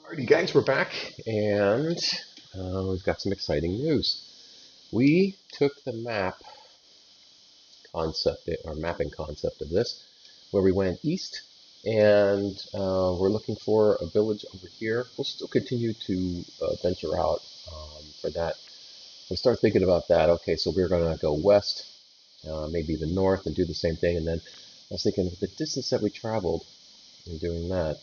Alrighty, guys, we're back, and we've got some exciting news. We took the map concept, or mapping concept of this, where we went east, and we're looking for a village over here. We'll still continue to venture out for that. We start thinking about that. Okay, so we're going to go west, maybe the north, and do the same thing. And then I was thinking the distance that we traveled in doing that,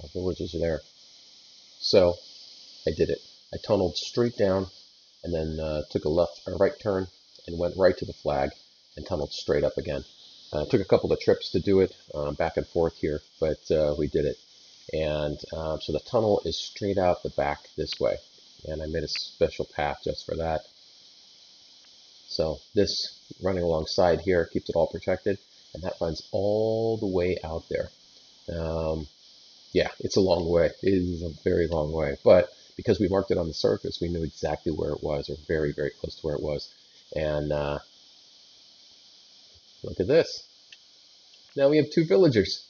our villages are there. So I did it. I tunneled straight down and then took a left or right turn and went right to the flag and tunneled straight up again. Took a couple of trips to do it, back and forth here, but we did it. And so the tunnel is straight out the back this way. And I made a special path just for that. So this running alongside here keeps it all protected, and that runs all the way out there. Yeah, it's a long way. It is a very long way. But because we marked it on the surface, we knew exactly where it was, or very, very close to where it was. And look at this. Now we have 2 villagers.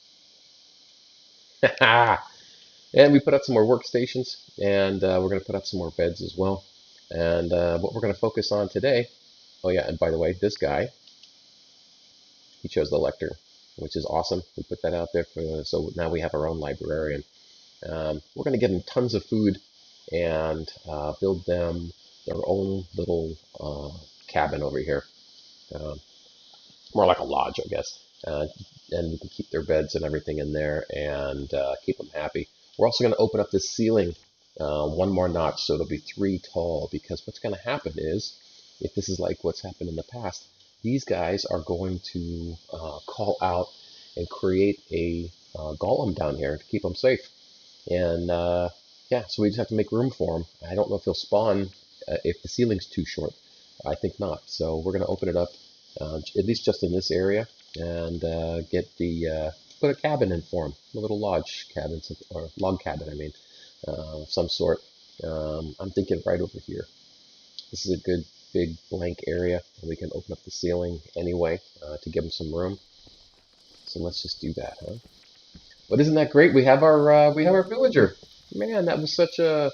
And we put up some more workstations, and we're going to put up some more beds as well. And what we're going to focus on today, oh yeah, and by the way, this guy, he chose the lector, which is awesome. We put that out there so now we have our own librarian. We're going to give them tons of food and build them their own little cabin over here. More like a lodge, I guess. And we can keep their beds and everything in there and keep them happy. We're also going to open up this ceiling one more notch, so it'll be 3 tall, because what's going to happen is, if this is like what's happened in the past, these guys are going to call out and create a golem down here to keep them safe. And yeah, so we just have to make room for them. I don't know if they'll spawn if the ceiling's too short. I think not. So we're going to open it up, at least just in this area, and get the put a cabin in for them, a little lodge cabin, or log cabin, I mean, of some sort. I'm thinking right over here. This is a good big blank area, and we can open up the ceiling anyway to give them some room. So let's just do that, huh? But isn't that great? We have our villager. Man, that was such a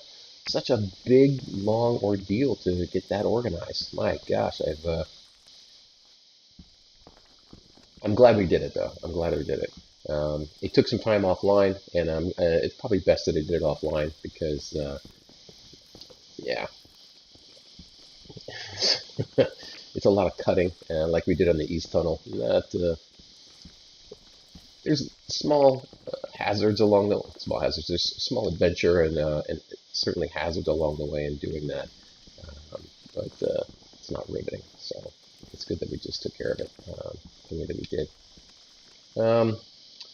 big, long ordeal to get that organized. My gosh, I'm glad we did it, though. I'm glad we did it. It took some time offline, and it's probably best that I did it offline because, yeah, it's a lot of cutting, like we did on the East Tunnel. There's small hazards along the There's small adventure and certainly hazards along the way in doing that, but it's not riveting. So it's good that we just took care of it the way that we did.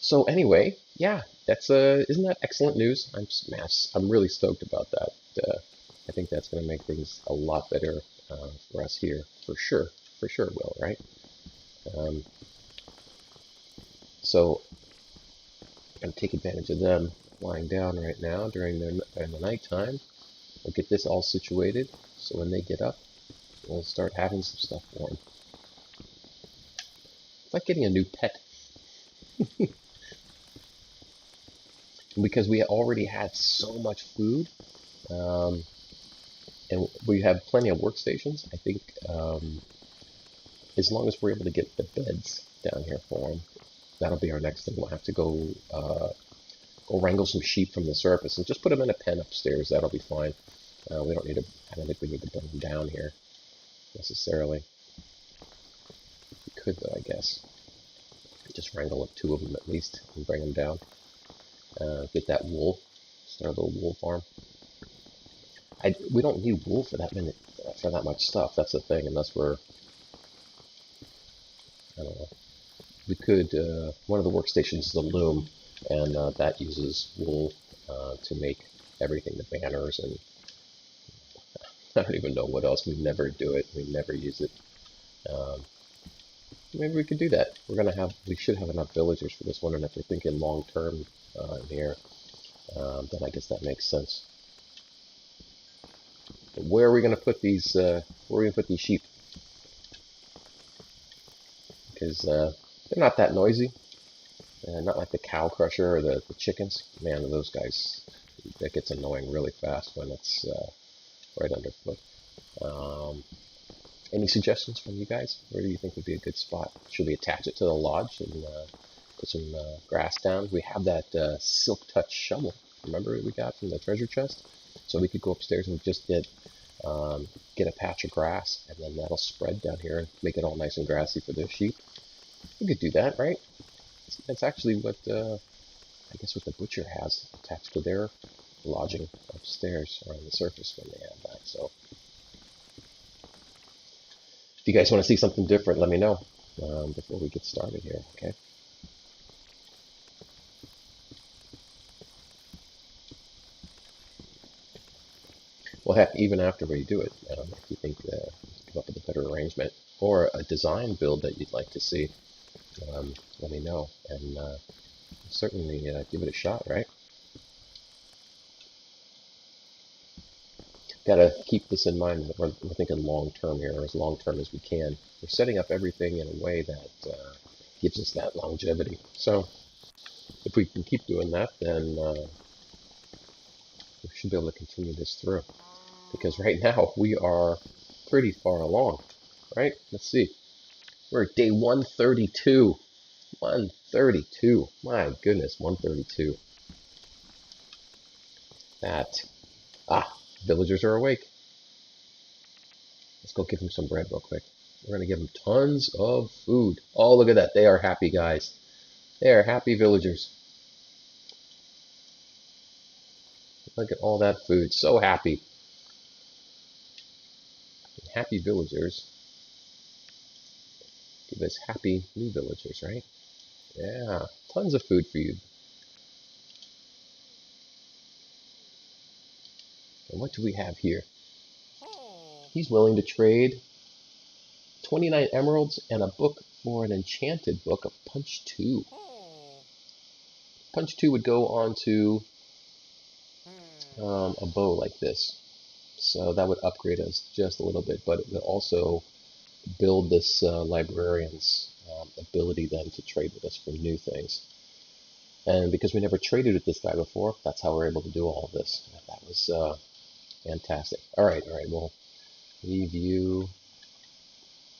So anyway, yeah, that's isn't that excellent news? I'm really stoked about that. I think that's going to make things a lot better for us here, for sure. For sure it will, right? So I'm going to take advantage of them lying down right now during the nighttime. We'll get this all situated, so when they get up, we'll start having some stuff for them. It's like getting a new pet. Because we already had so much food, and we have plenty of workstations, I think as long as we're able to get the beds down here for them, that'll be our next thing. We'll have to go wrangle some sheep from the surface and just put them in a pen upstairs. That'll be fine. We don't need to. I don't think we need to bring them down here necessarily. We could though, I guess. Just wrangle up 2 of them at least and bring them down. Get that wool. Start a little wool farm. We don't need wool for that much stuff. That's the thing, unless we're, I don't know. We could, one of the workstations is a loom, and that uses wool to make everything, the banners, and I don't even know what else. We never do it. We never use it. Maybe we could do that. We should have enough villagers for this one, and if we're thinking long term here, then I guess that makes sense. But where are we going to put these? Where are we going to put these sheep? Because they're not that noisy, not like the cow crusher or the chickens. Man, those guys, that gets annoying really fast when it's right underfoot. Any suggestions from you guys? Where do you think would be a good spot? Should we attach it to the lodge and put some grass down? We have that silk touch shovel. Remember we got from the treasure chest? So we could go upstairs and just get a patch of grass, and then that'll spread down here and make it all nice and grassy for the sheep. We could do that, right? That's actually what I guess what the butcher has attached to their lodging upstairs or on the surface when they have that. So if you guys want to see something different, let me know before we get started here, okay? Well, heck, even after we do it, if you think come up with a better arrangement or a design build that you'd like to see, let me know, and certainly give it a shot, right? Got to keep this in mind that we're thinking long term here, or as long term as we can. We're setting up everything in a way that gives us that longevity. So if we can keep doing that, then we should be able to continue this through. Because right now we are pretty far along, right? Let's see. We're at day 132. 132. My goodness, 132. Villagers are awake. Let's go give them some bread real quick. We're going to give them tons of food. Oh, look at that. They are happy, guys. They are happy villagers. Look at all that food. So happy. And happy villagers give us happy new villagers, right? Yeah, tons of food for you. And what do we have here? He's willing to trade 29 emeralds and a book for an enchanted book of Punch 2. Punch 2 would go on to a bow like this. So that would upgrade us just a little bit, but it would also build this librarian's ability then to trade with us for new things. And because we never traded with this guy before, that's how we're able to do all of this. That was fantastic. All right, we'll leave you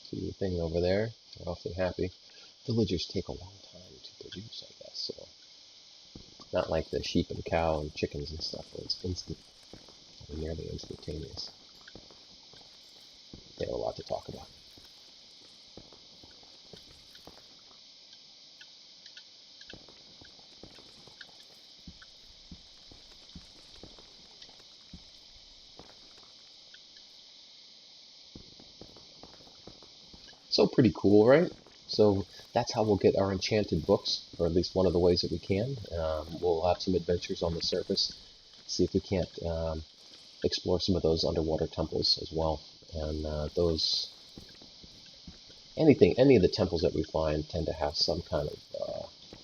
to your thing over there. We're awfully happy. Villagers take a long time to produce, I guess. So not like the sheep and cow and chickens and stuff, where it's instant, nearly instantaneous. They have a lot to talk about. So pretty cool, right? So that's how we'll get our enchanted books, or at least one of the ways that we can. We'll have some adventures on the surface, see if we can't explore some of those underwater temples as well. And any of the temples that we find tend to have some kind of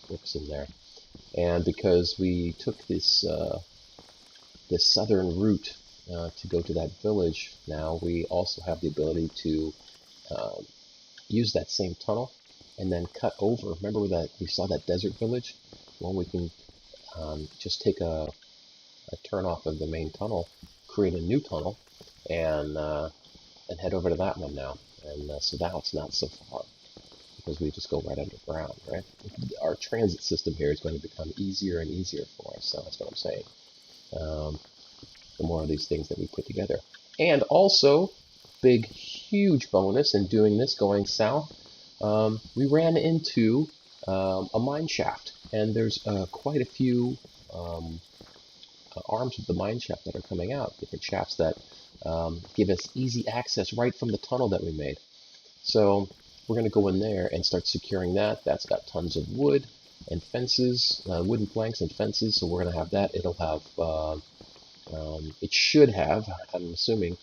books in there. And because we took this southern route to go to that village, now we also have the ability to um, use that same tunnel and then cut over. Remember that we saw that desert village? Well, we can just take a turn off of the main tunnel, create a new tunnel, and head over to that one now. And so now it's not so far because we just go right underground, right? Our transit system here is going to become easier and easier for us. So that's what I'm saying. Um, the more of these things that we put together. And also, big, huge bonus in doing this going south, we ran into a mine shaft. And there's quite a few um, arms of the mine shaft that are coming out, different shafts that give us easy access right from the tunnel that we made. So we're going to go in there and start securing that. That's got tons of wood and fences, wooden planks and fences, so we're going to have that. It'll have, it should have, I'm assuming,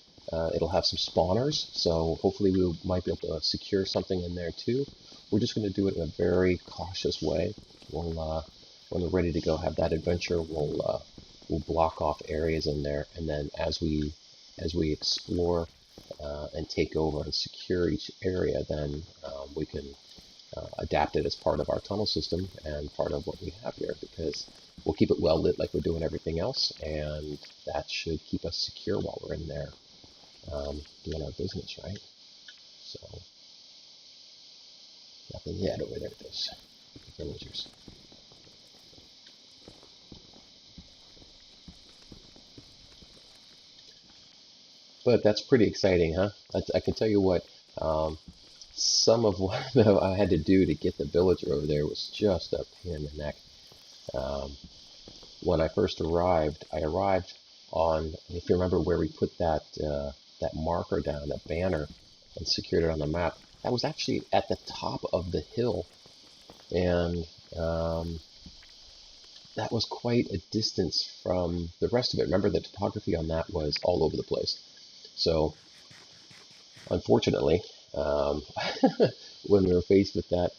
it'll have some spawners, so hopefully we might be able to secure something in there too. We're just going to do it in a very cautious way. We'll, when we're ready to go have that adventure, we'll block off areas in there, and then as we explore and take over and secure each area, then we can adapt it as part of our tunnel system and part of what we have here, because we'll keep it well lit like we're doing everything else, and that should keep us secure while we're in there doing our business, right? So nothing yet over there, those villagers. But that's pretty exciting, huh? I can tell you what, some of what I had to do to get the villager over there was just a pain in the neck. Um, when I first arrived, I arrived on, if you remember where we put that that marker down, that banner, and secured it on the map. That was actually at the top of the hill, and that was quite a distance from the rest of it. Remember, the topography on that was all over the place. So, unfortunately, um, when we were faced with that,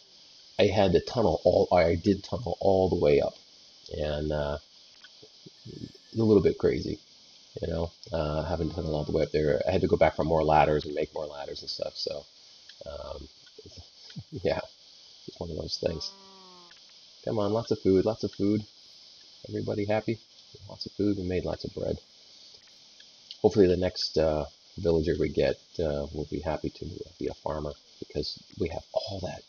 I did tunnel all the way up, and a little bit crazy, having tunneled all the way up there. I had to go back for more ladders and make more ladders and stuff. So, um, yeah, it's one of those things. Come on, lots of food, lots of food. Everybody happy? Lots of food. We made lots of bread. Hopefully, the next villager we get will be happy to be a farmer, because we have all that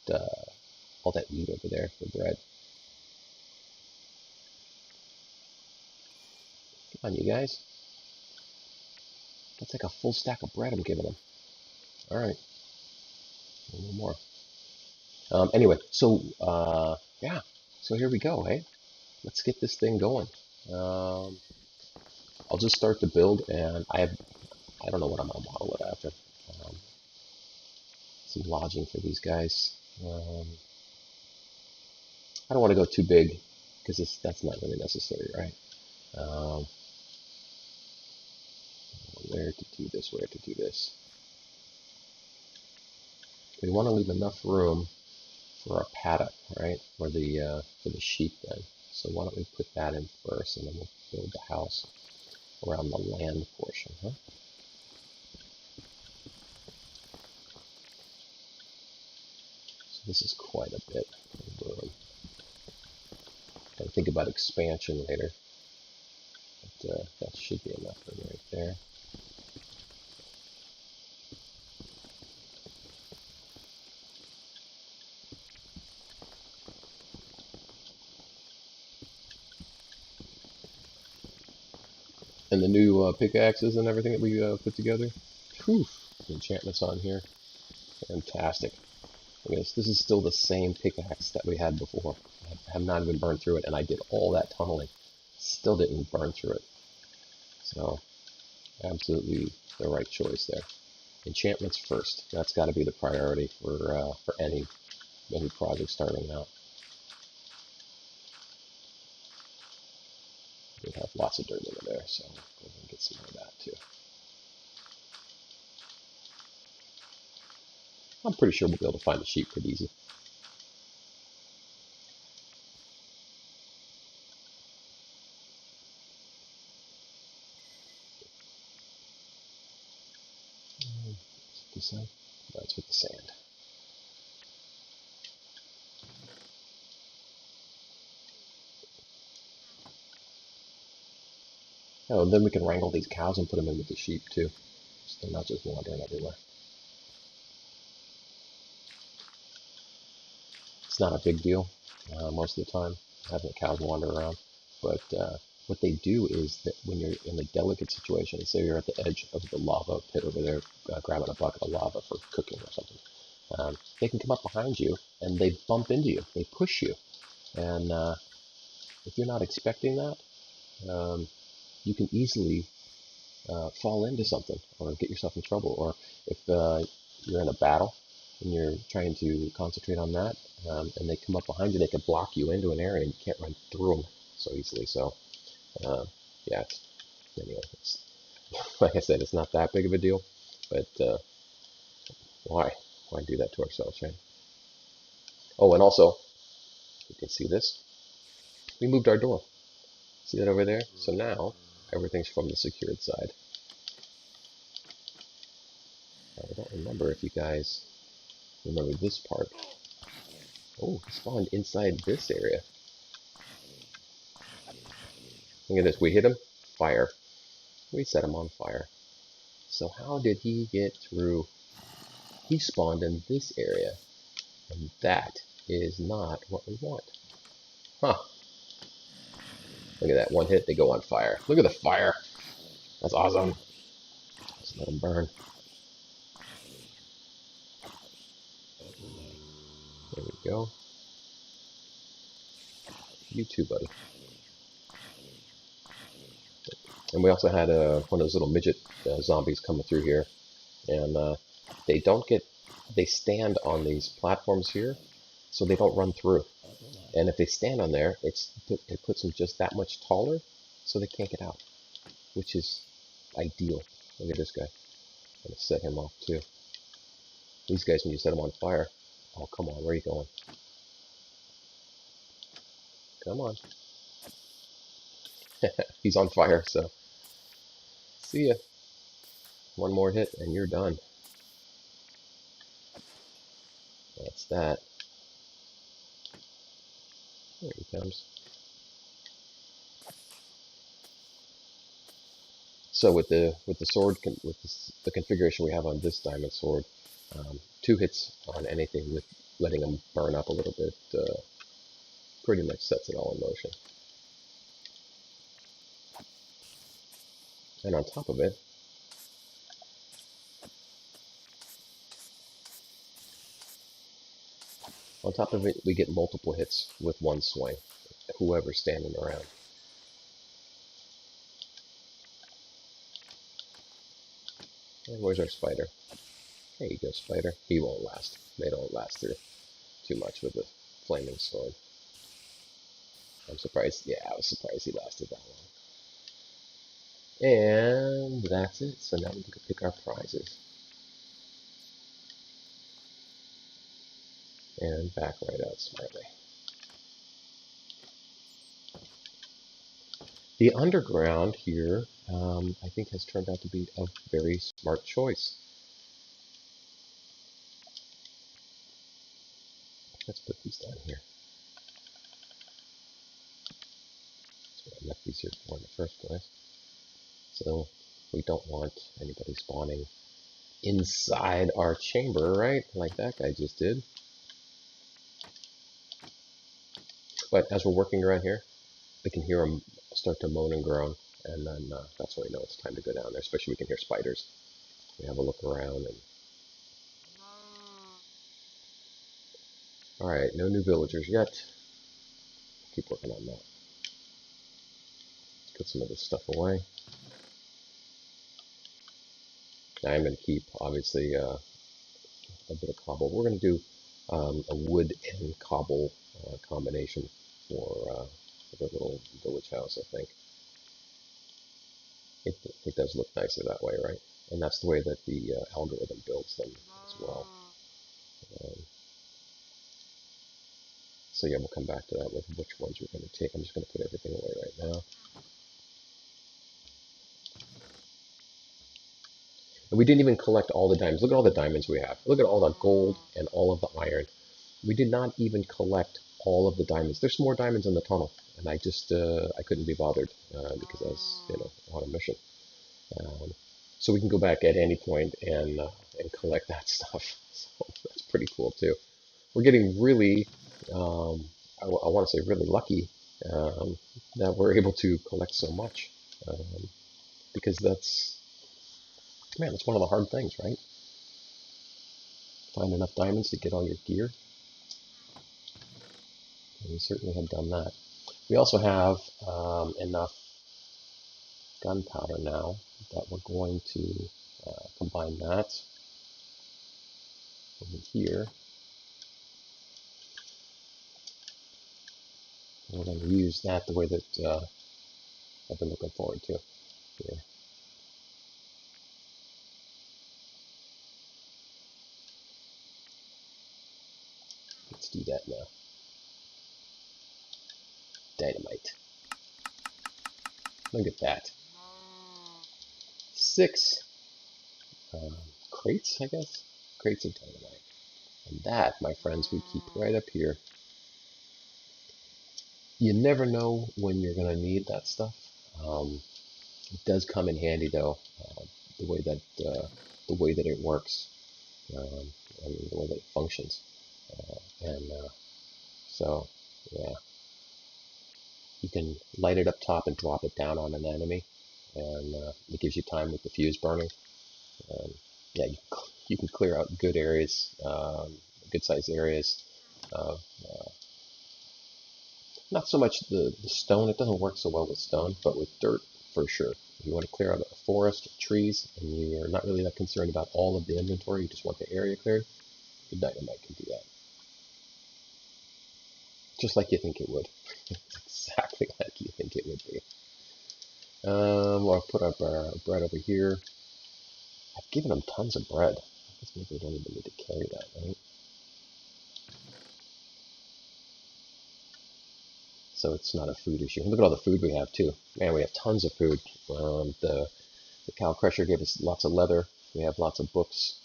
meat over there for bread. Come on, you guys. That's like a full stack of bread I'm giving them. All right, a little more. Anyway, so yeah, so here we go. Hey, let's get this thing going. Um, I'll just start the build, and I don't know what I'm gonna model it after. Um, some lodging for these guys. I don't want to go too big because that's not really necessary, right? Um, where to do this? Where to do this? We want to leave enough room for our paddock, right? For the sheep then. So why don't we put that in first, and then we'll build the house around the land portion, huh? So this is quite a bit of room. Gotta think about expansion later, but that should be enough room right there. And the new pickaxes and everything that we put together. Whew, enchantments on here. Fantastic. Look at this. This is still the same pickaxe that we had before. I have not even burned through it, and I did all that tunneling. Still didn't burn through it. So, absolutely the right choice there. Enchantments first. That's got to be the priority for any project starting out. We have lots of dirt over there, so go ahead and get some more of that too. I'm pretty sure we'll be able to find the sheep pretty easy. this side? No, it's with the sand. Oh, and then we can wrangle these cows and put them in with the sheep too. So they're not just wandering everywhere. It's not a big deal most of the time, having cows wander around. But what they do is that when you're in a delicate situation, say you're at the edge of the lava pit over there, grabbing a bucket of lava for cooking or something, they can come up behind you and they bump into you. They push you. And if you're not expecting that, you can easily fall into something or get yourself in trouble. Or if you're in a battle and you're trying to concentrate on that, and they come up behind you, they can block you into an area and you can't run through them so easily. So, yeah, anyway, like I said, it's not that big of a deal, but why? Why do that to ourselves, right? Oh, and also, you can see this. We moved our door. See that over there? So now, everything's from the secured side. I don't remember if you guys remember this part. Oh, he spawned inside this area. Look at this. We hit him. Fire. We set him on fire. So how did he get through? He spawned in this area. And that is not what we want. Huh. Look at that. One hit, they go on fire. Look at the fire. That's awesome. Just let them burn. There we go. You too, buddy. And we also had one of those little midget zombies coming through here. And they don't get, they stand on these platforms here, so they don't run through. And if they stand on there, it puts them just that much taller, so they can't get out, which is ideal. Look at this guy. I'm going to set him off too. These guys, when you set them on fire, oh, come on, where are you going? Come on. He's on fire, so see ya. One more hit and you're done. That's that. There he comes. So with the sword, with the configuration we have on this diamond sword, 2 hits on anything with letting them burn up a little bit pretty much sets it all in motion. And on top of it, we get multiple hits with one swing, whoever's standing around. And where's our spider? There you go, spider. He won't last. They don't last through too much with the flaming sword. I'm surprised. Yeah, I was surprised he lasted that long. And that's it. So now we can pick our prizes. And back right out smartly. The underground here, I think, has turned out to be a very smart choice. Let's put these down here. That's what I left these here for in the first place. So we don't want anybody spawning inside our chamber, right? Like that guy just did. But as we're working around here, we can hear them start to moan and groan, and then that's when we know it's time to go down there. Especially we can hear spiders. We have a look around and. All right, no new villagers yet. Keep working on that. Let's put some of this stuff away. Now I'm going to keep, obviously, a bit of cobble. We're going to do a wood and cobble combination for the little village house, I think. It does look nicer that way, right? And that's the way that the algorithm builds them as well. So yeah, we'll come back to that with which ones we're going to take. I'm just going to put everything away right now. And we didn't even collect all the diamonds. Look at all the diamonds we have. Look at all the gold and all of the iron. We did not even collect all of the diamonds. There's more diamonds in the tunnel, and I just I couldn't be bothered because I was on a mission. Um, so we can go back at any point and collect that stuff. So that's pretty cool too. We're getting really, I want to say really lucky that we're able to collect so much because that's one of the hard things, right? Find enough diamonds to get all your gear. And we certainly have done that. We also have enough gunpowder now that we're going to combine that over here. And we're going to use that the way that I've been looking forward to here. Let's do that now. Dynamite. Look at that. 6 crates, I guess? Crates of dynamite. And that, my friends, we keep right up here. You never know when you're going to need that stuff. It does come in handy, though, the way that it works, and the way that it functions. So, yeah. You can light it up top and drop it down on an enemy, and it gives you time with the fuse burning. Yeah, you can clear out good areas, good sized areas. Uh, Not so much the stone, it doesn't work so well with stone, but with dirt, for sure. If you want to clear out a forest, trees, and you're not really that concerned about all of the inventory, you just want the area cleared, the dynamite can do that. Just like you think it would. Exactly like you think it would be. I'll put up our bread over here. I've given them tons of bread. I guess maybe we don't even need to carry that, right? So it's not a food issue. Look at all the food we have too. Man, we have tons of food. The cow crusher gave us lots of leather. We have lots of books,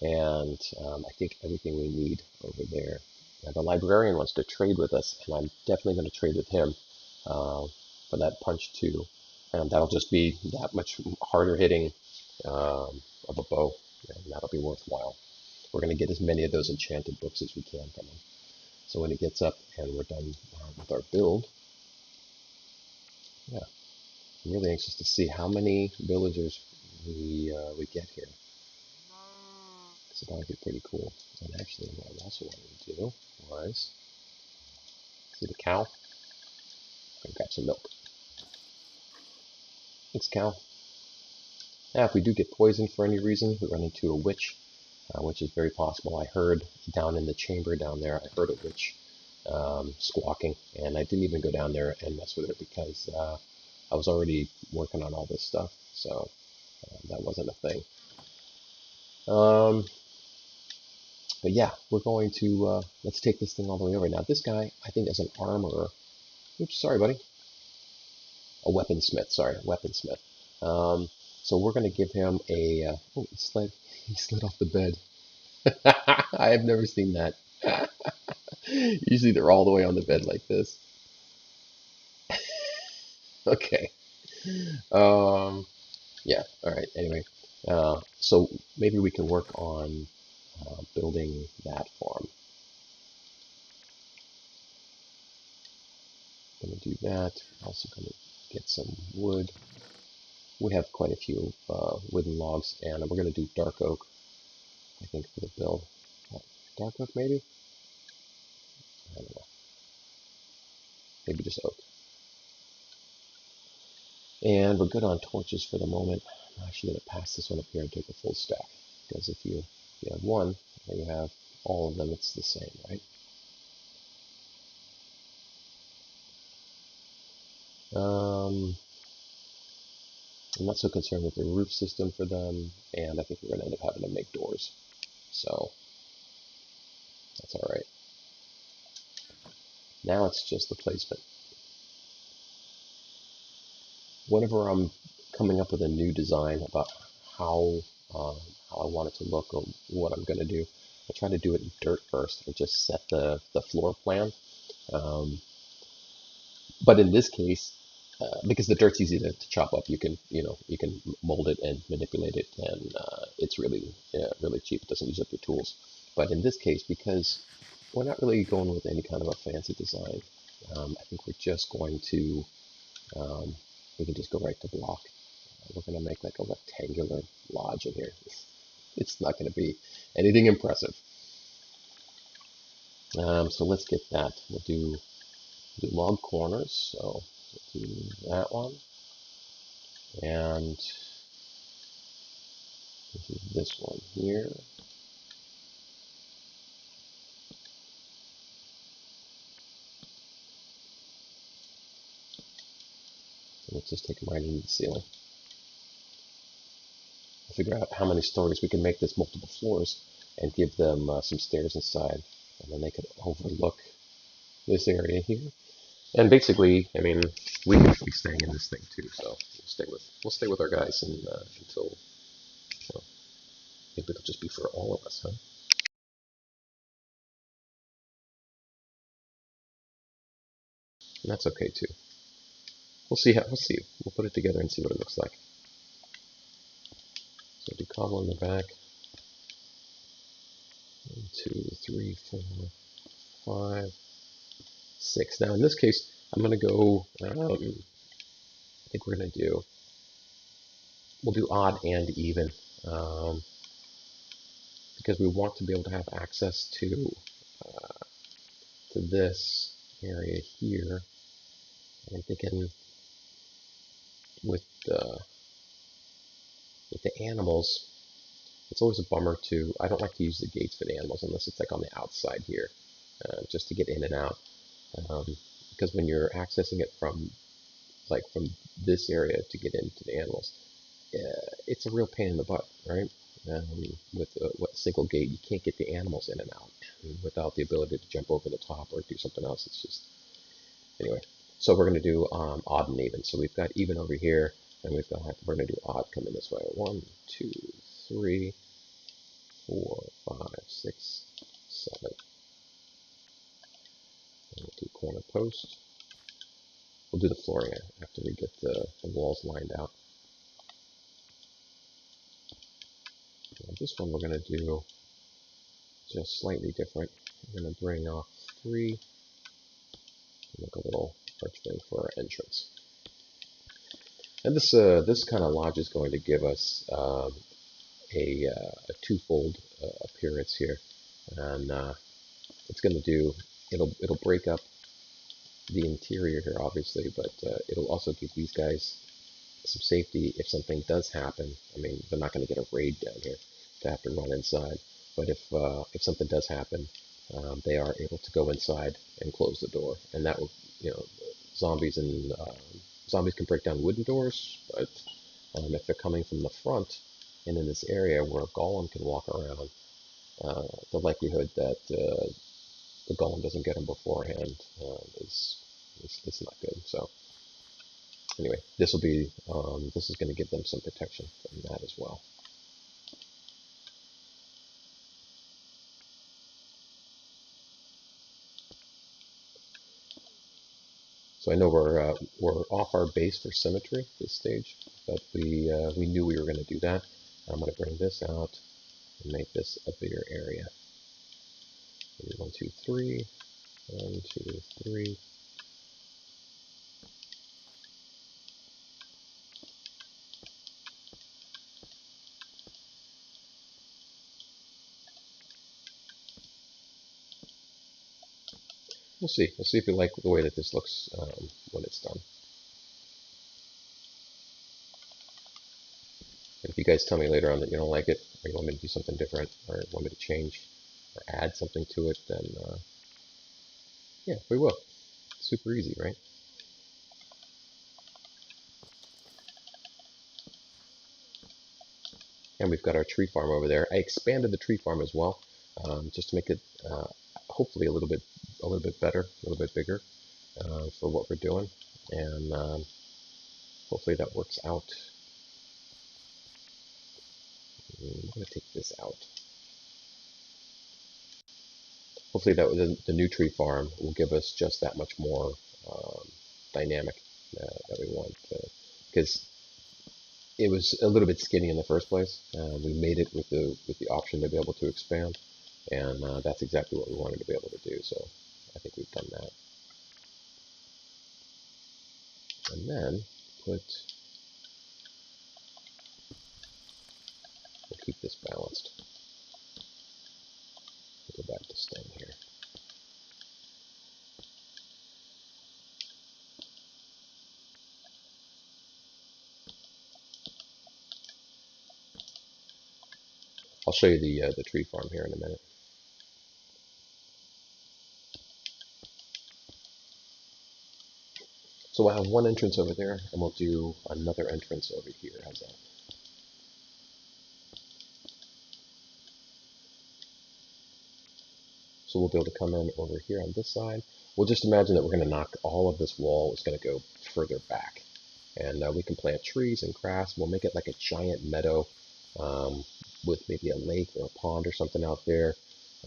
and I think everything we need over there. Now, the librarian wants to trade with us, and I'm definitely going to trade with him for that punch too. And that'll just be that much harder hitting of a bow, and that'll be worthwhile. We're going to get as many of those enchanted books as we can from him. So when it gets up and we're done with our build, yeah, I'm really anxious to see how many villagers we get here. So that would be pretty cool. And actually, what I also wanted to do was see the cow and grab some milk. Thanks, cow. Now, if we do get poisoned for any reason, we run into a witch, which is very possible. I heard down in the chamber down there, I heard a witch squawking, and I didn't even go down there and mess with it because I was already working on all this stuff, so that wasn't a thing. But yeah, we're going to, let's take this thing all the way over. Now, this guy, I think, is an armorer. Oops, sorry, buddy. A weaponsmith, sorry, weaponsmith. So we're going to give him a, oh, he slid off the bed. I have never seen that. Usually they're all the way on the bed like this. Okay. Yeah, all right, anyway. So maybe we can work on building that farm. Gonna do that. Also gonna get some wood. We have quite a few wooden logs, and we're gonna do dark oak, I think, for the build. Dark oak, maybe? I don't know. Maybe just oak. And we're good on torches for the moment. I'm actually gonna pass this one up here and take a full stack, because if you have one, or you have all of them, it's the same, right? I'm not so concerned with the roof system for them, and I think we're going to end up having to make doors. So that's all right. Now it's just the placement. Whenever I'm coming up with a new design about how how I want it to look or what I'm going to do. I try to do it in dirt first and just set the floor plan. Um, but in this case, because the dirt's easy to chop up, you can mold it and manipulate it, and it's really really cheap. It doesn't use up your tools. But in this case, because we're not really going with any kind of a fancy design, I think we're just going to we can just go right to block. We're going to make like a rectangular lodge in here. It's not going to be anything impressive. So let's get that. We'll do log corners. So we'll do that one. And this is this one here. So let's just take them right into the ceiling. Figure out how many stories we can make this multiple floors and give them some stairs inside. And then they could overlook this area here. And basically, I mean, we could be staying in this thing too, so we'll stay with our guys until well, maybe it'll just be for all of us, huh? And that's okay too. We'll see. We'll put it together and see what it looks like. So do cobble in the back. 1, 2, 3, 4, 5, 6. Now in this case, I'm gonna go. I think we'll do odd and even, um, because we want to be able to have access to this area here. And I'm thinking with the animals, it's always a bummer to. I don't like to use the gates for the animals unless it's like on the outside here, just to get in and out. Um, because when you're accessing it from this area to get into the animals, it's a real pain in the butt, right? With a single gate, you can't get the animals in and out, and without the ability to jump over the top or do something else. It's just anyway. So we're going to do odd and even. So we've got even over here, and we're going to do odd coming this way. 1, 2, 3, 4, 5, 6, 7. And we'll do corner post. We'll do the flooring after we get the walls lined out. And this one we're going to do just slightly different. We're going to bring off 3, make a little archway for our entrance. And this kind of lodge is going to give us a twofold appearance here, and it's going to do it'll break up the interior here, obviously, but it'll also give these guys some safety if something does happen. I mean, they're not going to get a raid down here to have to run inside, but if something does happen, they are able to go inside and close the door, and that will, zombies and zombies can break down wooden doors, but if they're coming from the front and in this area where a golem can walk around, the likelihood that the golem doesn't get them beforehand is not good. So anyway, this is going to give them some protection from that as well. So I know we're off our base for symmetry this stage, but we knew we were going to do that. I'm going to bring this out and make this a bigger area. Maybe 1, 2, 3, 1, 2, 3. We'll see. We'll see if you like the way that this looks when it's done. And if you guys tell me later on that you don't like it, or you want me to do something different, or want me to change or add something to it, then yeah, we will. Super easy, right? And we've got our tree farm over there. I expanded the tree farm as well, just to make it hopefully a little bit better, a little bit bigger for what we're doing, and hopefully that works out. going to take this out. Hopefully the new tree farm will give us just that much more dynamic that we want. Because it was a little bit skinny in the first place. We made it with the option to be able to expand, and that's exactly what we wanted to be able to do. So I think we've done that. And then we'll keep this balanced. We'll go back to stem here. I'll show you the tree farm here in a minute. So we'll have one entrance over there, and we'll do another entrance over here. How's that? So we'll be able to come in over here on this side. We'll just imagine that we're going to knock all of this wall. It's going to go further back. And we can plant trees and grass. We'll make it like a giant meadow with maybe a lake or a pond or something out there.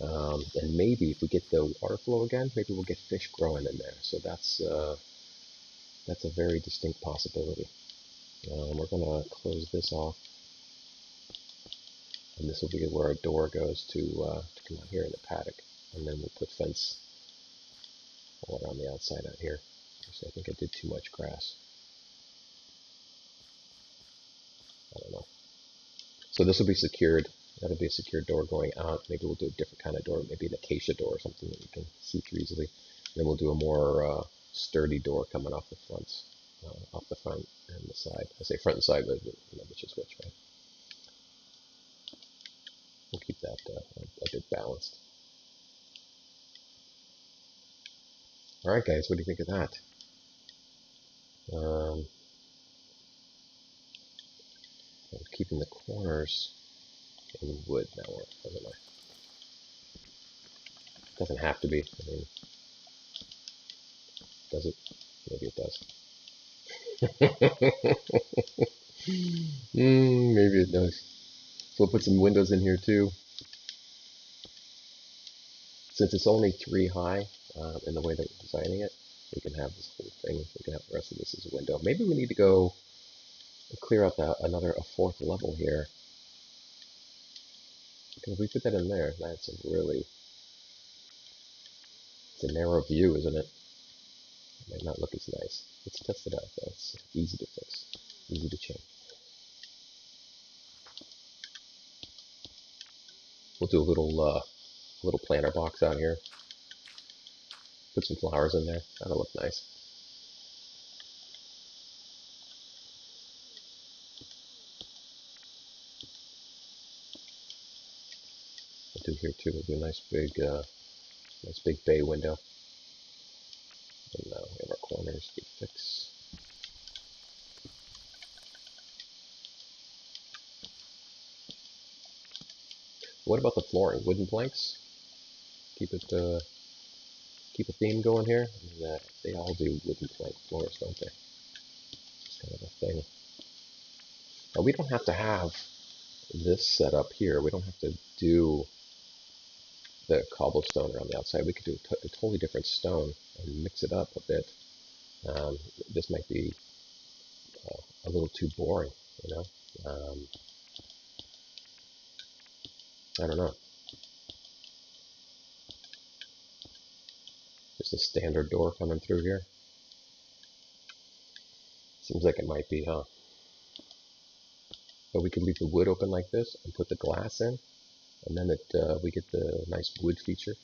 And maybe if we get the water flow again, maybe we'll get fish growing in there. So that's a very distinct possibility. We're going to close this off. And this will be where our door goes to come out here in the paddock. And then we'll put fence all around the outside out here. So I think I did too much grass. I don't know. So this will be secured. That'll be a secured door going out. Maybe we'll do a different kind of door, maybe an acacia door or something that you can see through easily. And then we'll do a more sturdy door coming off the front and the side. I say front and side, but you know which is which, right? We'll keep that a bit balanced. All right, guys, what do you think of that? I'm keeping the corners in wood now, doesn't it? Doesn't have to be. I mean, does it? Maybe it does. Maybe it does. So we'll put some windows in here too. Since it's only 3 high in the way that we're designing it, we can have this whole thing. We can have the rest of this as a window. Maybe we need to go clear out a 4th level here. Because if we put that in there, that's a really, it's a narrow view, isn't it? It might not look as nice. Let's test it out though. It's easy to fix, easy to change. We'll do a little planter box out here. Put some flowers in there. That'll look nice. We'll do here too. We'll do a nice big bay window. And now we have our corners to fix. What about the flooring? Wooden planks? Keep a theme going here. I mean, they all do wooden plank floors, don't they? It's kind of a thing. Now, we don't have to have this set up here. We don't have to do the cobblestone around the outside. We could do a totally different stone and mix it up a bit. This might be a little too boring, you know? I don't know. Just a standard door coming through here. Seems like it might be, huh? But we could leave the wood open like this and put the glass in, and then we get the nice wood feature.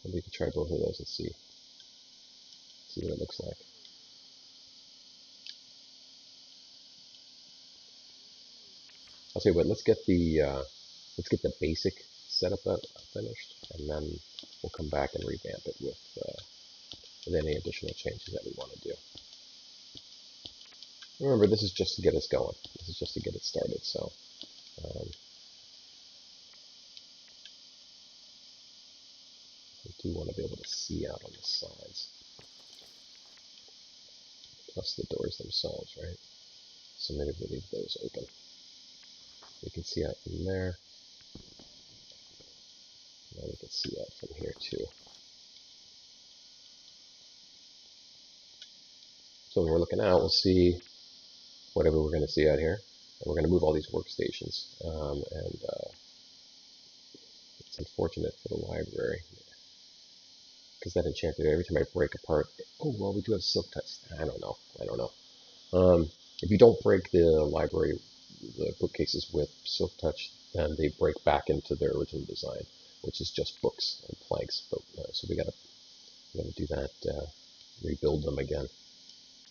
And we could try both of those and see what it looks like. I'll tell you what. Let's get the basic setup finished, and then we'll come back and revamp it with any additional changes that we want to do. Remember, this is just to get us going. This is just to get it started. So, we do want to be able to see out on the sides. Plus the doors themselves, right? So maybe we leave those open. We can see out from there. Now we can see out from here too. So when we're looking out, we'll see whatever we're going to see out here. And we're going to move all these workstations. It's unfortunate for the library, because that enchanted, every time I break apart, oh, well, we do have silk touch. I don't know. If you don't break the library, the bookcases with silk touch, then they break back into their original design, which is just books and planks. But so we gotta do that, rebuild them again.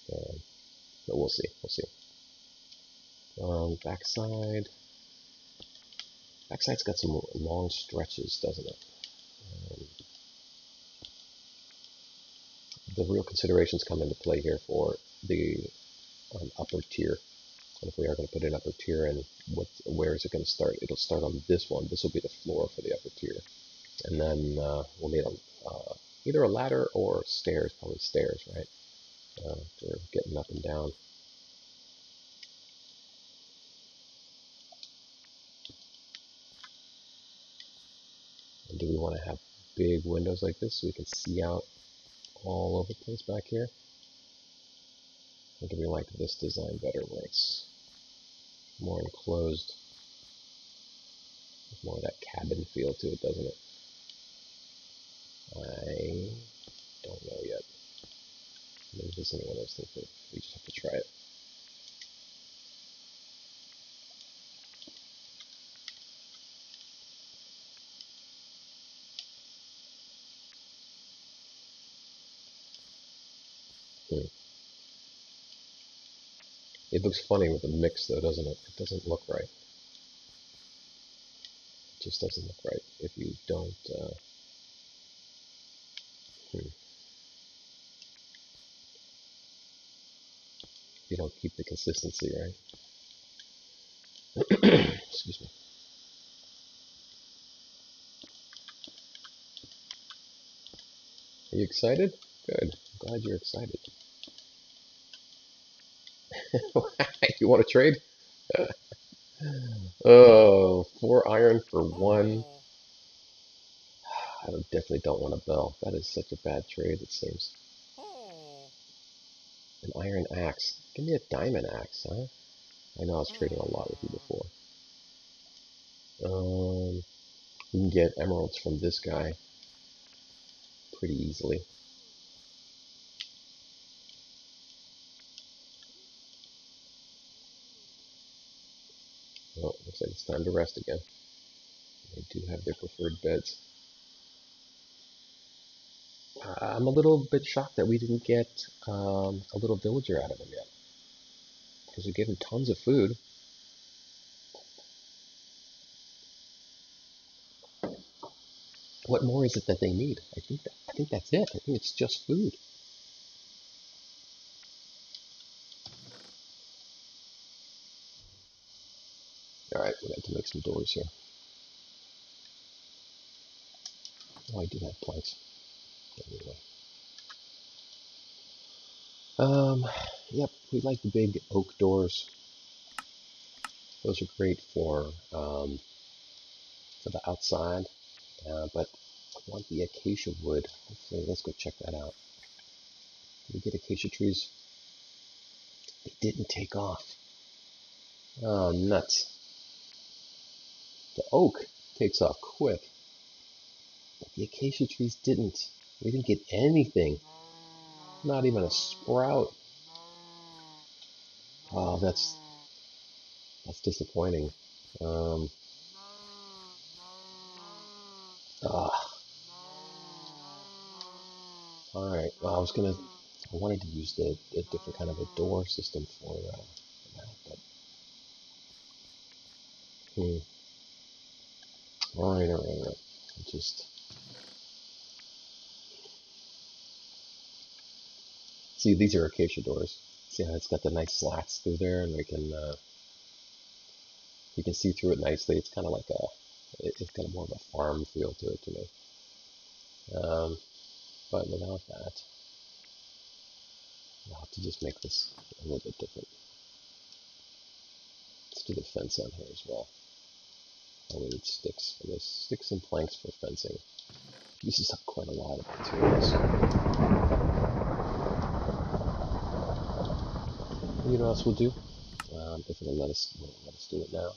But we'll see. Backside's got some long stretches, doesn't it? The real considerations come into play here for the upper tier. And if we are going to put an upper tier in, where is it going to start? It'll start on this one. This will be the floor for the upper tier. And then we'll need either a ladder or stairs, probably stairs, right? For getting up and down. And do we want to have big windows like this so we can see out all over the place back here? Or do we like this design better where it's more enclosed? There's more of that cabin feel to it, doesn't it? I don't know yet. Maybe this is one of those things that we just have to try it. It looks funny with the mix though, doesn't it? It doesn't look right. It just doesn't look right if you don't if you don't keep the consistency, right? Excuse me. Are you excited? Good. I'm glad you're excited. You want to trade? Oh, 4 iron for 1. I definitely don't want a bell. That is such a bad trade, it seems. An iron axe. Give me a diamond axe, huh? I know I was trading a lot with you before. We can get emeralds from this guy pretty easily. Oh, looks like it's time to rest again. They do have their preferred beds. I'm a little bit shocked that we didn't get a little villager out of them yet, because we gave them tons of food. What more is it that they need? I think that's it. I think it's just food. All right, we got to make some doors here. Oh, I do have planks. Anyway. Yep, we like the big oak doors. Those are great for the outside, but I want the acacia wood. Let's go check that out. Did we get acacia trees? They didn't take off. Oh, nuts. The oak takes off quick, but the acacia trees didn't. We didn't get anything. Not even a sprout. Oh, that's disappointing. Ah. All right. Well, I wanted to use a different kind of a door system for that, but All right. Just see, these are acacia doors. See how it's got the nice slats through there, and we can you can see through it nicely. It's kind of like it's got more of a farm feel to it to me. But without that, I'll have to just make this a little bit different. Let's do the fence on here as well. Oh, we need sticks. And there's sticks and planks for fencing. Uses up quite a lot of materials. You know what else we'll do? If it'll let us do it now.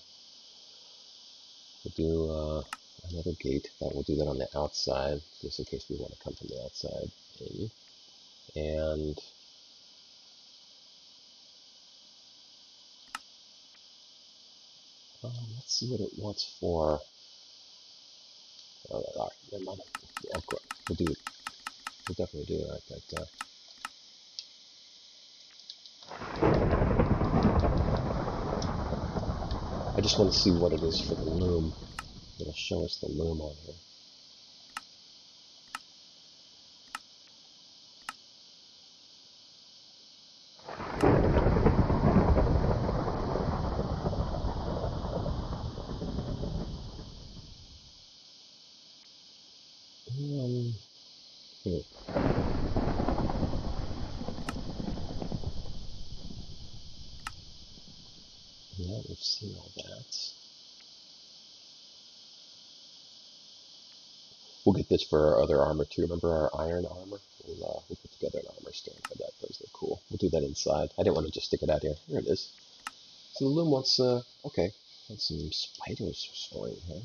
We'll do another gate. We'll do that on the outside, just in case we want to come from the outside in. And let's see what it wants for. Oh, all right, never mind. Yeah, we'll do it. We'll definitely do it right back I just want to see what it is for the loom. It'll show us the loom on here. Yeah, we've seen all that. We'll get this for our other armor too. Remember our iron armor? We'll put together an armor stand for that. Those look cool. We'll do that inside. I didn't want to just stick it out here. There it is. So the loom wants, okay, and some spiders storing here.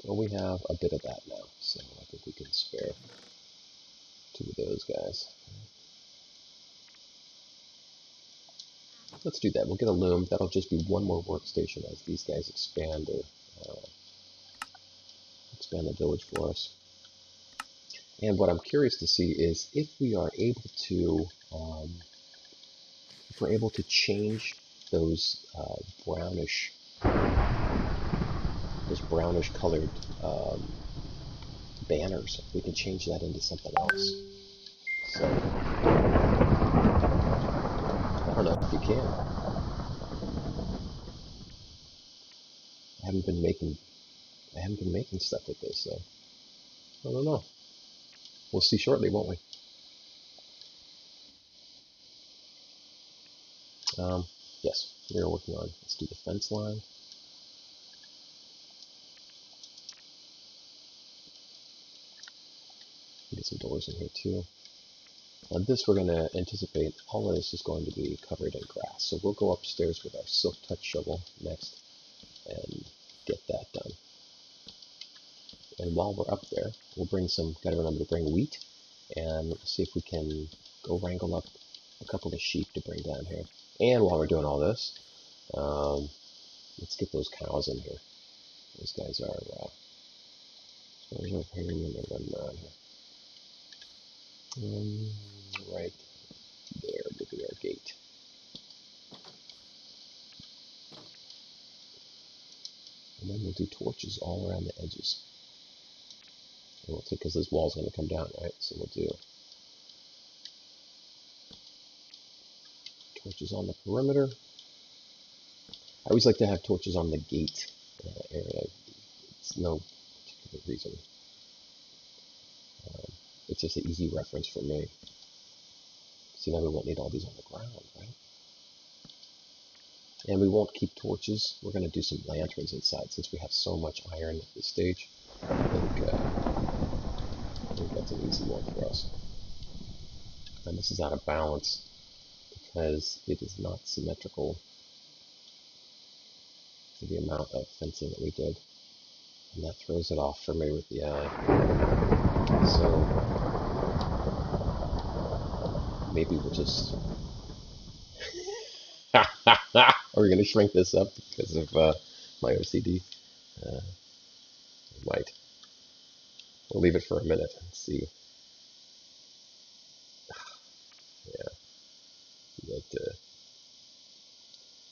Well, we have a bit of that now, so I think we can spare 2 of those guys. Let's do that. We'll get a loom. That'll just be 1 more workstation as these guys expand the village for us. And what I'm curious to see is if we are able to, if we're able to change those brownish colored banners. We can change that into something else. So I don't know if you can. I haven't been making stuff with this, so I don't know. We'll see shortly, won't we? Yes, we are working on. Let's do the fence line. Get some doors in here too. On this, we're going to anticipate all of this is going to be covered in grass. So we'll go upstairs with our silk touch shovel next and get that done. And while we're up there, we'll bring some, gotta remember to bring wheat, and see if we can go wrangle up a couple of sheep to bring down here. And while we're doing all this, let's get those cows in here. Those guys are, they're running around here. Right there, look at our gate. And then we'll do torches all around the edges. And we'll take, because this wall's going to come down, right? So we'll do torches on the perimeter. I always like to have torches on the gate area. It's no particular reason. It's just an easy reference for me. So now we won't need all these on the ground, right? And we won't keep torches. We're going to do some lanterns inside since we have so much iron at this stage. I think that's an easy one for us. And this is out of balance because it is not symmetrical to the amount of fencing that we did. And that throws it off for me with the eye. So maybe we'll just... Are we going to shrink this up because of my OCD? We might. We'll leave it for a minute and see. Yeah,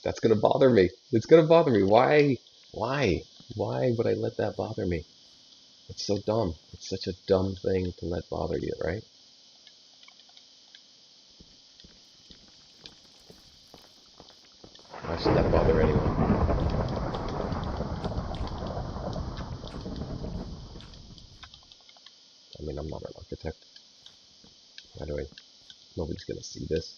that's going to bother me. It's going to bother me. Why? Why would I let that bother me? It's so dumb. It's such a dumb thing to let bother you, right? Why should that bother anyone? I mean, I'm not an architect. By the way, nobody's going to see this.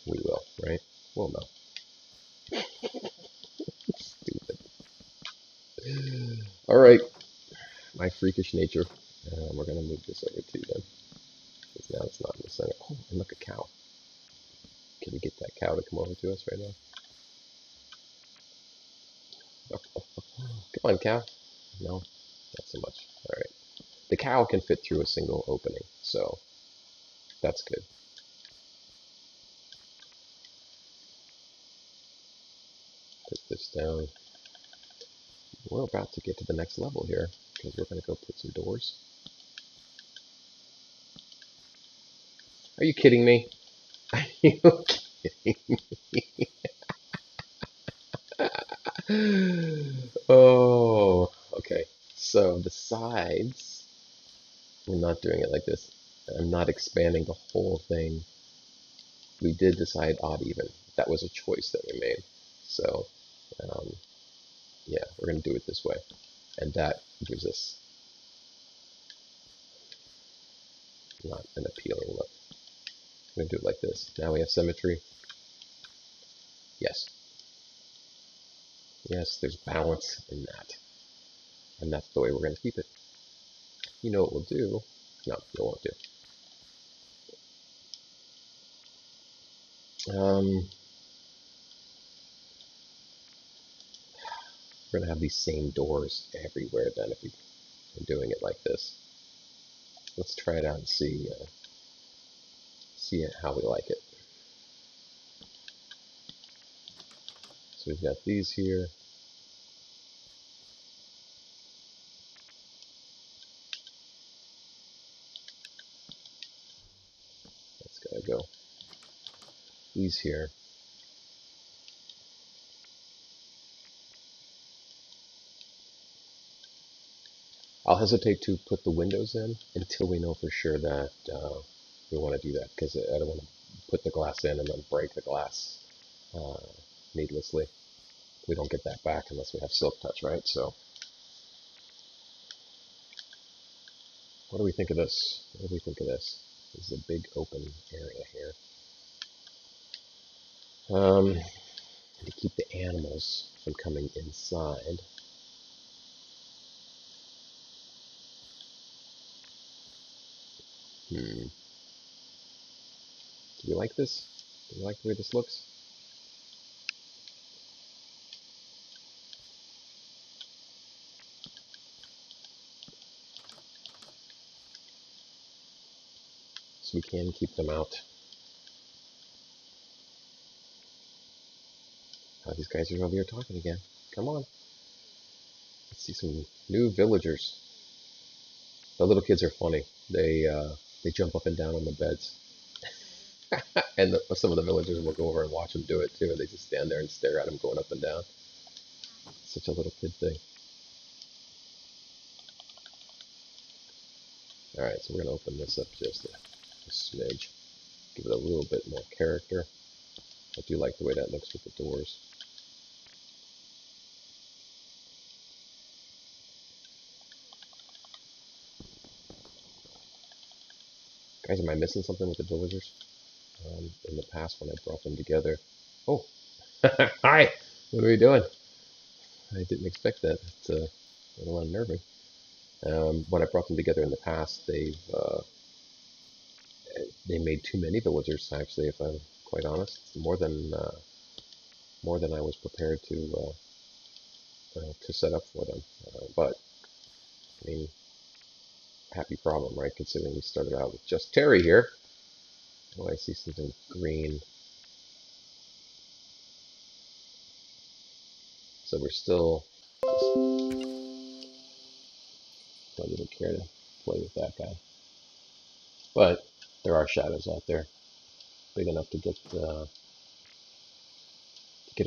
We will, right? We'll know. Stupid. All right, my freakish nature. We're gonna move this over to them. Because now it's not in the center. Oh, and look, a cow. Can we get that cow to come over to us right now? Come on, cow. No, not so much. All right. The cow can fit through a single opening, so that's good. Put this down. We're about to get to the next level here because we're going to go put some doors. Are you kidding me? Are you kidding me? Oh, okay. So the sides, we're not doing it like this. I'm not expanding the whole thing. We did decide odd even. That was a choice that we made. So, um, yeah, we're going to do it this way. And that gives us not an appealing look. I'm going to do it like this. Now we have symmetry. Yes. Yes, there's balance in that. And that's the way we're going to keep it. You know what we'll do? No, you won't do. We're going to have these same doors everywhere then if we're doing it like this. Let's try it out and see how we like it. So we've got these here. That's got to go. These here. I'll hesitate to put the windows in until we know for sure that we want to do that, because I don't want to put the glass in and then break the glass needlessly. We don't get that back unless we have silk touch, right? So what do we think of this? What do we think of this? This is a big open area here. To keep the animals from coming inside. Do you like this? Do you like the way this looks? So we can keep them out. Oh, these guys are over here talking again. Come on. Let's see some new villagers. The little kids are funny. They jump up and down on the beds. And some of the villagers will go over and watch them do it too. They just stand there and stare at them going up and down. Such a little kid thing. Alright, so we're going to open this up just a smidge. Give it a little bit more character. I do like the way that looks with the doors. Guys, am I missing something with the villagers? In the past when I brought them together. Oh, hi! What are we doing? I didn't expect that. It's a little unnerving. When I brought them together in the past, they made too many villagers. Actually, if I'm quite honest, more than I was prepared to set up for them. But I mean, happy problem, right? Considering we started out with just Terry here. Oh, I see something green. So we're still don't even care to play with that guy. But there are shadows out there, big enough to get a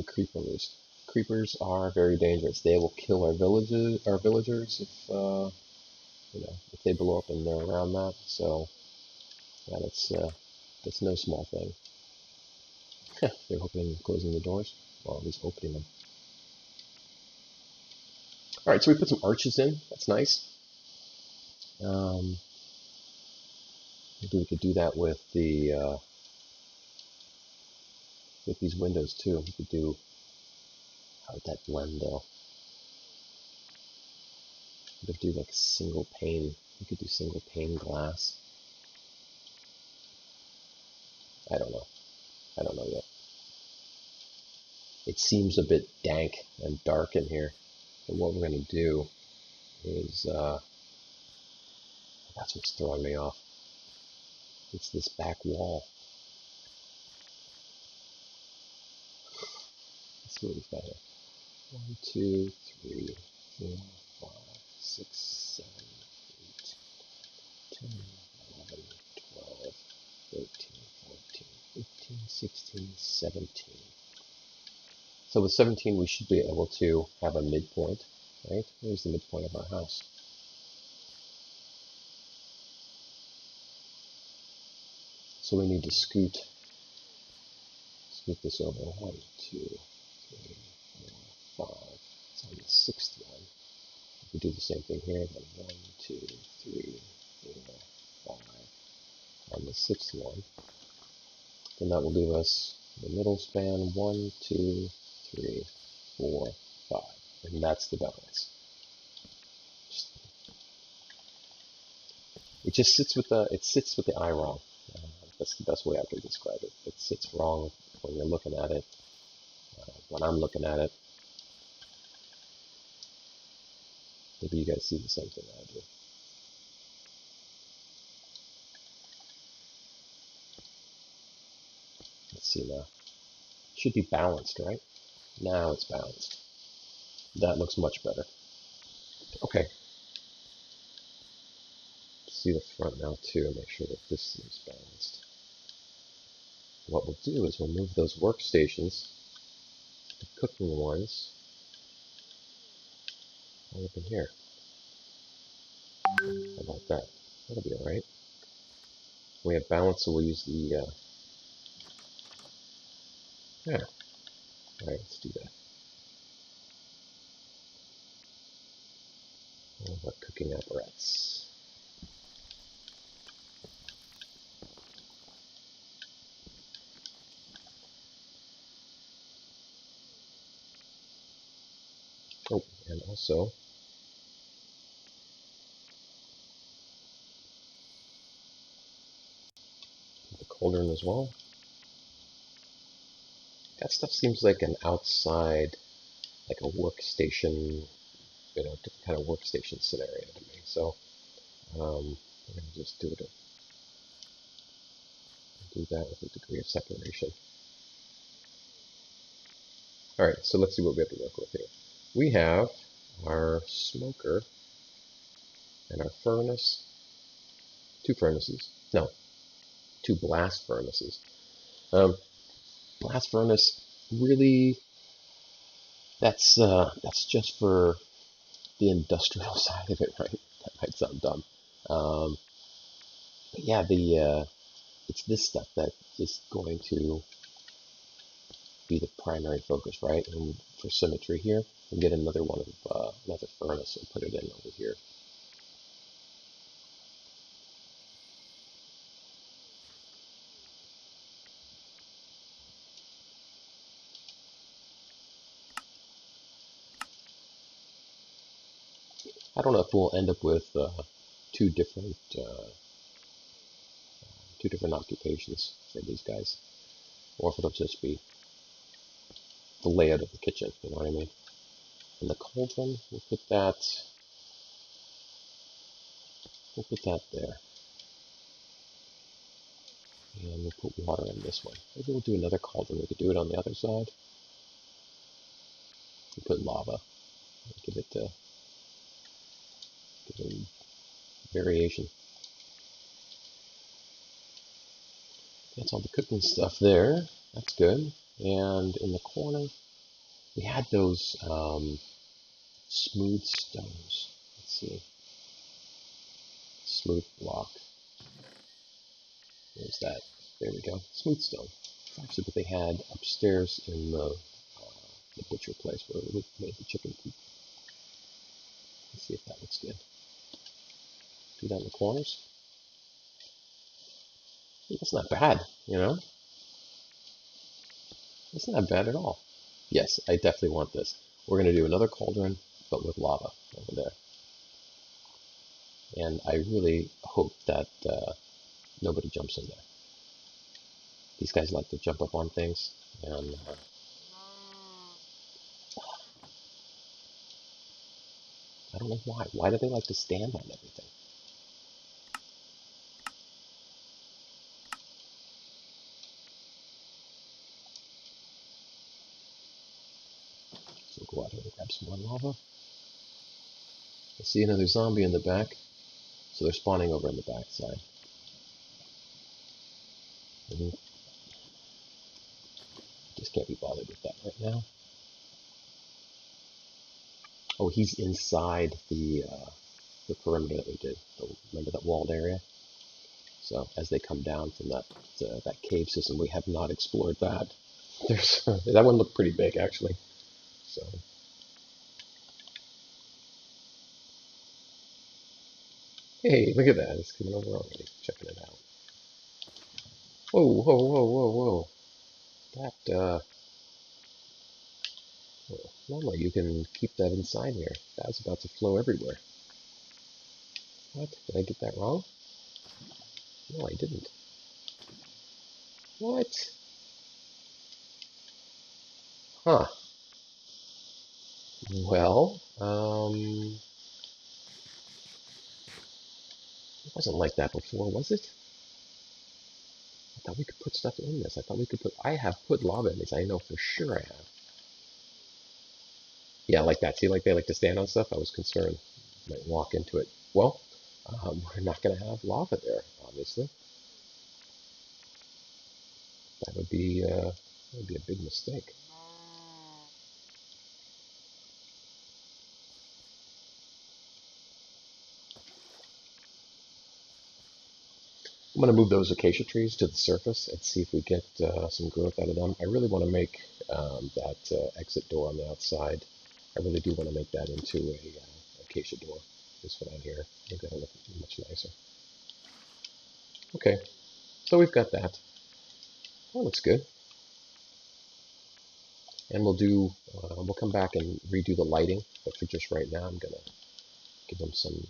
creeper loose. Creepers are very dangerous. They will kill our villagers if they blow up and they're around that. So yeah, that's no small thing. They're opening and closing the doors, or at least opening them. All right, so we put some arches in. That's nice. Maybe we could do that with the with these windows too. You could do, how would that blend though? You could do like single pane. You could do single pane glass. I don't know. I don't know yet. It seems a bit dank and dark in here. And what we're going to do is, that's what's throwing me off. It's this back wall. Let's see what we've got here. 1, 2, 3, 4, 5, 6, 7, 8, 10, 11, 12, 13, 14, 15, 16, 17. So with 17, we should be able to have a midpoint, right? Where's the midpoint of our house? So we need to scoot this over. 1, 2, 3, 4, 5. It's on the 6th one. We do the same thing here. Then 1, 2, 3, 4, 5 on the 6th one. Then that will give us the middle span. 1, 2, 3, 4, 5, and that's the balance. It just sits with the eye wrong. That's the best way I can describe it. It sits wrong when you're looking at it. When I'm looking at it, maybe you guys see the same thing I do. Let's see now. It should be balanced, right? Now it's balanced. That looks much better. Okay. See the front now too, and make sure that this is balanced. What we'll do is we'll move those workstations, the cooking ones, all up in here. How about that? That'll be alright. We have balance, so we'll use the, yeah. Alright, let's do that. All of our cooking apparatus. Oh, and also, the cauldron as well. That stuff seems like an outside, like a workstation, different kind of workstation scenario to me. So we're going to just do that with a degree of separation. All right, so let's see what we have to work with here. We have our smoker and our furnace, 2 furnaces. No, 2 blast furnaces. Blast furnace, really, that's just for the industrial side of it, right? That might sound dumb. But yeah, it's this stuff that is going to be the primary focus, right? And for symmetry here, we'll get another one of another furnace and put it in over here. I don't know if we'll end up with two different occupations for these guys, or if it'll just be the layout of the kitchen. You know what I mean? And the cauldron, we'll put that there, and we'll put water in this one. Maybe we'll do another cauldron. We could do it on the other side. We'll put lava. Give it variation. That's all the cooking stuff there. That's good. And in the corner, we had those smooth stones. Let's see. Smooth block. There's that. There we go. Smooth stone. It's actually what they had upstairs in the butcher place where we made the chicken coop. Let's see if that looks good. Do that in the corners. That's not bad, you know? It's not bad at all. Yes, I definitely want this. We're going to do another cauldron, but with lava over there. And I really hope that nobody jumps in there. These guys like to jump up on things, and I don't know why. Why do they like to stand on everything? So go out here and grab some more lava. I see another zombie in the back, so they're spawning over in the back side. Just can't be bothered with that right now. Oh, he's inside the perimeter that we did. Remember that walled area? So as they come down from that cave system, we have not explored that. There's that one looked pretty big actually. So hey, look at that! It's coming over already. Checking it out. Whoa, whoa, whoa, whoa, whoa! That normally you can keep that inside here. That's about to flow everywhere. What? Did I get that wrong? No, I didn't. What? Huh. Well, it wasn't like that before, was it? I thought we could put stuff in this. I thought we could put. I have put lava in these. I know for sure I have. Yeah, like that. See, like they like to stand on stuff. I was concerned. Might walk into it. Well, we're not going to have lava there, obviously. That would be a big mistake. I'm going to move those acacia trees to the surface and see if we get some growth out of them. I really want to make that exit door on the outside. I really do want to make that into a acacia door. This one out here. I think that'll look much nicer. Okay, so we've got that. That looks good. And we'll come back and redo the lighting. But for just right now, I'm going to give them some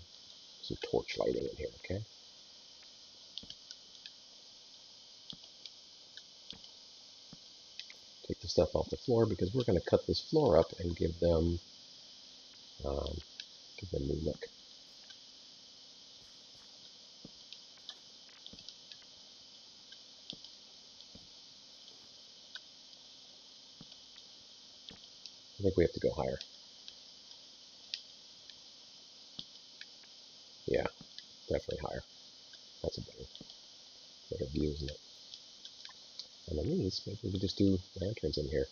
torch lighting in here, okay? Take the stuff off the floor because we're going to cut this floor up and give them new look. I think we have to go higher. Yeah, definitely higher. That's a better view, isn't it? And then these, maybe we just do lanterns in here.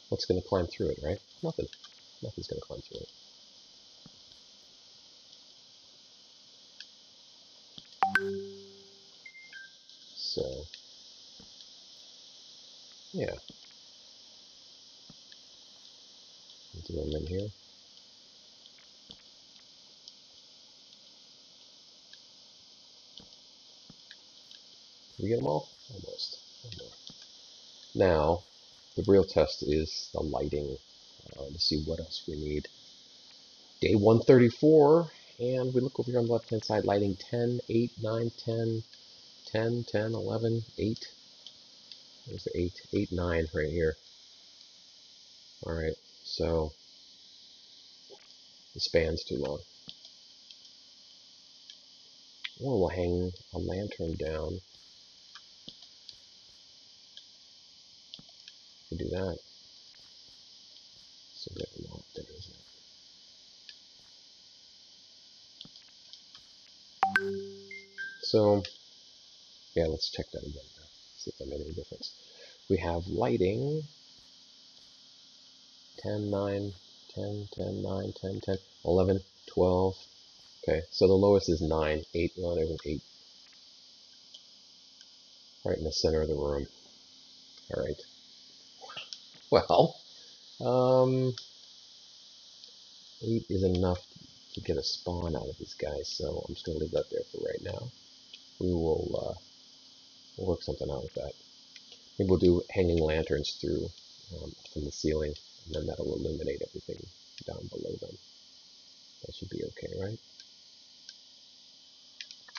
What's going to climb through it, right? Nothing. Nothing's going to climb through it. So, yeah. We'll do them in here. Did we get them all? Almost. Now, the real test is the lighting to see what else we need. Day 134, and we look over here on the left-hand side, lighting 10, 8, 9, 10, 10, 10, 11, 8. There's the 8, 8, 9 right here. All right, so the span's too long. Or we'll hang a lantern down. We do that. So get them off there, isn't it? So, yeah, let's check that again now. See if that made any difference. We have lighting 10, 9, 10, 10, 9, 10, 10, 11, 12. Okay, so the lowest is 9, 8, well, there's an 8. Right in the center of the room. All right. Well, um, 8 is enough to get a spawn out of these guys, so I'm just going to leave that there for right now. We will we'll work something out with that. Maybe we'll do hanging lanterns through from the ceiling, and then that'll illuminate everything down below them. That should be okay, right?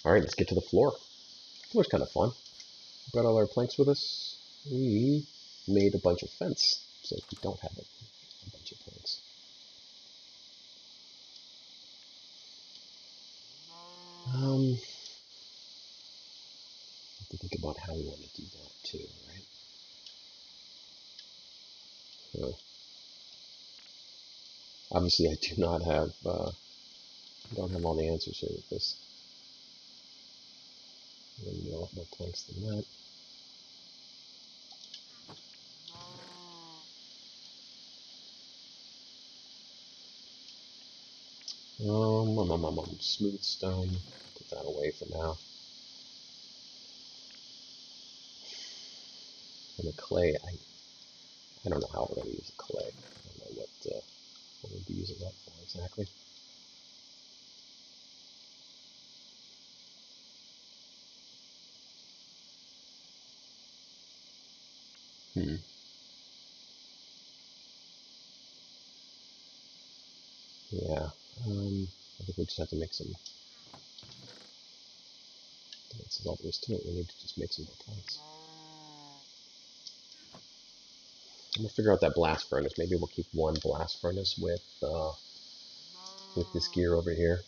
All right, let's get to the floor. The floor's kind of fun. Brought all our planks with us. We made a bunch of fence, so we don't have a bunch of planks. Have to think about how we want to do that too, right? So, obviously, I do not have don't have all the answers here with this. I'm gonna need a lot more planks than that. Smooth stone. Put that away for now. And the clay, I don't know how we're going to use the clay. I don't know what we'll be using that for exactly. Yeah. I think we just have to make some. That's all there is to it. We need to just make some more planks. I'm gonna figure out that blast furnace. Maybe we'll keep one blast furnace with this gear over here,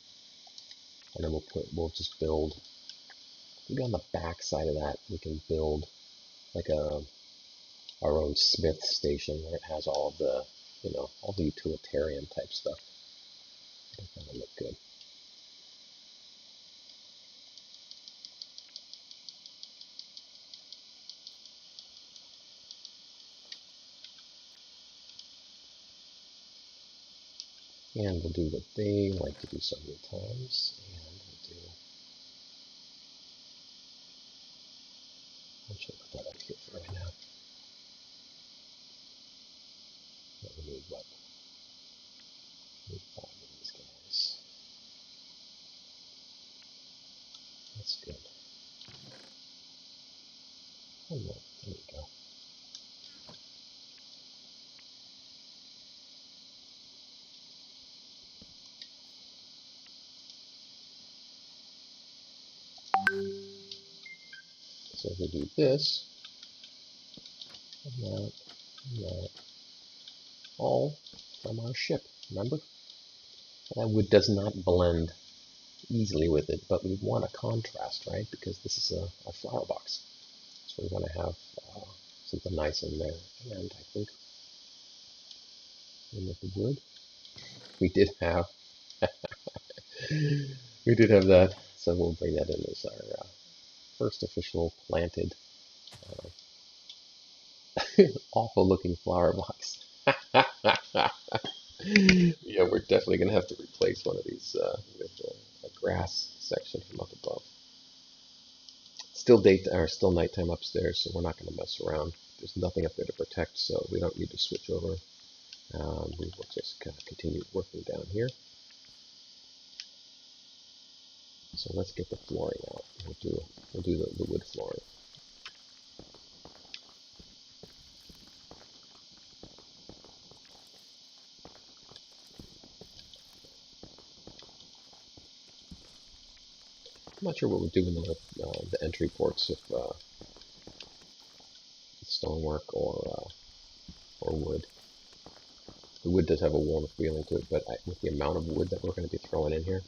and then we'll just build. Maybe on the back side of that we can build like our own smith station where it has all of the all the utilitarian type stuff. That'll look good. And we'll do what they like to do so many times, and I'll just put that up here for right now. But we need what? We need 5 of these guys. That's good. Oh no, there we go. So if we do this, and that, all from our ship, remember? That wood does not blend easily with it, but we want a contrast, right? Because this is a flower box. So we want to have something nice in there. And I think with the wood, we did have that. So we'll bring that in as our first official planted, awful looking flower box. Yeah, we're definitely going to have to replace one of these with a grass section from up above. Still nighttime upstairs, so we're not going to mess around. There's nothing up there to protect, so we don't need to switch over. We will just kind of continue working down here. So let's get the flooring out. We'll do the wood flooring. I'm not sure what we'll do in the entry ports if stonework or wood. The wood does have a warm feeling to it, but with the amount of wood that we're going to be throwing in here,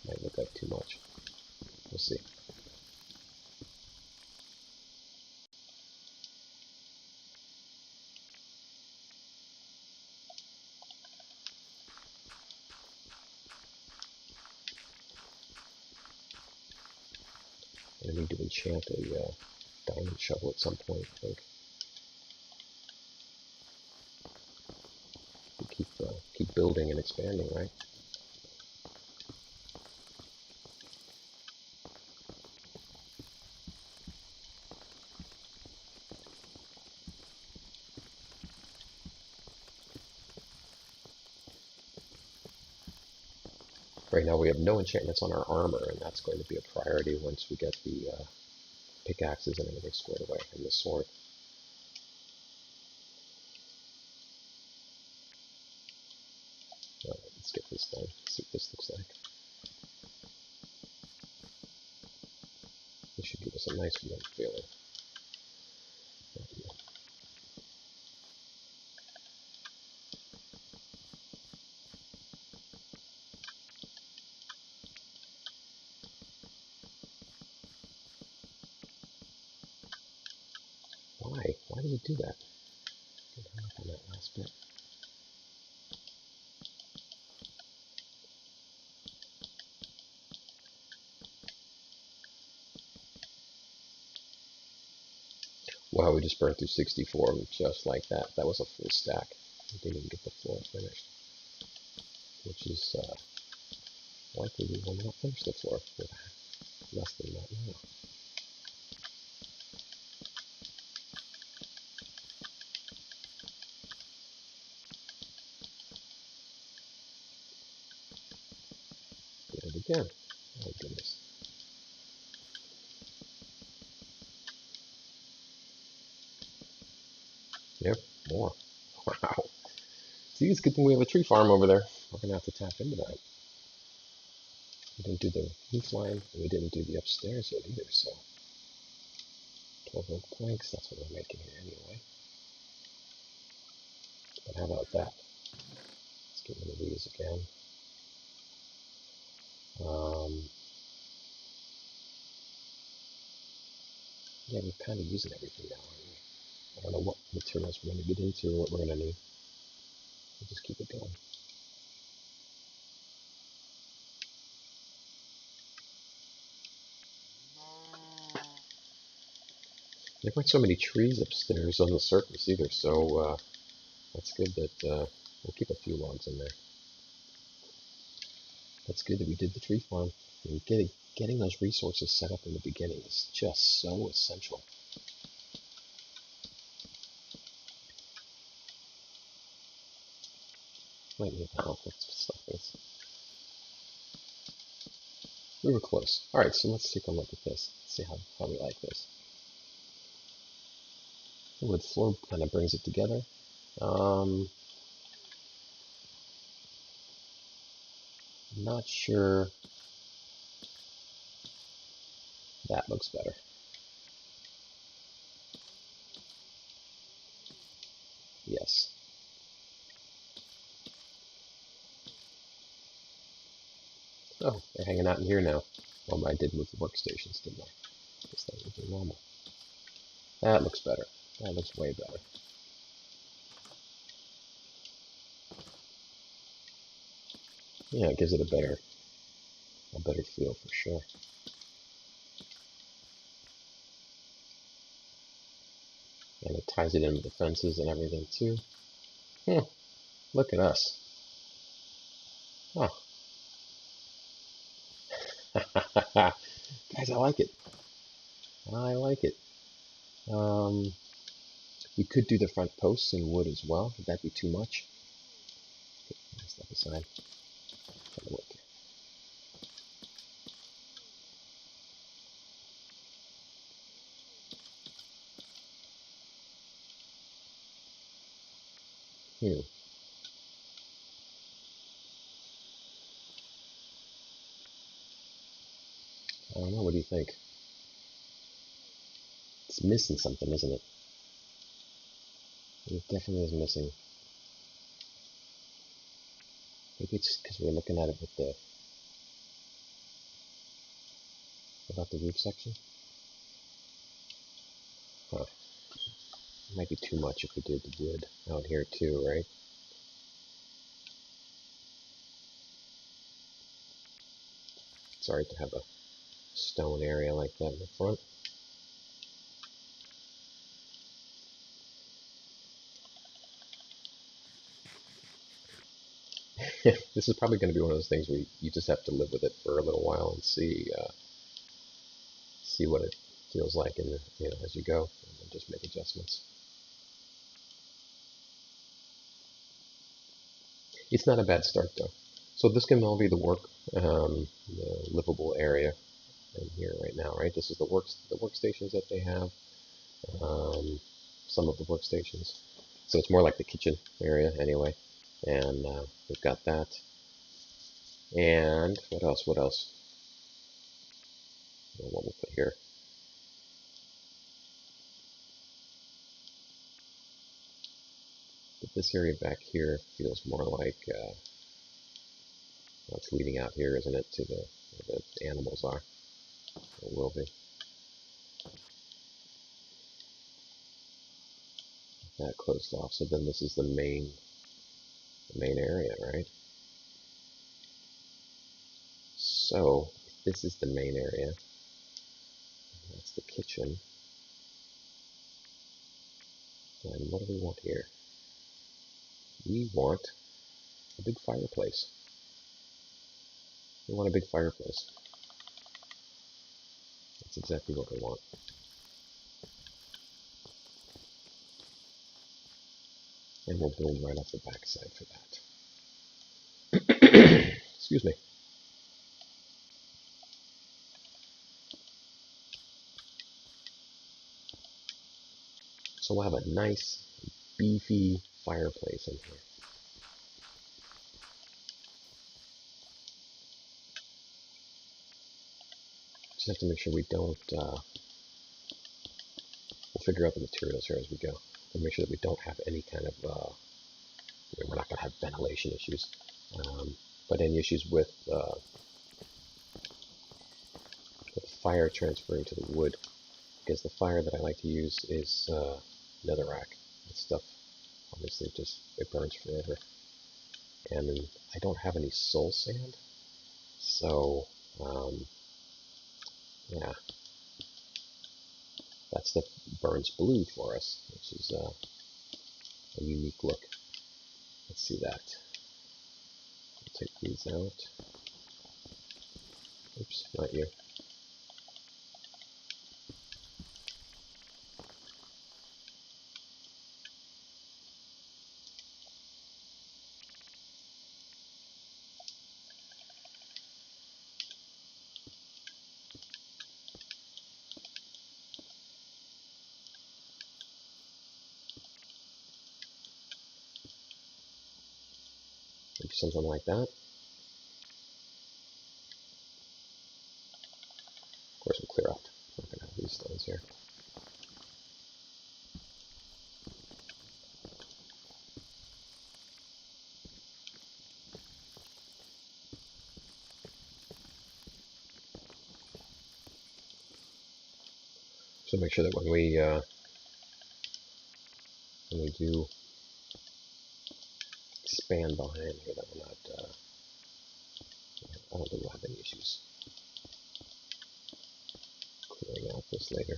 might look like too much. We'll see. I need to enchant a diamond shovel at some point, I think. We keep building and expanding, right? Right now we have no enchantments on our armor, and that's going to be a priority once we get the pickaxes and everything squared away, and the sword. Alright, let's get this done. See what this looks like. This should give us a nice warm feeling. Why? Why did it do that? Get hung up on that last bit. Wow, we just burned through 64 of them just like that. That was a full stack. We didn't even get the floor finished, which is likely we will not finish the floor with less than that now. Get it again. Oh goodness. Yep, more. Wow. See, it's a good thing we have a tree farm over there. We're going to have to tap into that. We didn't do the roof line, and we didn't do the upstairs yet either, so 12 oak planks, that's what we're making here anyway. But how about that? Let's get rid of these again. Yeah, we're kind of using everything now, aren't we? I don't know what materials we're going to get into or what we're going to need. We'll just keep it going. There weren't so many trees upstairs on the surface either, so that's good that we'll keep a few logs in there. That's good that we did the tree farm. And getting those resources set up in the beginning is just so essential. Might need help with stuff. We were close. All right, so let's take a look at this. See how we like this. The wood floor kind of brings it together. Not sure that looks better. Yes. Oh, they're hanging out in here now. Well, I did move the workstations, didn't I? Guess that would be normal. That looks better. That looks way better. Yeah, it gives it a better feel for sure. And it ties it in with the fences and everything too. Look at us. Oh. Guys, I like it. I like it. We could do the front posts in wood as well. Would that be too much? Step aside. Try to work here. I don't know. What do you think? It's missing something, isn't it? It definitely is missing. Maybe it's because we're looking at it with the about the roof section. Huh. It might be too much if we did the wood out here too, right? Sorry to have a stone area like that in the front. This is probably going to be one of those things where you just have to live with it for a little while and see what it feels like in the, as you go, and then just make adjustments. It's not a bad start though. So this can all be the work, the livable area in here right now, right? This is the workstations that they have. Some of the workstations. So it's more like the kitchen area anyway. And we've got that. And what else? What else? What we'll put here. But this area back here feels more like it's leading out here, isn't it, to where the animals are? Or will be. That closed off. So then this is the main area, right? So if this is the main area, that's the kitchen. And what do we want here? We want a big fireplace. We want a big fireplace. That's exactly what we want. And we'll build right off the backside for that. Excuse me. So we'll have a nice, beefy fireplace in here. Just have to make sure we don't, we'll figure out the materials here as we go. And make sure that we don't have any kind of, we're not going to have ventilation issues. But any issues with fire transferring to the wood. Because the fire that I like to use is netherrack. This stuff, obviously, it burns forever. And I don't have any soul sand. So, yeah, that stuff burns blue for us, which is a unique look. Let's see that. I'll take these out. Oops, not you. Maybe something like that. Of course, we'll clear out. I'm not going to have these stones here. So make sure that when we do expand behind here, that we're not. I don't think we'll have any issues clearing out this later.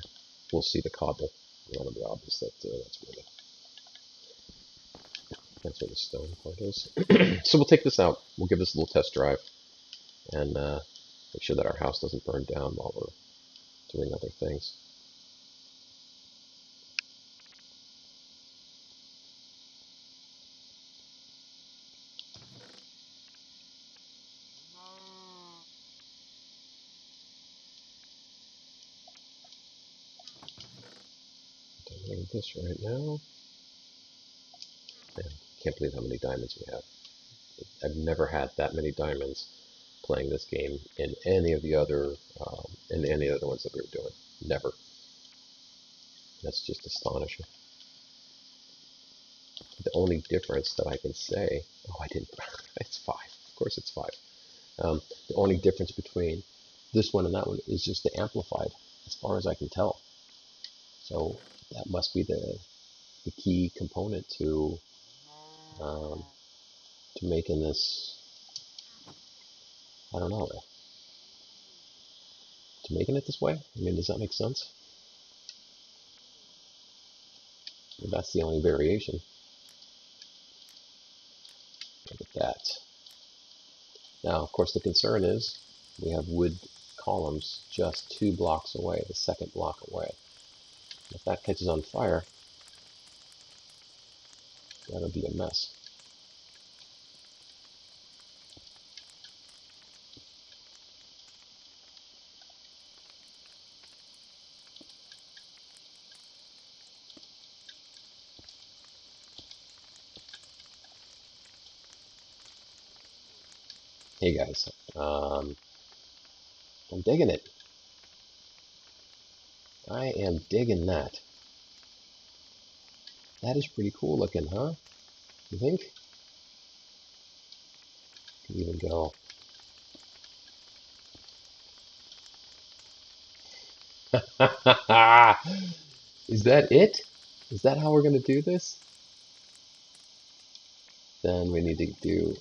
We'll see the cobble. That'll be obvious that that's where the stone part is. So we'll take this out. We'll give this a little test drive and make sure that our house doesn't burn down while we're doing other things. Doing this right now. Man, can't believe how many diamonds we have. I've never had that many diamonds playing this game in any of the other ones that we were doing. Never. That's just astonishing. The only difference that I can say, oh, I didn't. It's 5. Of course, it's 5. The only difference between this one and that one is just the amplified, as far as I can tell. So that must be the key component to making this. I don't know. To making it this way. I mean, does that make sense? Well, that's the only variation. Look at that. Now, of course, the concern is we have wood columns just 2 blocks away, the second block away. If that catches on fire, that'll be a mess. Hey guys, I'm digging it. I am digging that. That is pretty cool looking, huh? You think? Could even go. Is that it? Is that how we're gonna do this? Then we need to do.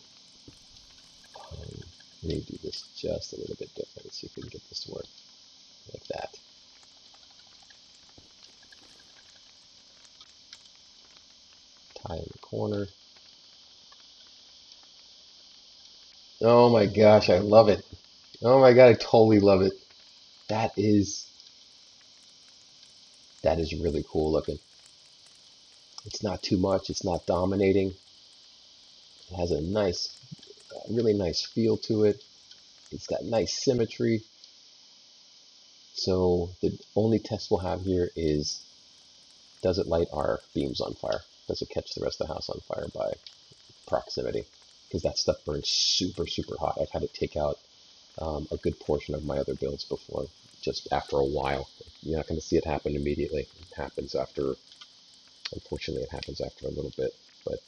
Um, we need to do this just a little bit different. See if we can get this to work like that. Tie in the corner. Oh my gosh, I love it. Oh my god, I totally love it. That is that is really cool looking. It's not too much, it's not dominating. It has a nice, really nice feel to it. It's got nice symmetry. So the only test we'll have here is, does it light our beams on fire? Does it catch the rest of the house on fire by proximity? Because that stuff burns super, super hot. I've had to take out a good portion of my other builds before, just after a while. You're not going to see it happen immediately. It happens after, unfortunately, it happens after a little bit. But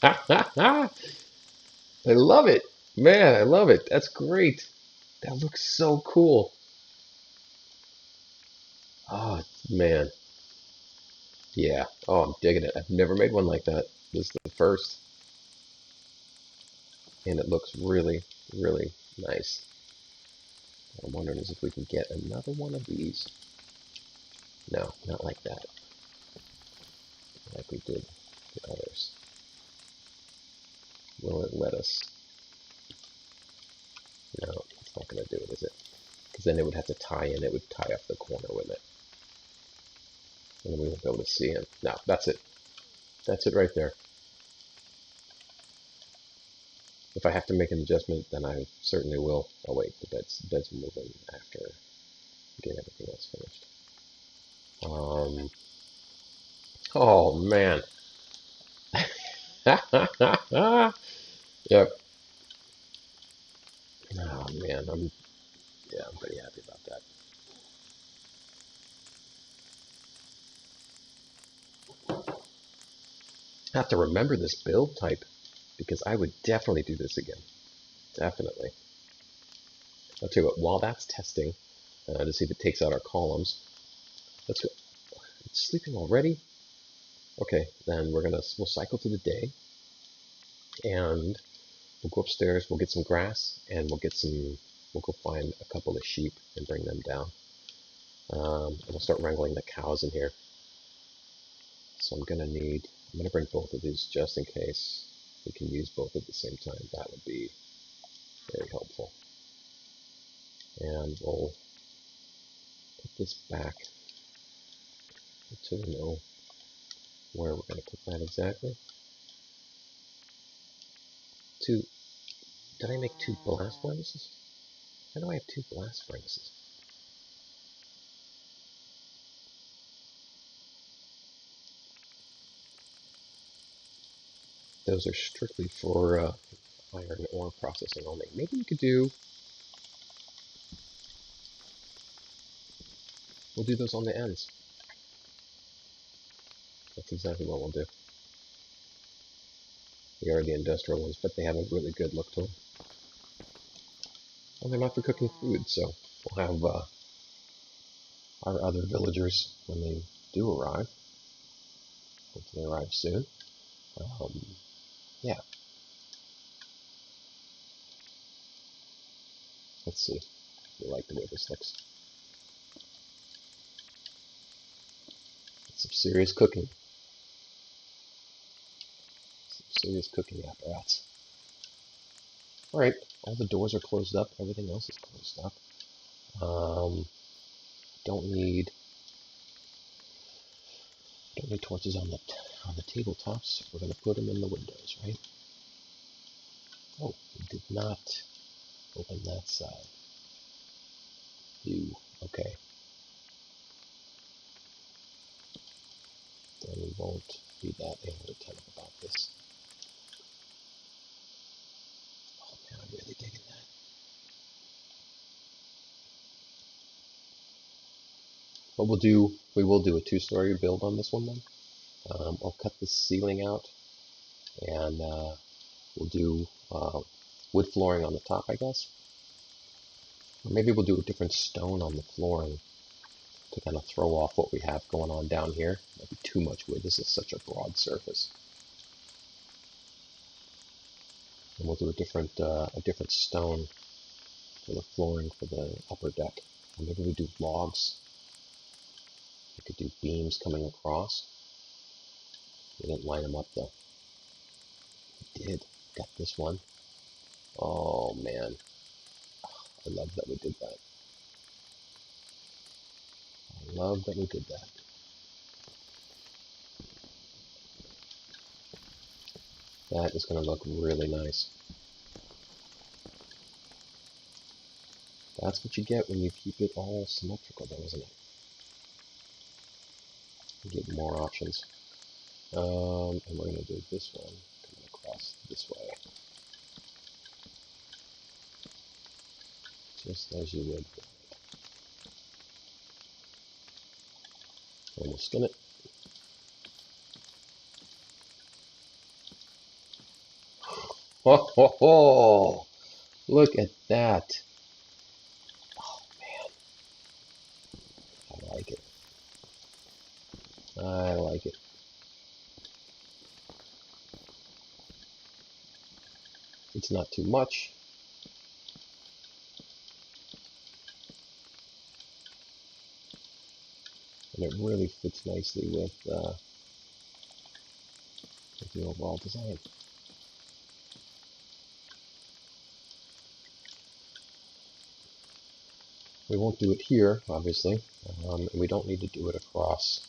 I love it. Man, I love it. That's great. That looks so cool. Oh, man. Yeah. Oh, I'm digging it. I've never made one like that. This is the first. And it looks really, really nice. What I'm wondering is if we can get another one of these. No, not like that. Like we did the others. Will it let us? No, it's not going to do it, is it? Because then it would have to tie in. It would tie off the corner, wouldn't it? And then we won't be able to see him. No, that's it. That's it right there. If I have to make an adjustment, then I certainly will. Oh wait, the bed's moving after getting everything else finished. Oh man. Yep. Oh man, I'm pretty happy about that. I have to remember this build type because I would definitely do this again. Definitely. I'll tell you what, while that's testing, to see if it takes out our columns, let's go. It's sleeping already? Okay, then we'll cycle to the day and we'll go upstairs, we'll get some grass, and we'll go find a couple of sheep and bring them down. And we'll start wrangling the cows in here. So I'm gonna bring both of these just in case we can use both at the same time. That would be very helpful. And we'll put this back until we know where we're gonna put that exactly. Did I make two blast furnaces? Why do I have two blast furnaces? Those are strictly for iron ore processing only. Maybe we'll do those on the ends. That's exactly what we'll do. They are the industrial ones, but they have a really good look to them. Well, they're not for cooking food, so we'll have our other villagers, when they do arrive, hopefully arrive soon. Um, yeah, let's see if we like the way this looks. Some serious cooking. Some serious cooking apparatus. Alright, all the doors are closed up, everything else is closed up. Don't need torches on the tabletops. We're gonna put them in the windows, right? Oh, we did not open that side. Okay. Then we won't be that anal-retentive about this. But we will do a two-story build on this one then. I'll cut the ceiling out, and we'll do wood flooring on the top, I guess. Or maybe we'll do a different stone on the flooring to kind of throw off what we have going on down here. Might be too much wood. This is such a broad surface. And we'll do a different stone for the flooring for the upper deck. Or maybe we do logs. We could do beams coming across. We didn't line them up though. We did. Got this one. Oh man. I love that we did that. I love that we did that. That is going to look really nice. That's what you get when you keep it all symmetrical though, isn't it? You get more options. And we're going to do this one coming across this way. Just as you would. And we'll skin it. Ho ho ho! Look at that. Oh man. I like it. I like it. It's not too much. And it really fits nicely with the overall design. We won't do it here, obviously. And we don't need to do it across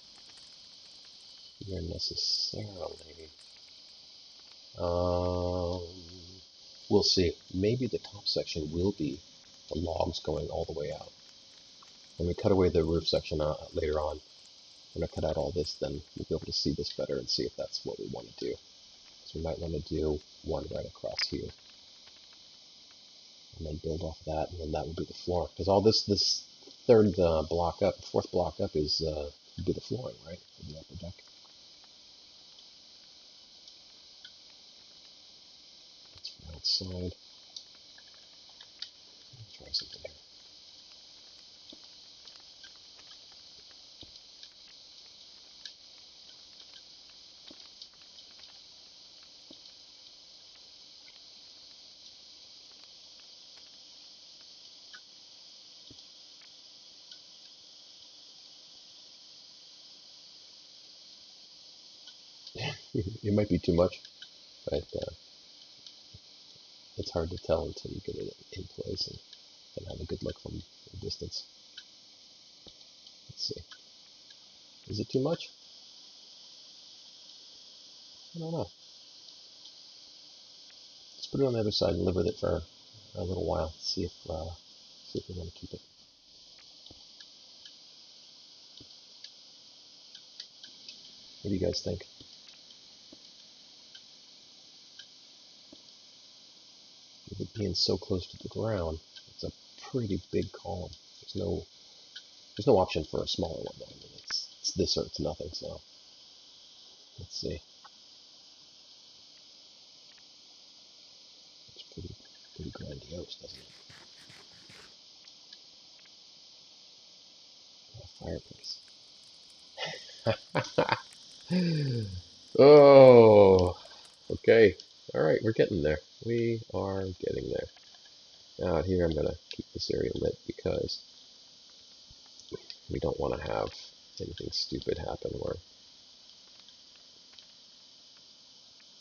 here necessarily. We'll see. Maybe the top section will be the logs going all the way out. When we cut away the roof section later on, when I cut out all this, then we'll be able to see this better and see if that's what we want to do. So we might want to do one right across here. And then build off that, and then that will be the floor. Because all this third block up, fourth block up is will be the flooring, right? For the upper deck. That's from outside. Let's try something here. It might be too much, but it's hard to tell until you get it in place and have a good look from a distance. Let's see. Is it too much? I don't know. Let's put it on the other side and live with it for a little while. See if we want to keep it. What do you guys think? With it being so close to the ground, it's a pretty big column. There's no option for a smaller one though. I mean, it's this or it's nothing. So let's see. It's pretty grandiose, doesn't it? A fireplace. Oh, okay. All right, we're getting there. We are getting there. Out here, I'm gonna keep this area lit because we don't want to have anything stupid happen where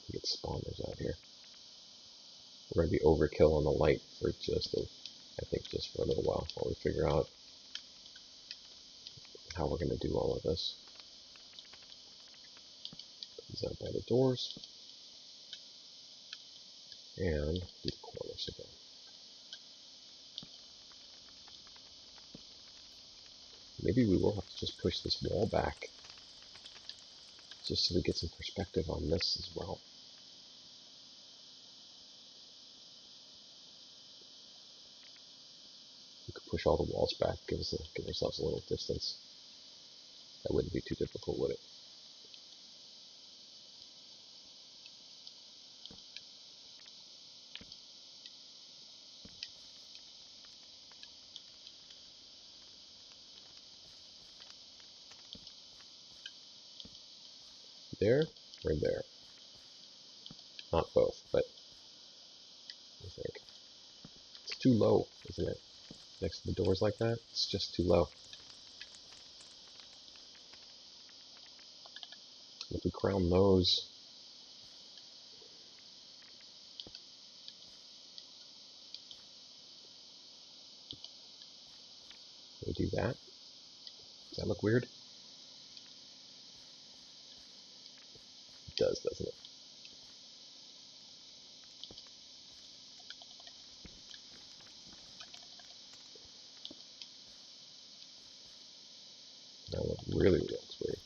we get spawners out here. We're going to be overkill on the light for I think just for a little while we figure out how we're going to do all of this. Put these out by the doors and do the corners again. Maybe we will have to just push this wall back just so we get some perspective on this as well. We could push all the walls back, give ourselves a little distance. That wouldn't be too difficult, would it? There or there? Not both, but I think it's too low, isn't it? Next to the doors like that, it's just too low. If we crown those, we do that. Does that look weird? It does, doesn't it? That look really looks weird.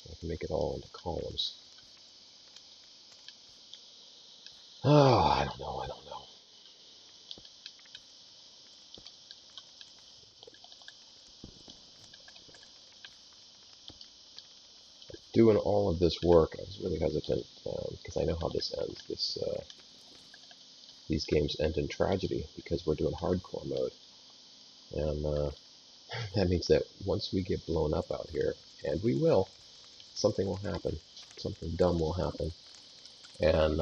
I can make it all into columns. Oh, I don't know. Doing all of this work, I was really hesitant because I know how this ends. These games end in tragedy because we're doing hardcore mode, and that means that once we get blown up out here, and we will, something will happen, something dumb will happen, and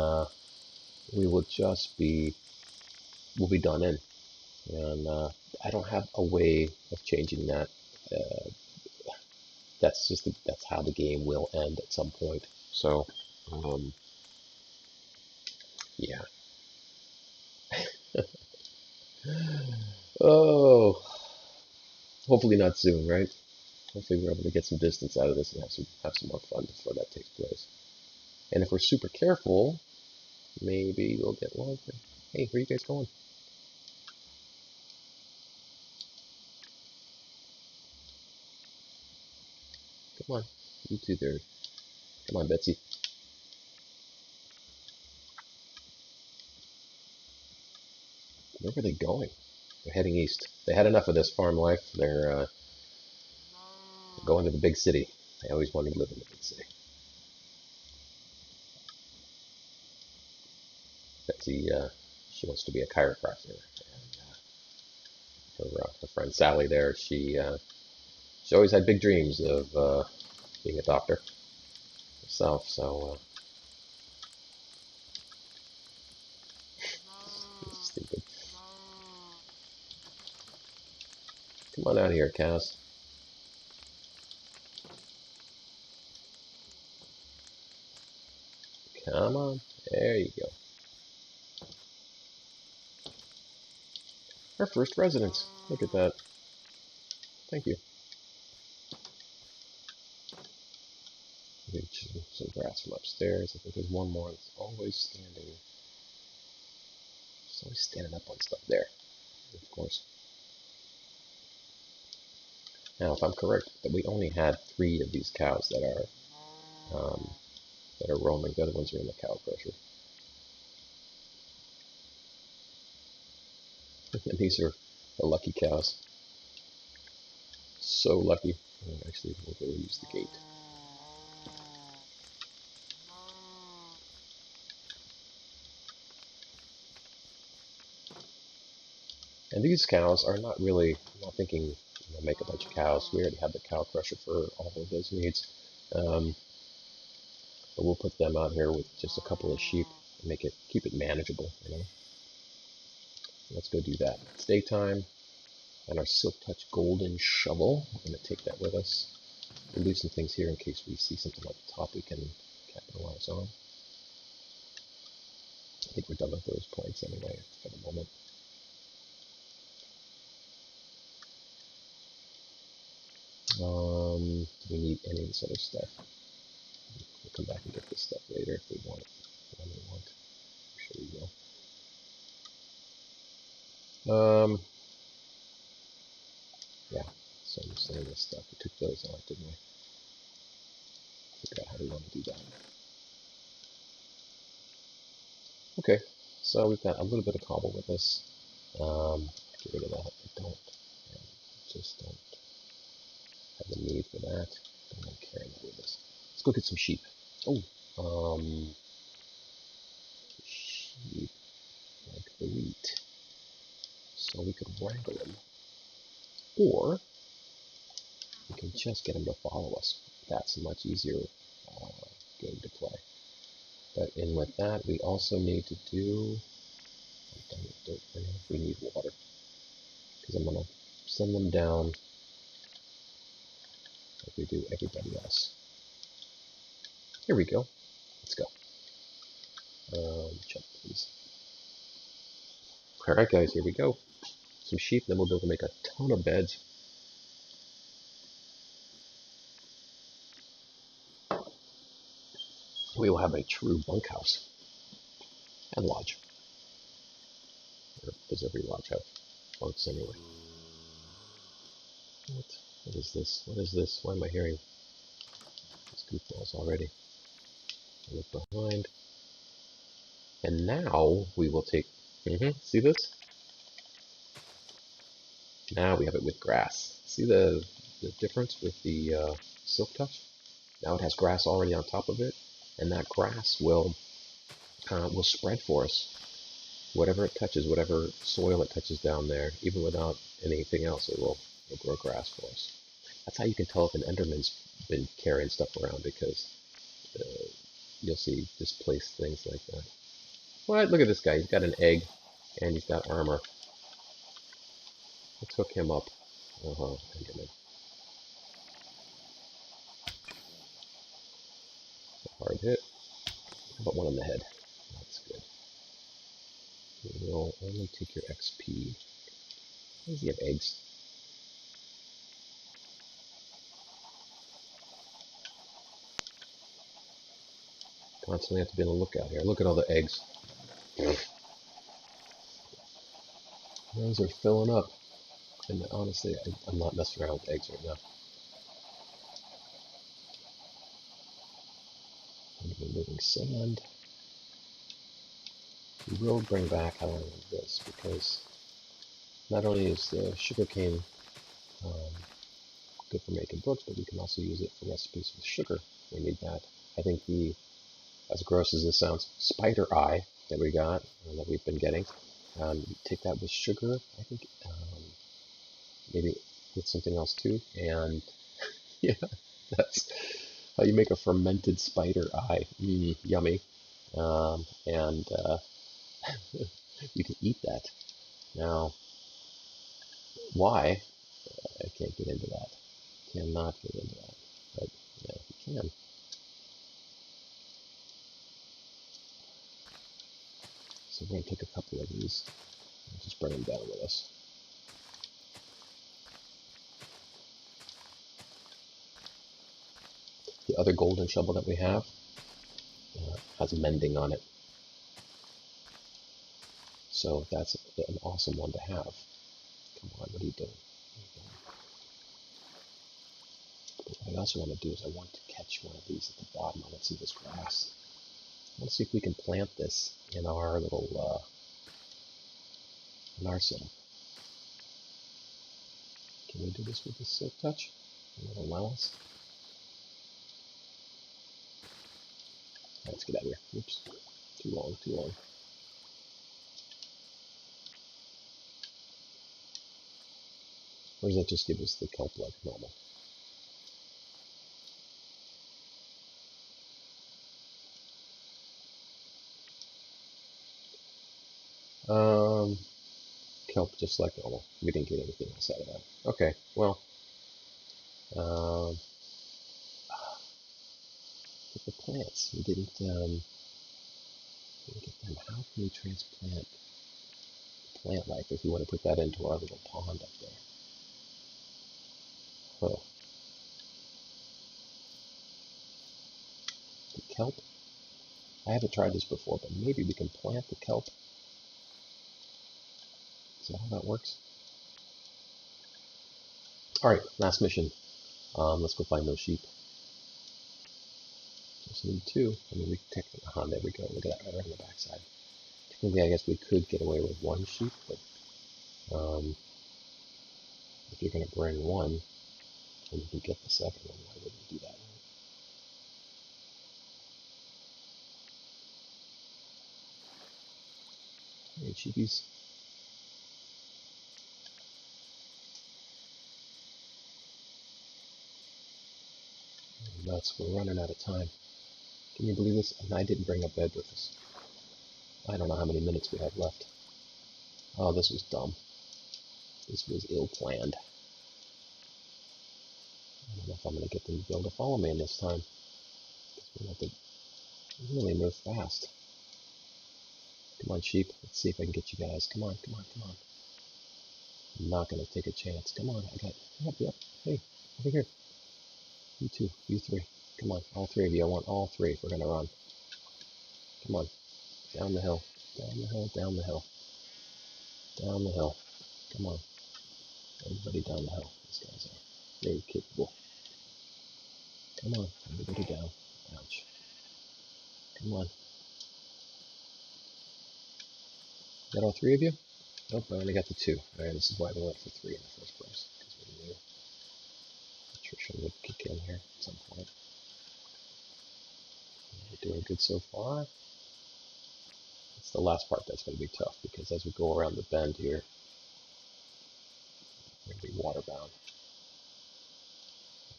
we will just be, we'll be done in, and I don't have a way of changing that. Uh, that's how the game will end at some point. So, um, yeah. Oh, hopefully not soon, right? Hopefully we're able to get some distance out of this and have some more fun before that takes place. And if we're super careful, maybe we'll get longer. Hey, where are you guys going? Come on, you two there. Come on, Betsy. Where were they going? They're heading east. They had enough of this farm life. They're going to the big city. They always wanted to live in the big city. Betsy, she wants to be a chiropractor. And her friend Sally there, she always had big dreams of being a doctor herself. So this is stupid. Come on out of here, cows. Come on. There you go. Our first residence. Look at that. Thank you. Some grass from upstairs. I think there's one more that's always standing. It's always standing up on stuff there. Of course. Now, if I'm correct, that we only had 3 of these cows that are roaming. The other ones are in the cow crusher. And these are the lucky cows. So lucky. Actually, we'll go use the gate. And these cows are not really, I'm not thinking, make a bunch of cows. We already have the cow crusher for all of those needs. But we'll put them out here with just a couple of sheep and keep it manageable, Let's go do that. It's daytime, and our Silk Touch Golden Shovel, we're going to take that with us. We'll leave some things here in case we see something at the top we can capitalize on. I think we're done with those points anyway for the moment. Do we need any of this other stuff? We'll come back and get this stuff later if we want it. When we want. I'm sure we will. Yeah, so some of this stuff. We took those out, didn't we? Figure out how we want to do that. Okay, so we've got a little bit of cobble with us. Get rid of that if we don't. Just don't have the need for that. Don't really care about this. Let's go get some sheep. Oh, sheep like the wheat. So we could wrangle them. Or we can just get them to follow us. That's a much easier game to play. But in with that, we also need to do, I'm done with dirt for now. We need water. Because I'm going to send them down like we do everybody else. Here we go. Let's go. Jump, please. Alright guys, here we go. Some sheep, then we'll be able to make a ton of beds. We will have a true bunkhouse. And lodge. Or does every lodge have bunks anyway? What is this? What is this? Why am I hearing these goofballs already? I look behind. And now we will take, see this? Now we have it with grass. See the difference with the silk touch? Now it has grass already on top of it, and that grass will spread for us. Whatever it touches, whatever soil it touches down there, even without anything else, it will grow grass for us. That's how you can tell if an Enderman's been carrying stuff around, because you'll see displaced things like that. What? Look at this guy. He's got an egg, and he's got armor. Let's hook him up. Enderman. Hard hit. How about one on the head? That's good. We will only take your XP. Why does he have eggs? Constantly have to be on the lookout here. Look at all the eggs. Those are filling up. And honestly, I'm not messing around with eggs right now. I'm removing sand. We will bring back, however, this, because not only is the sugarcane good for making books, but we can also use it for recipes with sugar. We need that. I think the, as gross as this sounds, spider eye that we got, that we've been getting, take that with sugar, I think, maybe with something else too, and yeah, that's how you make a fermented spider eye. Yummy. And you can eat that. Now, why? I can't get into that. Cannot get into that. But yeah, you can. So we're going to take a couple of these and just bring them down with us. The other golden shovel that we have has mending on it. So that's an awesome one to have. Come on, what are you doing? But what I also want to do is I want to catch one of these at the bottom. I want to see this grass. I want to see if we can plant this in our little, in our setup. Can we do this with the silk touch? Will it allow us? Let's get out of here. Oops. Too long, too long. Or does that just give us the kelp like normal? Kelp just like normal. We didn't get anything else out of that. Okay, well. But the plants, we didn't get them. How can we transplant plant life if we want to put that into our little pond up there? Huh. The kelp? I haven't tried this before, but maybe we can plant the kelp. Is that how that works? Alright, last mission. Let's go find those sheep. Just need two. I mean, we technically, there we go. Look at that right on the backside. Technically, I guess we could get away with one sheep, but If you're going to bring one, and you can get the second one, why wouldn't you do that? Hey, cheapies. Nuts, we're running out of time. Can you believe this? And I didn't bring a bed with us. I don't know how many minutes we have left. Oh, this was dumb. This was ill-planned. I don't know if I'm going to get them to be able to follow me in this time. We're going to have to really move fast. Come on, sheep. Let's see if I can get you guys. Come on, come on, come on. I'm not going to take a chance. Come on, I got yep. Hey, over here. You two, you three. Come on, all three of you. I want all three if we're going to run. Come on. Down the hill. Down the hill, down the hill. Down the hill. Come on. Everybody down the hill. These guys are very capable. Come on, everybody down. Ouch. Come on. Got all three of you? Nope, I only got the two. Alright, this is why we went for three in the first place. Because we knew attrition would kick in here at some point. We're doing good so far. It's the last part that's going to be tough, because as we go around the bend here, we're going to be water bound.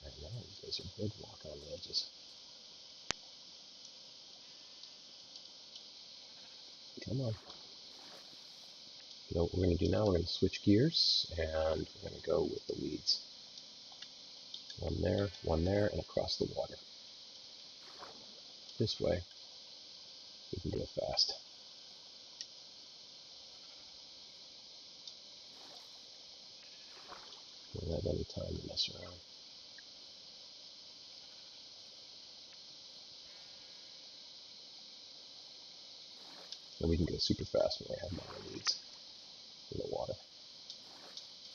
I know, these guys are good walk on the edges. Come on. You know what we're going to do now? We're going to switch gears, and we're going to go with the leads. One there, and across the water. This way, we can do it fast. We don't have any time to mess around. And we can go super fast when we have more leads in the water.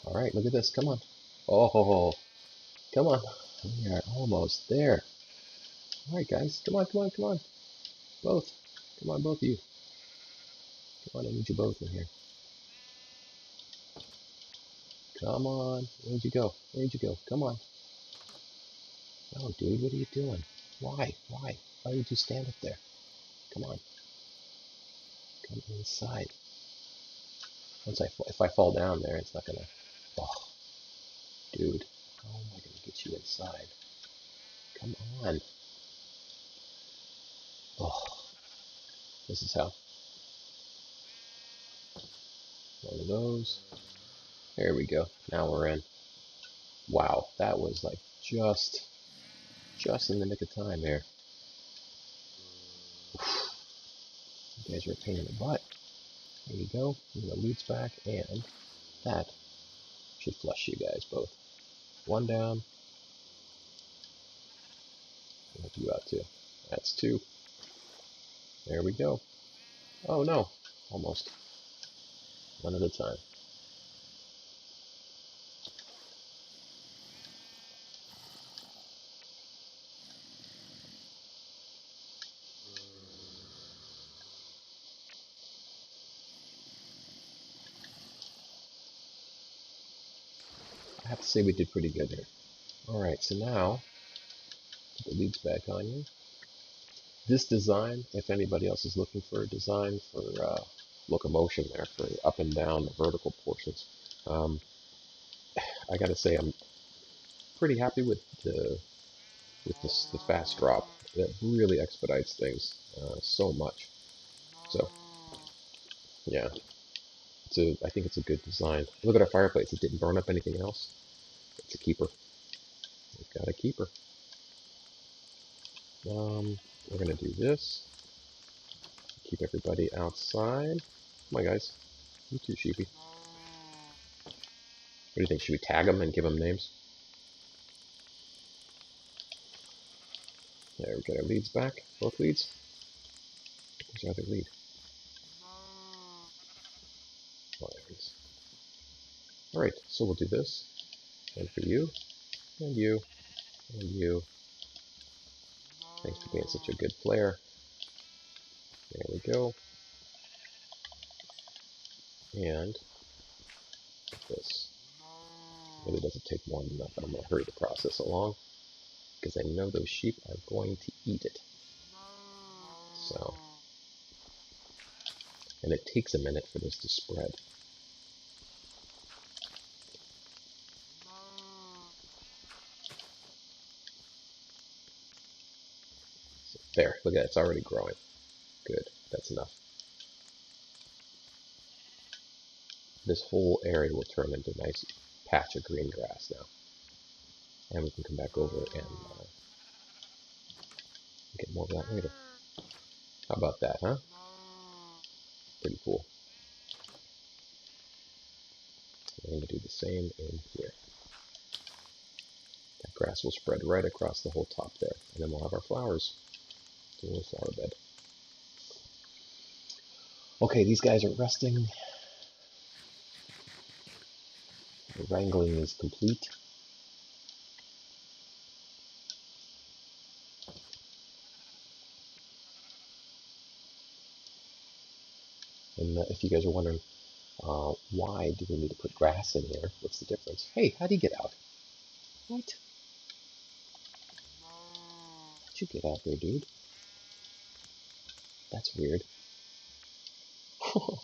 Alright, look at this. Come on. Oh, come on. We are almost there. Alright, guys. Come on, come on, come on. Both. Come on, both of you. Come on, I need you both in here. Come on. Where'd you go? Where'd you go? Come on. No, dude, what are you doing? Why? Why? Why would you stand up there? Come on. Come inside. If I fall down there, it's not gonna... Oh, dude. How am I gonna get you inside? Come on. Oh, this is how. One of those. There we go. Now we're in. Wow, that was like just in the nick of time there. You guys are a pain in the butt. There you go. The leads back, and that should flush you guys both. One down. I'll help you out too. That's two. There we go. Oh no, almost. One at a time. I have to say we did pretty good here. Alright, so now, put the leads back on you. This design, if anybody else is looking for a design for locomotion there, for up and down the vertical portions, I gotta say I'm pretty happy with the fast drop. That really expedites things so much. So, yeah, I think it's a good design. Look at our fireplace. It didn't burn up anything else. It's a keeper. We've got a keeper. We're gonna do this. Keep everybody outside. Come on, guys. You too, sheepy. What do you think? Should we tag them and give them names? There, we get our leads back. Both leads. Where's our other lead? Oh, there it is. Alright, so we'll do this. And for you, and you, and you. Thanks for being such a good player. There we go. And this. really doesn't take more than that, but I'm going to hurry the process along because I know those sheep are going to eat it. So, and it takes a minute for this to spread. So there, look at that, it's already growing. Good, that's enough. This whole area will turn into a nice patch of green grass now. And we can come back over and get more of that later. How about that, huh? Pretty cool. We're going to do the same in here. That grass will spread right across the whole top there. And then we'll have our flowers. A little flower bed. Okay, these guys are resting. The wrangling is complete. And if you guys are wondering, why do we need to put grass in here? What's the difference? Hey, how'd you get out? What? How'd you get out there, dude? That's weird. Come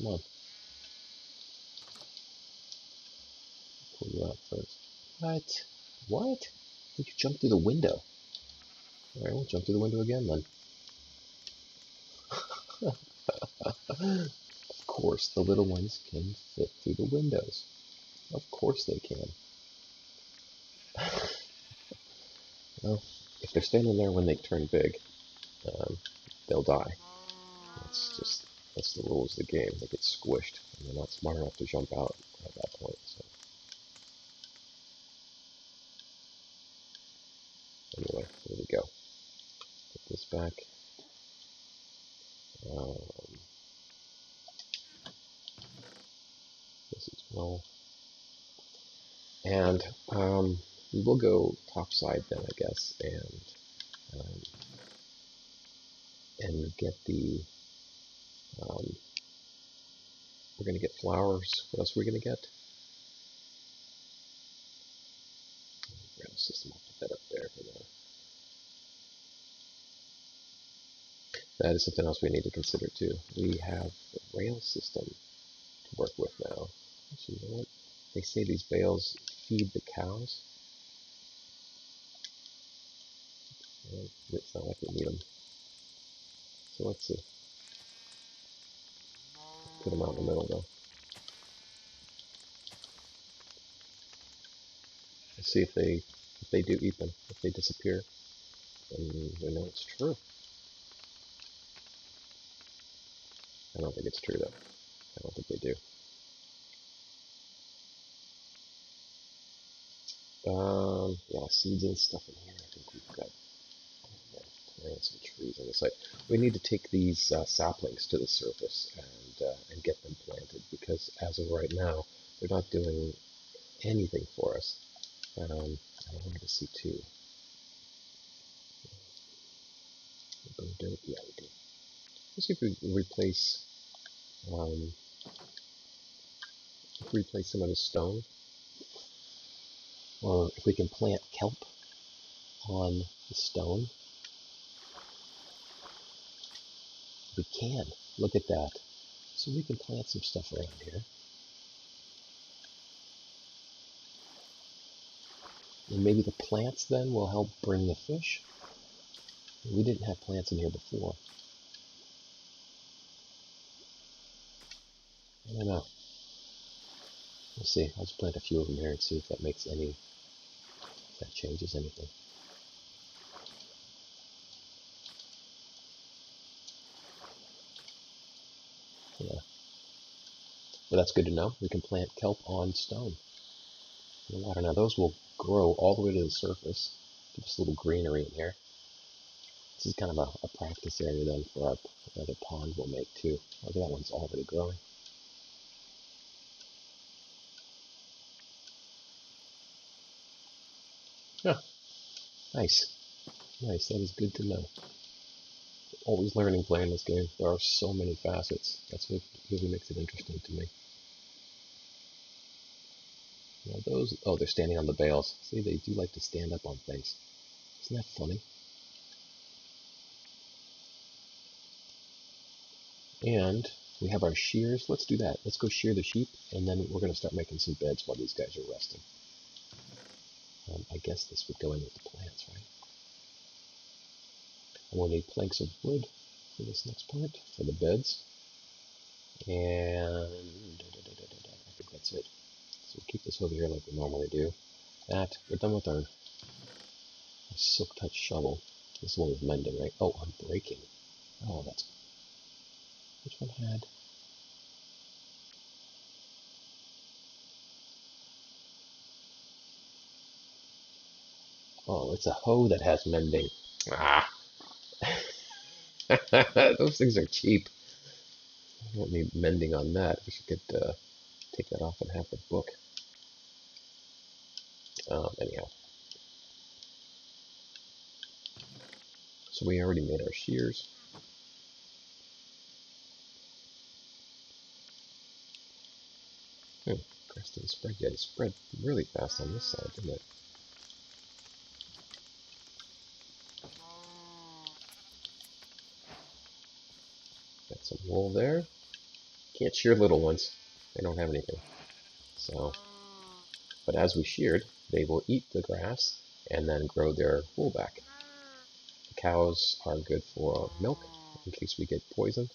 on. Pull you out first. What? What? Did you jump through the window? Alright, we'll jump through the window again then. Of course, the little ones can fit through the windows. Of course they can. Well, if they're standing there when they turn big, they'll die. That's the rules of the game. They get squished, and they're not smart enough to jump out at that point. So anyway, here we go. Put this back. This as well. And we will go topside then, I guess, and get the. We're going to get flowers. What else are we going to get? Rail system. I'll put that up there for now. That is something else we need to consider too. We have the rail system to work with now. Actually, you know what? They say these bales feed the cows. Well, it's not like we need them. So let's see. Put them out in the middle though. Let's see if they do eat them. If they disappear, then we know it's true. I don't think it's true though. I don't think they do. Yeah, seeds and stuff in here. I think we've got plants and trees on the site. We need to take these saplings to the surface and get them planted because as of right now, they're not doing anything for us. I wanted to see too. Yeah, we do. Let's see if we replace some of the stone, or if we can plant kelp on the stone. We can. Look at that. So we can plant some stuff around here. And maybe the plants then will help bring the fish. We didn't have plants in here before. I don't know. We'll see. I'll just plant a few of them here and see if that makes any, if that changes anything. Yeah. But that's good to know. We can plant kelp on stone in the water. Now those will grow all the way to the surface. Give us a little greenery in here. This is kind of a practice area then for our other pond we'll make too. Look at that one's already growing. Yeah, nice. Nice, that is good to know. Always learning playing this game. There are so many facets. That's what really makes it interesting to me. Now those, oh, they're standing on the bales. See, they do like to stand up on things. Isn't that funny? And we have our shears. Let's do that. Let's go shear the sheep, and then we're going to start making some beds while these guys are resting. I guess this would go in with the plants, right? And we'll need planks of wood for this next part, for the beds. And I think that's it. So we'll keep this over here like we normally do. That, we're done with our silk touch shovel. This one is mending, right? Oh, I'm breaking. Oh, that's, which one had? Oh, it's a hoe that has mending. Ah, those things are cheap. I don't need mending on that. We should get take that off and have the book. Anyhow, so we already made our shears. Christ didn't spread yet. It spread really fast on this side, didn't it? Got some wool there. Can't shear little ones. They don't have anything. So, but as we sheared, they will eat the grass and then grow their wool back. The cows are good for milk in case we get poisoned.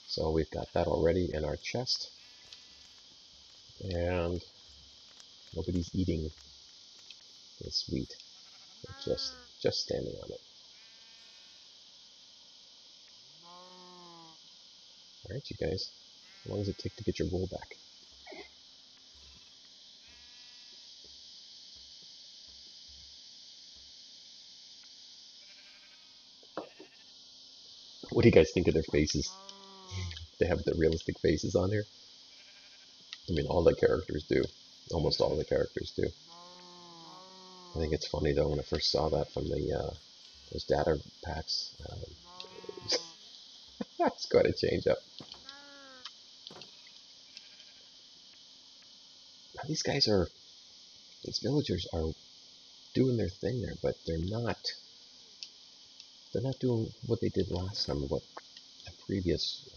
So we've got that already in our chest. And nobody's eating this wheat. They're just standing on it. Alright, you guys. How long does it take to get your wool back? What do you guys think of their faces? They have the realistic faces on here. I mean, all the characters do. Almost all the characters do. I think it's funny though when I first saw that from the those data packs. It's quite a change up. Now, these villagers are doing their thing there, but they're not doing what they did last time, or what a previous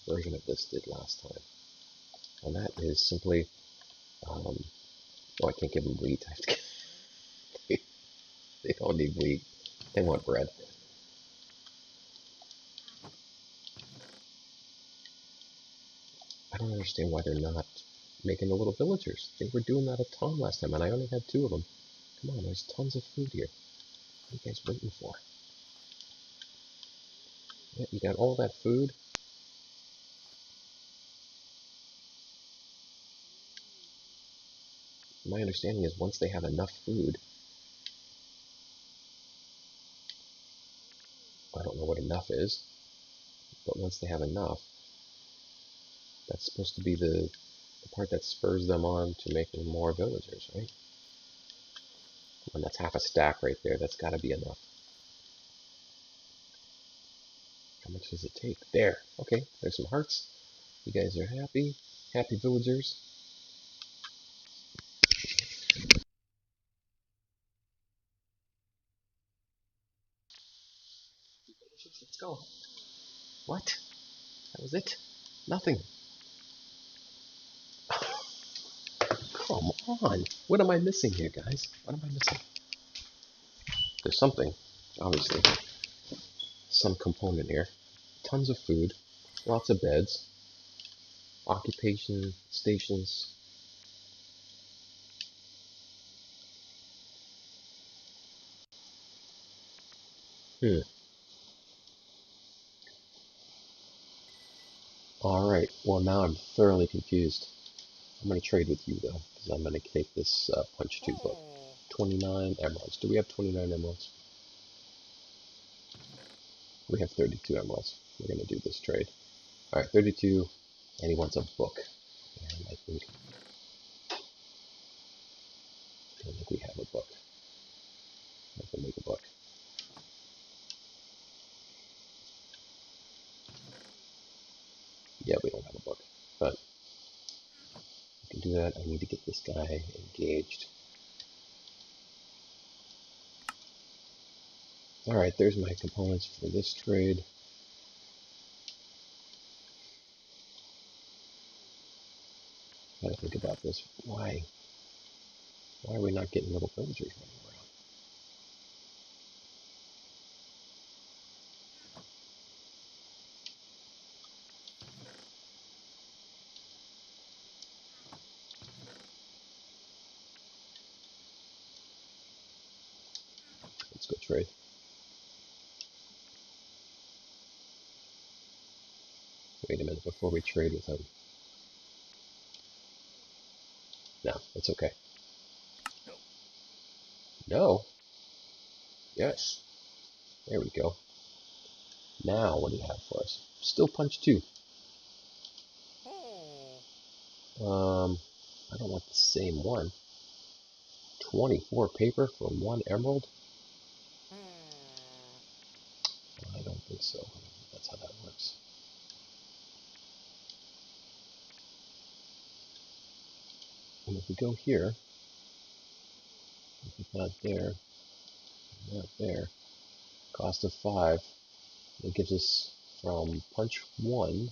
version of this did last time. And that is simply, oh, I can't give them wheat. They don't need wheat. They want bread. I don't understand why they're not making the little villagers. They were doing that a ton last time, and I only had 2 of them. Come on, there's tons of food here. What are you guys waiting for? Yeah, you got all that food. My understanding is once they have enough food, I don't know what enough is, but once they have enough, that's supposed to be the part that spurs them on to making more villagers, right? And that's half a stack right there. That's got to be enough. How much does it take? There. Okay, there's some hearts. You guys are happy. Happy villagers. Let's go. What? That was it? Nothing. Come on. What am I missing here, guys? What am I missing? There's something, obviously. Some component here. Tons of food. Lots of beds. Occupation stations. Alright, well now I'm thoroughly confused. I'm going to trade with you though, because I'm going to take this punch 2 book. 29 emeralds. Do we have 29 emeralds? We have 32 emeralds. We're going to do this trade. Alright, 32, and he wants a book. And I don't think we have a book. I have to make a book. Yeah, we don't have a book. But we can do that, I need to get this guy engaged. Alright, there's my components for this trade. Gotta think about this. Why? Why are we not getting little villagers running around? Let's go trade. Wait a minute before we trade with him. No, it's okay. No? Yes. There we go. Now, what do you have for us? Still punch 2. I don't want the same one. 24 paper for 1 emerald? I don't think so. I don't think that's how that works. And if we go here, if it's not there, not there, cost of 5, it gives us from punch 1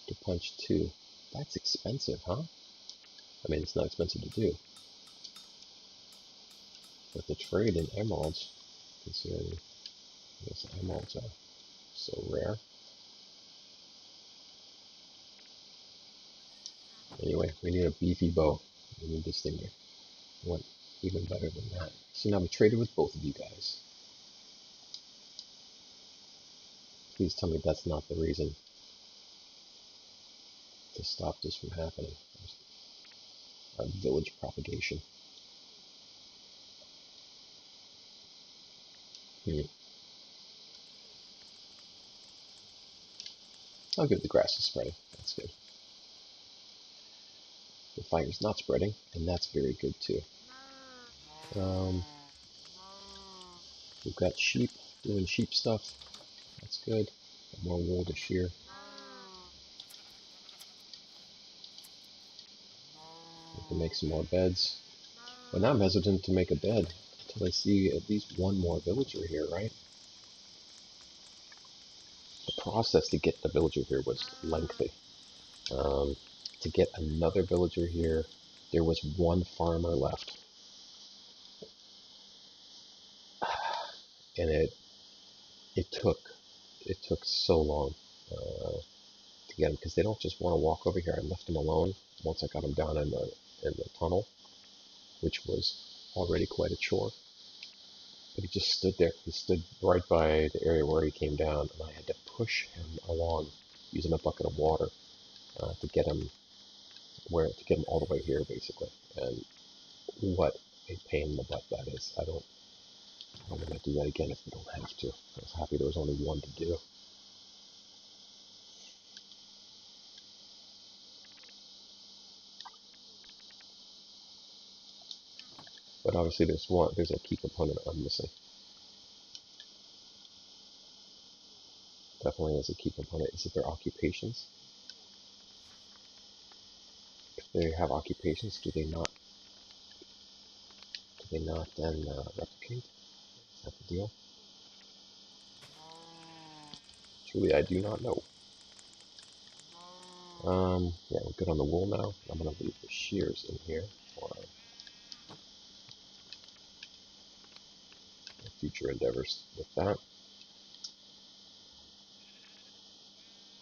to punch 2. That's expensive, huh? I mean, it's not expensive to do. But the trade in emeralds, considering I guess emeralds are so rare. Anyway, we need a beefy bow. We need this thing to want even better than that. So now we traded with both of you guys. Please tell me that's not the reason to stop this from happening. Our village propagation. Oh good, the grass is spreading. That's good. The fire's not spreading, and that's very good too. We've got sheep doing sheep stuff. That's good. More wool to shear. We can make some more beds. But now I'm hesitant to make a bed until I see at least one more villager here, right? The process to get the villager here was lengthy. To get another villager here, there was one farmer left. And it took so long to get them, because they don't just want to walk over here. I left them alone once I got them down in the tunnel, which was already quite a chore. But he just stood there. He stood right by the area where he came down, and I had to push him along using a bucket of water to get him all the way here, basically. And what a pain in the butt that is. I don't want to do that again if we don't have to. I was happy there was only one to do. But obviously there's a key component I'm missing. Definitely is a key component. Is it their occupations? If they have occupations, do they not then replicate? Is that the deal? Truly, I do not know. Yeah, we're good on the wool now. I'm going to leave the shears in here for future endeavors with that.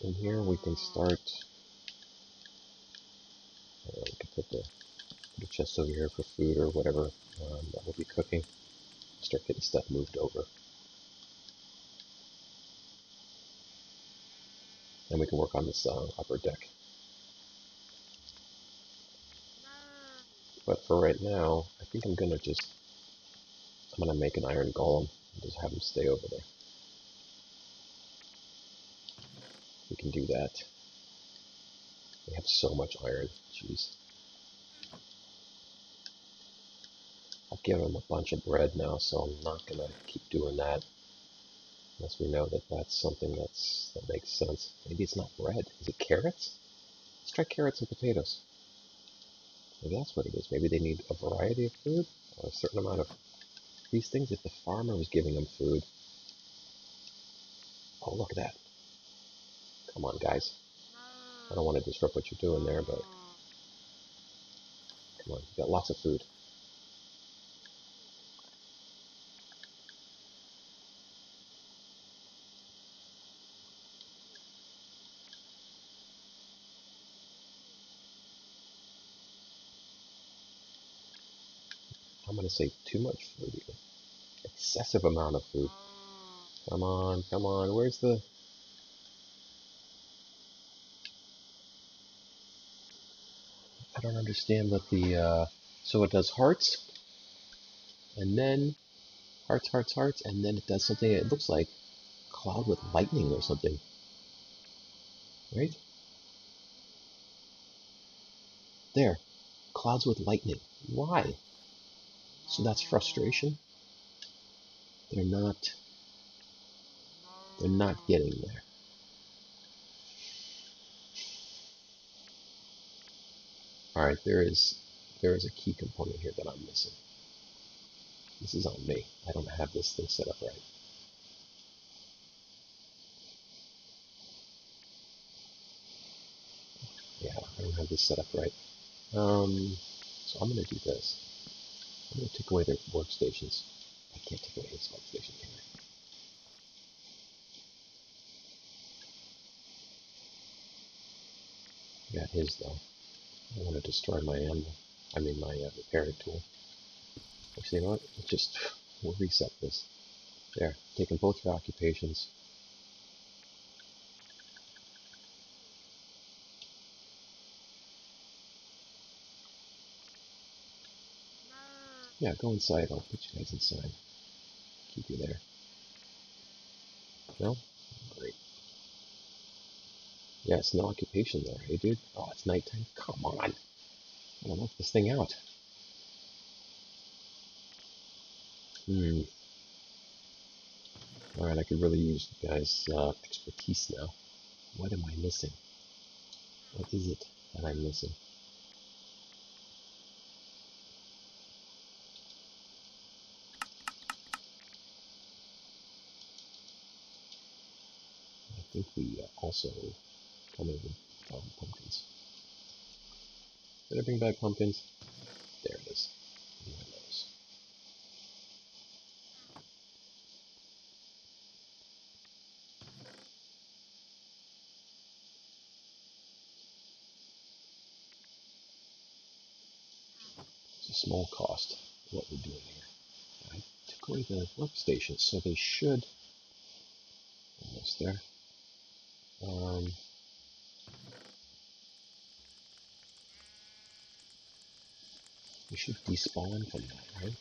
In here we can start, we can put a chest over here for food or whatever that we'll be cooking. Start getting stuff moved over. And we can work on this upper deck. But for right now, I think I'm gonna make an iron golem and just have him stay over there. We can do that. We have so much iron, jeez. I've given him a bunch of bread now, so I'm not gonna keep doing that unless we know that that's something that makes sense. Maybe it's not bread. Is it carrots? Let's try carrots and potatoes. Maybe that's what it is. Maybe they need a variety of food or a certain amount of these things. If the farmer was giving them food, oh, look at that. Come on, guys. I don't want to disrupt what you're doing there, but come on, you got lots of food. I'm going to say too much food, even. Excessive amount of food. Come on, come on. Where's the... I don't understand what the... So it does hearts, and then hearts, hearts, hearts, and then it does something, it looks like cloud with lightning or something. Right? There. Clouds with lightning. Why? So that's frustration? They're not... They're not getting there. Alright, there is a key component here that I'm missing. This is on me. I don't have this thing set up right. Yeah, I don't have this set up right. So I'm going to do this. I'm going to take away their workstations. I can't take away his workstation, can I? Got his, though. I want to destroy my animal. I mean, my repairing tool. Actually, you know what? We'll reset this. There, taking both your occupations. Yeah, go inside. I'll put you guys inside. Keep you there. No? Great. Yes, no occupation there. Hey, dude. Oh, it's nighttime. Come on. I don't knock this thing out. Alright, I could really use you guys' expertise now. What am I missing? What is it that I'm missing? I think we also come in with pumpkins. Did I bring back pumpkins? There it is. One of those. It's a small cost of what we're doing here. I took away the workstations, so they should... Almost there. We should despawn from that, right?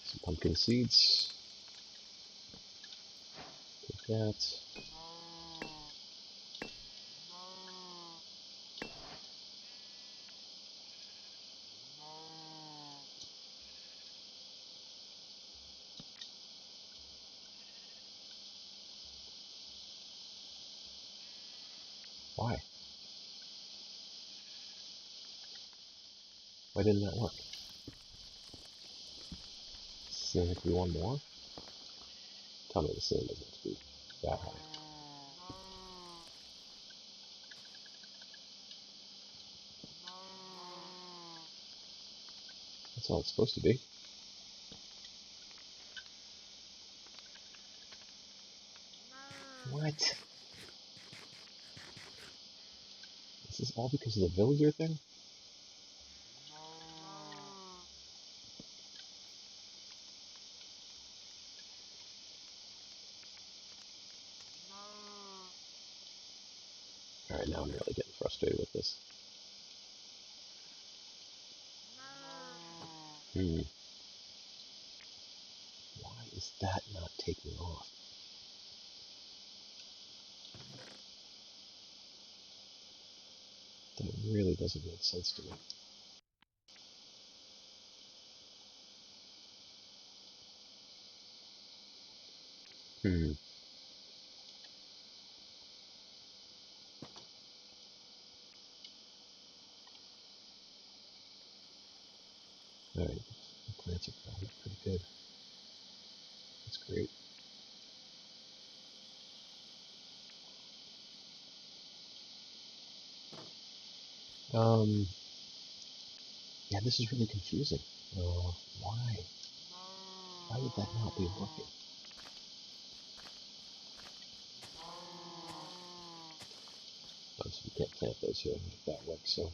Some pumpkin seeds. Take that. Why? Why didn't that work? Seems like we want more? Tell me the ceiling doesn't have to be that high. That's all it's supposed to be. What? This is all because of the villager thing? Alright, now I'm really getting frustrated with this. Why is that not taking off? That really doesn't make sense to me. That's great. Yeah, this is really confusing. Why? Why would that not be working? Obviously, we can't plant those here if that works, so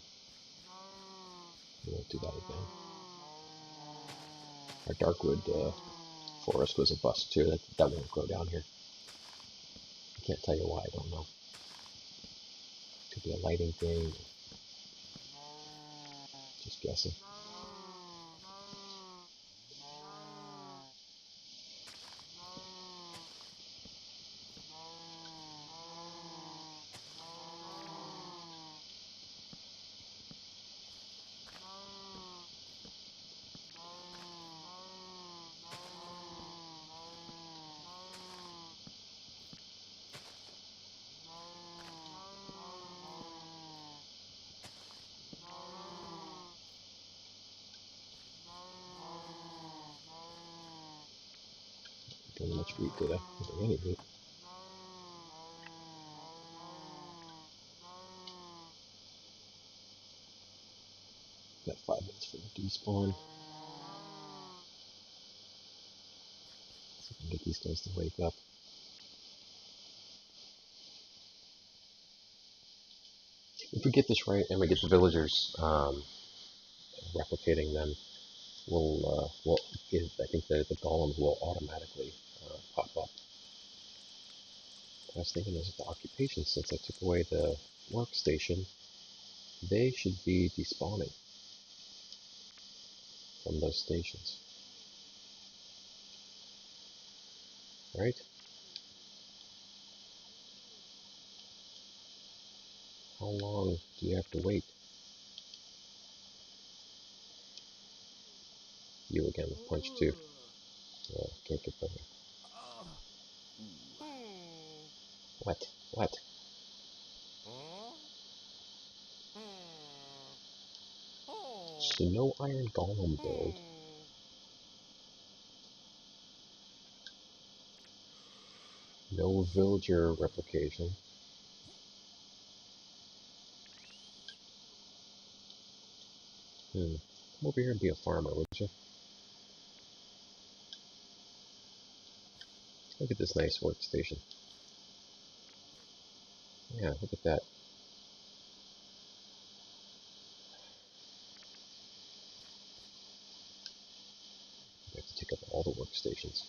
we won't do that again. Our darkwood forest was a bust too. That won't grow down here. I can't tell you why. I don't know. Could be a lighting thing. Just guessing. Didn't much wheat, did I? Didn't any wheat. Got 5 minutes for the despawn. See if I can get these guys to wake up. If we get this right and we get the villagers replicating them, I think the golems will automatically pop up. I was thinking as the occupation, since I took away the workstation, they should be despawning from those stations, right? How long do you have to wait? You again with punch 2. Can't get better. What? What? So no iron golem build. No villager replication. Come over here and be a farmer, would you? Look at this nice workstation. Yeah, look at that. I have to take up all the workstations.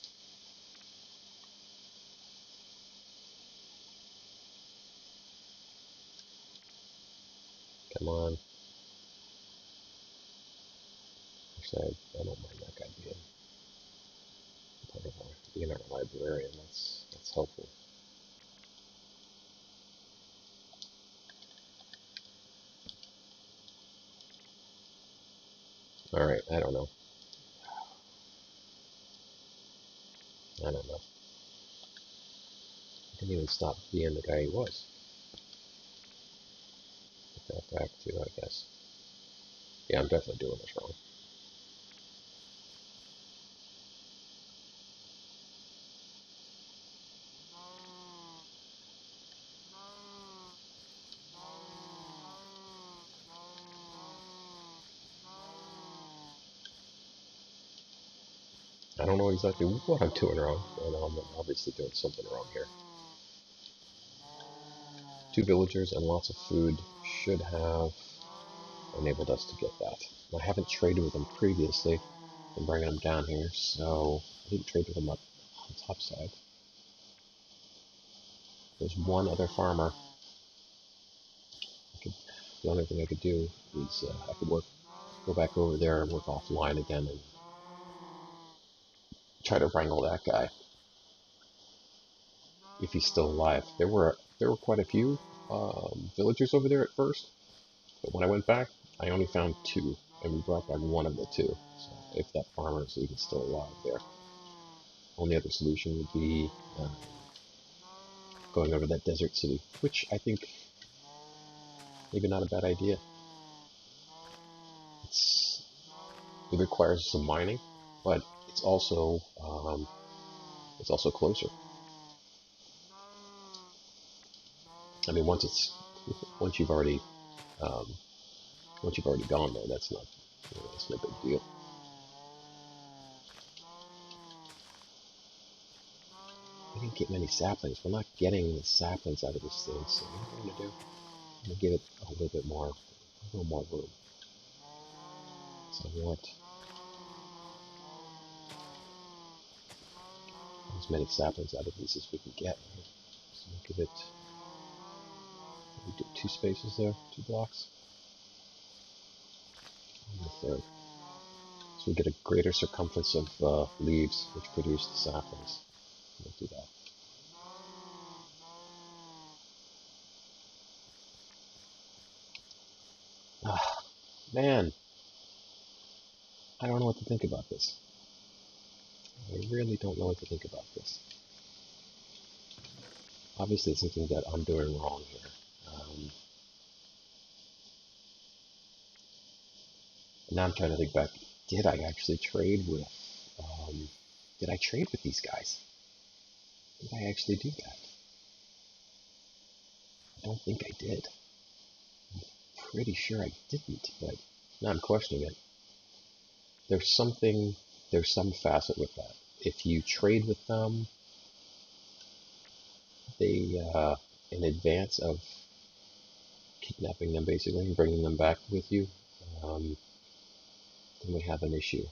Come on. Actually, I don't mind that guy being our librarian. That's helpful. All right, I don't know. I don't know. I didn't even stop being the guy he was. Put that back too, I guess. Yeah, I'm definitely doing this wrong. I don't know exactly what I'm doing wrong, and I'm obviously doing something wrong here. 2 villagers and lots of food should have enabled us to get that. I haven't traded with them previously. I'm bringing them down here, so I didn't trade with them up on the top side. There's one other farmer. The only thing I could do is I could go back over there and work offline again and try to wrangle that guy if he's still alive. There were quite a few villagers over there at first, but when I went back, I only found 2, and we brought back one of the 2. So if that farmer is even still alive there, only other solution would be going over that desert city, which I think maybe not a bad idea. It requires some mining, but it's also it's also closer. I mean, once you've already um, gone there, that's not, that's no big deal. We didn't get many saplings. We're not getting the saplings out of this thing, so what am I going to do? I'm going to give it a little more room. So I want as many saplings out of these as we can get. Right? So we'll give it, we do 2 spaces there, 2 blocks, and the third. So we get a greater circumference of leaves, which produce the saplings. We'll do that. Ah, man, I don't know what to think about this. I really don't know what to think about this. Obviously, it's something that I'm doing wrong here. Now I'm trying to think back. Did I actually trade with? Um, did I trade with these guys? Did I actually do that? I don't think I did. Pretty sure I didn't, but now I'm questioning it. There's some facet with that. If you trade with them, they in advance of kidnapping them, basically, and bringing them back with you, um, then we have an issue.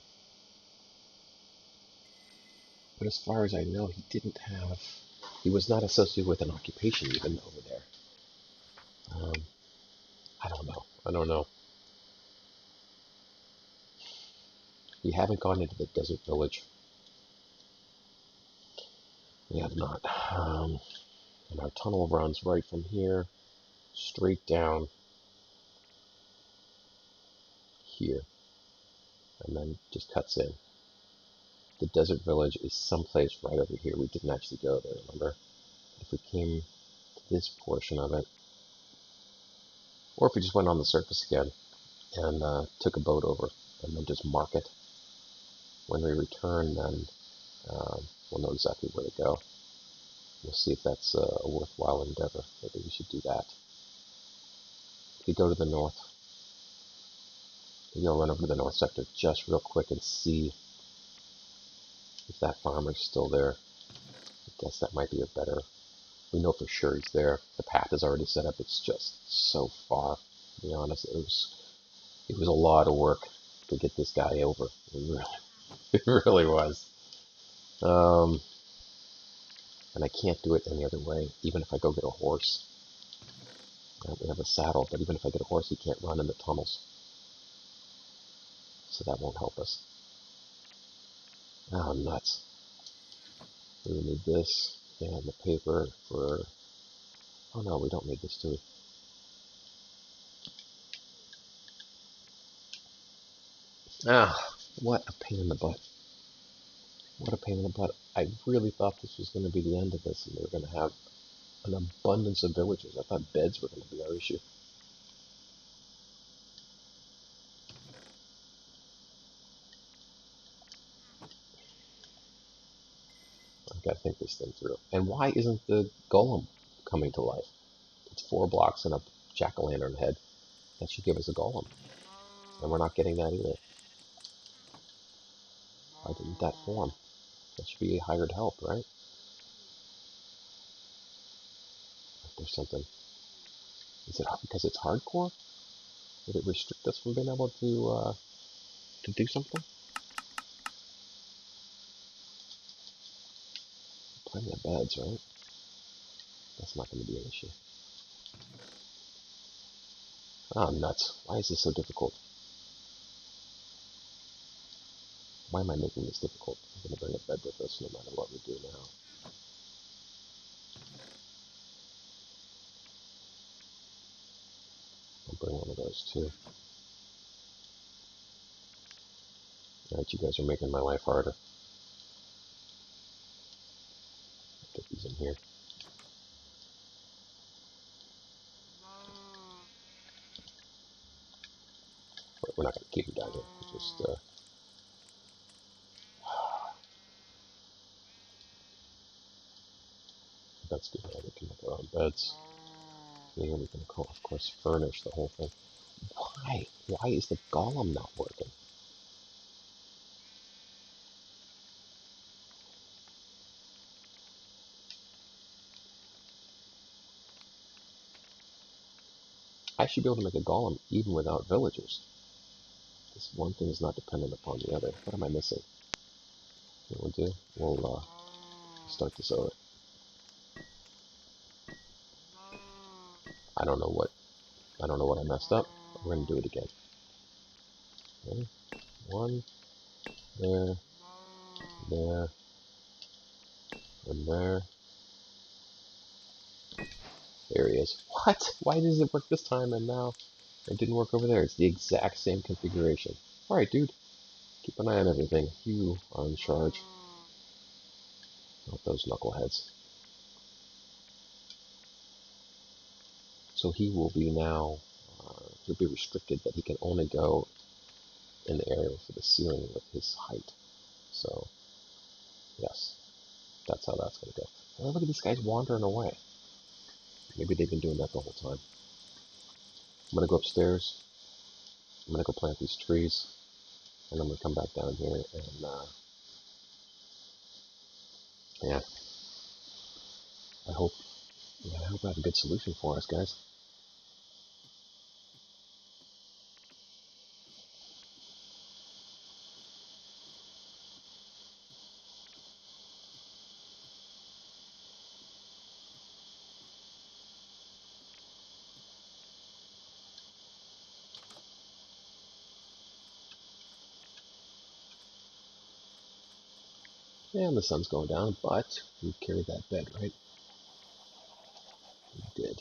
But as far as I know, he was not associated with an occupation even over there. I don't know. We haven't gone into the desert village. We have not. And our tunnel runs right from here, straight down here, and then just cuts in. The desert village is someplace right over here. We didn't actually go there, remember? If we came to this portion of it, or if we just went on the surface again and took a boat over and then just mark it, when we return, then we'll know exactly where to go. We'll see if that's a worthwhile endeavor. Maybe we should do that. If we go to the north, maybe I'll run over to the north sector just real quick and see if that farmer's still there. I guess that might be a better. We know for sure he's there. The path is already set up. It's just so far. To be honest, it was a lot of work to get this guy over. It really was. Um, and I can't do it any other way. Even if I go get a horse, we have a saddle. But even if I get a horse, he can't run in the tunnels, so that won't help us. Oh, nuts. We need this and the paper for. Oh no, we don't need this, do we? Ah, what a pain in the butt. What a pain in the butt. I really thought this was going to be the end of this and we were going to have an abundance of villagers. I thought beds were going to be our issue. I've got to think this thing through. And why isn't the golem coming to life? It's 4 blocks and a jack-o'-lantern head. That should give us a golem. And we're not getting that either. Why didn't that form? That should be hired help, right? There's something. Is it because it's hardcore? Would it restrict us from being able to do something? Plenty of beds, right? That's not going to be an issue. Oh, nuts. Why is this so difficult? Why am I making this difficult? I'm going to bring a bed with us no matter what we do now. I'll bring one of those too. Alright, you guys are making my life harder. Get these in here. But we're not going to keep them down here. We'll just, That's good. Right? We can make our own beds. And we can, of course, furnish the whole thing. Why? Why is the golem not working? I should be able to make a golem even without villagers. This one thing is not dependent upon the other. What am I missing? What we'll do? We'll start this over. I don't know what I messed up. We're gonna do it again. Okay. One, there, there, and there. There he is. What? Why does it work this time and now it didn't work over there? It's the exact same configuration. Alright, dude. Keep an eye on everything. You are in charge. Not those knuckleheads. So he will be now, he'll be restricted that he can only go in the area for the ceiling with his height. So, yes, that's how that's going to go. Oh, look at these guys wandering away. Maybe they've been doing that the whole time. I'm going to go upstairs. I'm going to go plant these trees. And I'm going to come back down here and, yeah, I hope I have a good solution for us, guys. And the sun's going down, but we carried that bed, right? We did.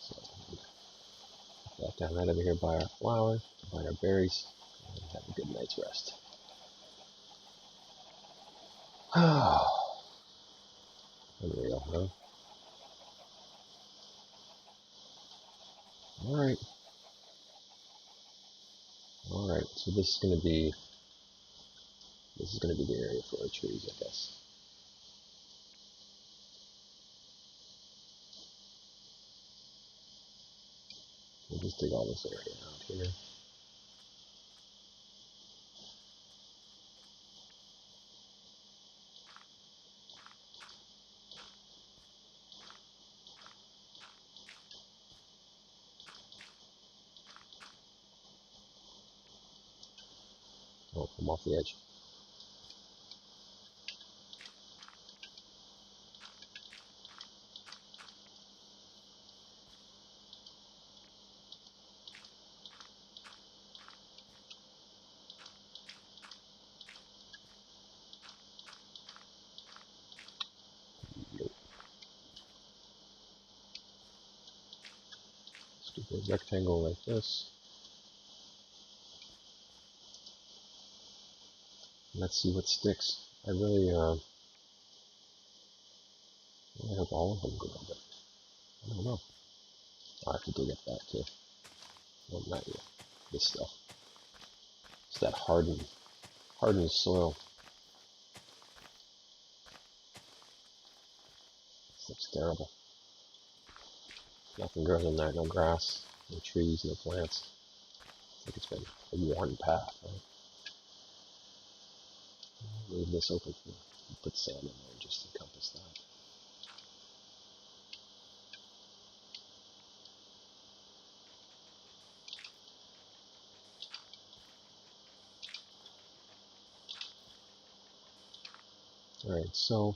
So we'll back down right over here by our flour, by our berries, and have a good night's rest. Unreal, huh? Alright. Alright, so this is gonna be the area for our trees, I guess. We'll just dig all this area out here. Oh, I'm off the edge. Let's do a rectangle like this. Let's see what sticks. I really hope all of them grow, but I don't know. I'll have to dig it back too. Well, not yet. This stuff. It's that hardened soil. This looks terrible. Nothing grows in there, no grass, no trees, no plants. I think it's been a worn path, right? Leave this open for, put sand in there and just encompass that. Alright, so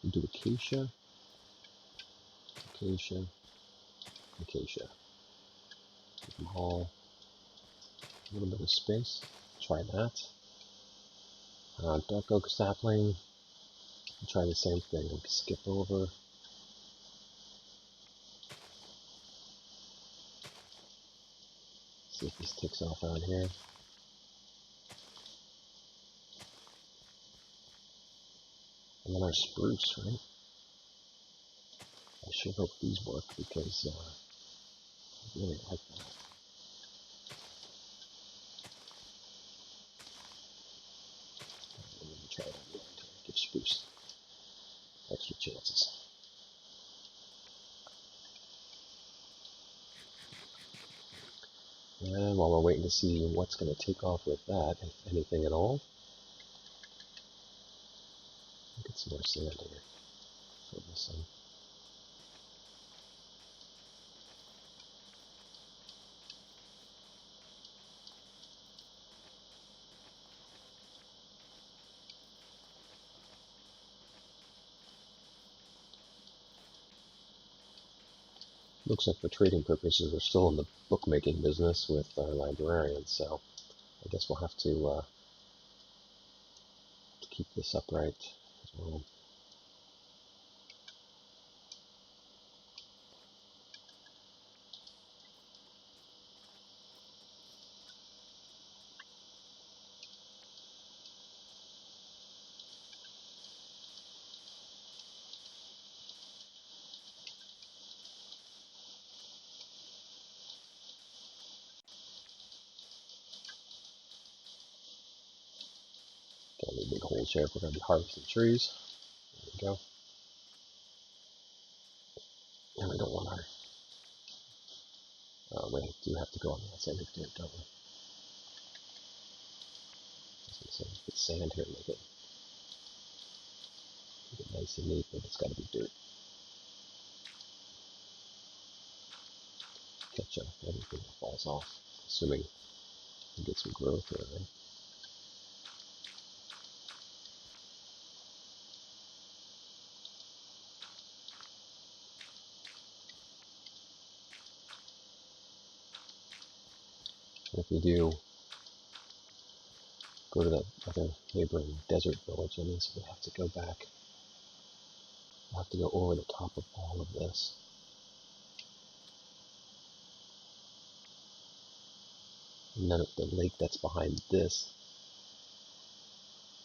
we'll do acacia, acacia, acacia. Give them all a little bit of space. Try that. Dark oak sapling. Try the same thing. Skip over. See if this takes off out here. And then our spruce, right? I sure hope these work because I really like that. Let me try it on the end here. Give spruce Take your chances. And while we're waiting to see what's going to take off with that, if anything at all, get some more sand here. Fill this in. Looks like for trading purposes, we're still in the bookmaking business with our librarians, so I guess we'll have to keep this upright as well. Got any big holes here if we're going to be harvesting trees. There we go. And we don't want our... we do have to go on the outside of dirt, don't we? Put sand here and make it nice and neat, but it's got to be dirt. Catch up everything that falls off, assuming we get some growth here, right? And if we do go to that other neighboring desert village, that means we have to go back. We'll have to go over the top of all of this. And then the lake that's behind this,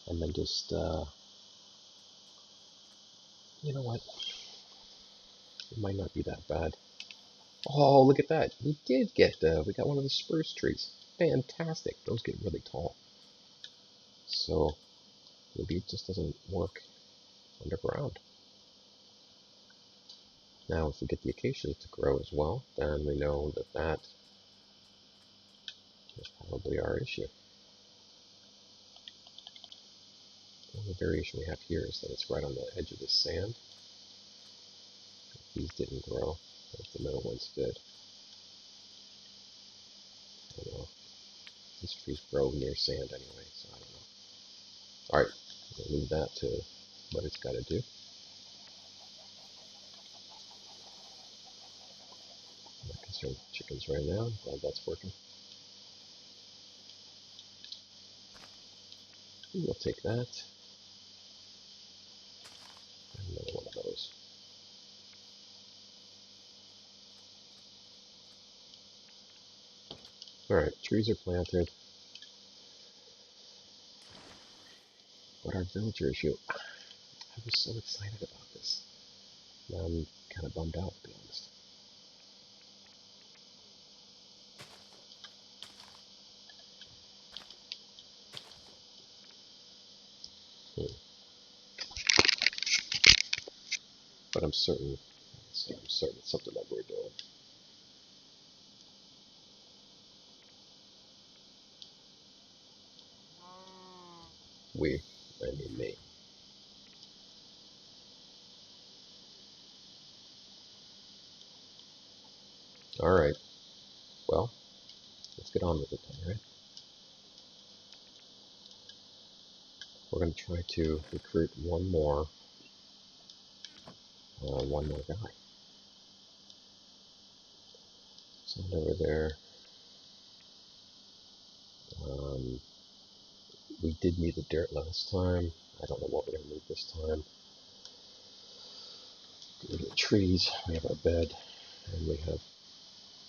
and then just, you know what? It might not be that bad. Oh, look at that. We did get, we got one of the spruce trees. Fantastic. Those get really tall. So maybe it just doesn't work underground. Now, if we get the acacias to grow as well, then we know that that is probably our issue. The only variation we have here is that it's right on the edge of the sand. These didn't grow, but the middle ones did. I don't know. These trees grow near sand anyway, so I don't know. Alright, we'll leave that to what it's got to do. I'm not concerned with chickens right now. I'm glad that's working. We'll take that. And another one of those. Alright, trees are planted. But our villager issue, I was so excited about this. Now I'm kind of bummed out, to be honest. But I'm certain it's something that we're doing. We, I mean me. Alright, well, let's get on with it then, right? We're going to try to recruit one more guy. Send over there. We did need the dirt last time. I don't know what we're going to need this time. Go to the trees. We have our bed, and we have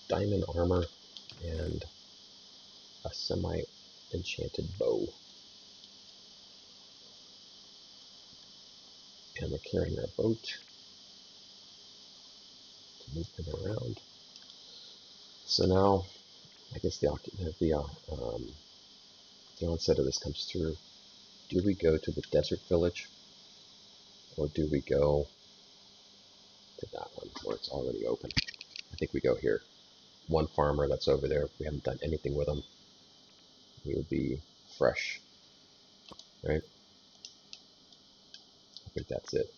diamond armor and a semi-enchanted bow. And we're carrying our boat to move them around. So now, I guess the onset of this comes through. Do we go to the desert village Or do we go to that one where it's already open? I think we go here. One farmer that's over there, we haven't done anything with him. He would be fresh, right? I think that's it.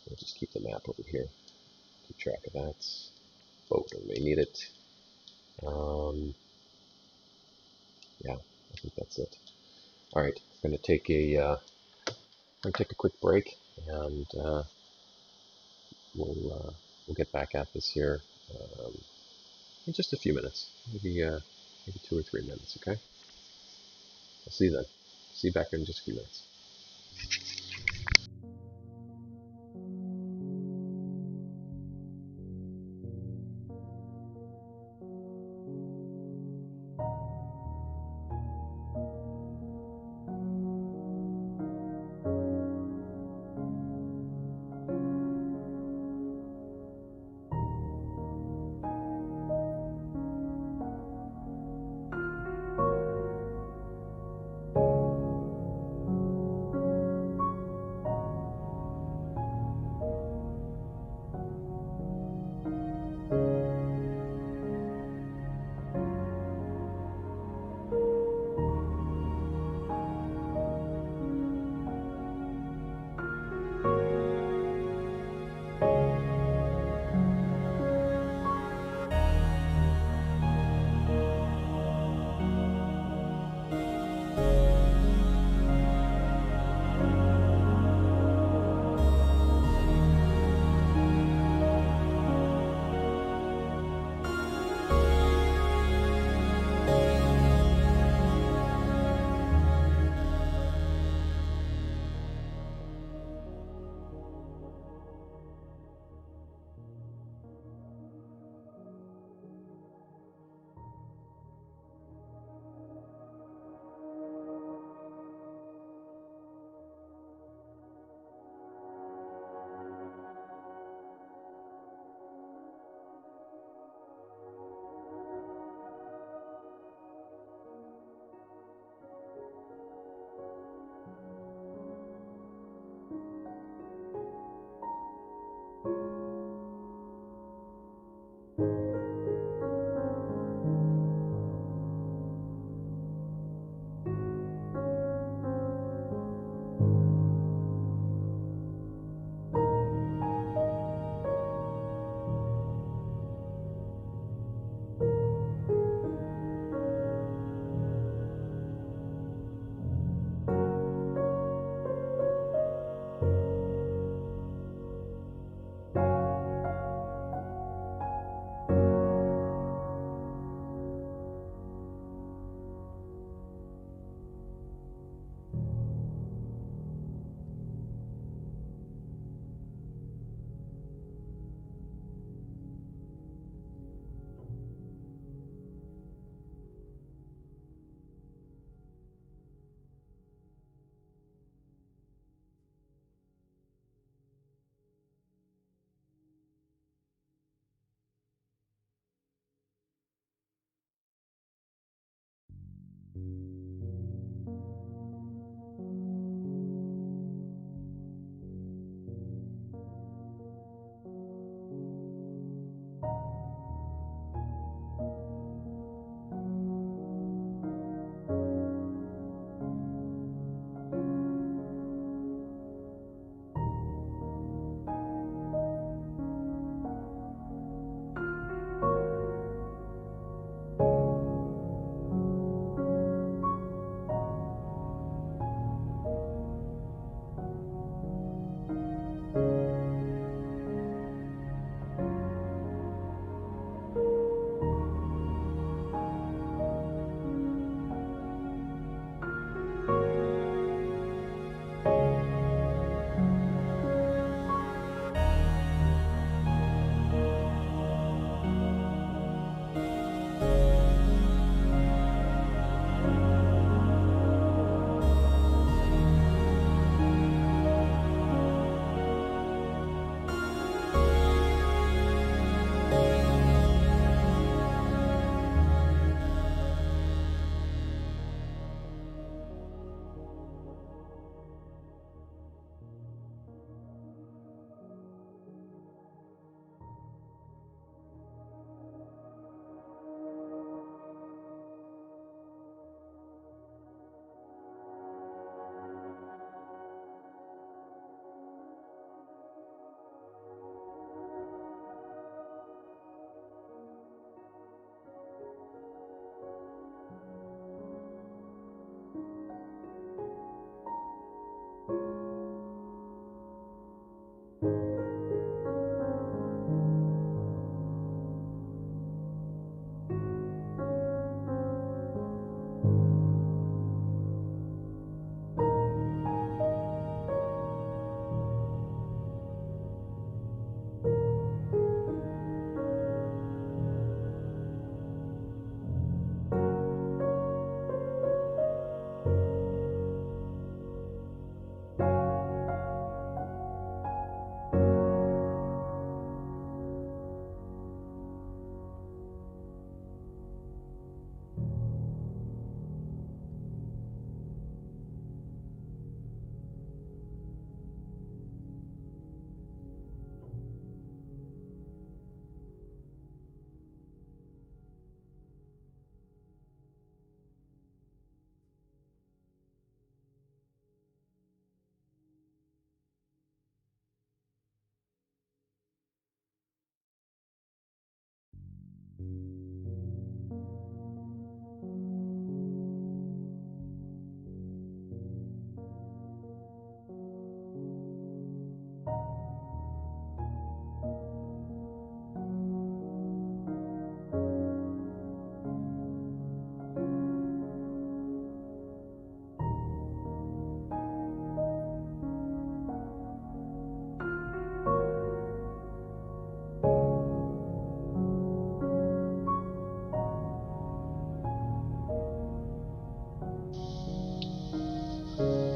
We'll just keep the map over here. Keep track of that. Boat when we need it. Yeah, I think that's it. All right, I'm going to take a quick break, and we'll get back at this here um, in just a few minutes, maybe 2 or 3 minutes. Okay, I'll see you then. See you back in just a few minutes.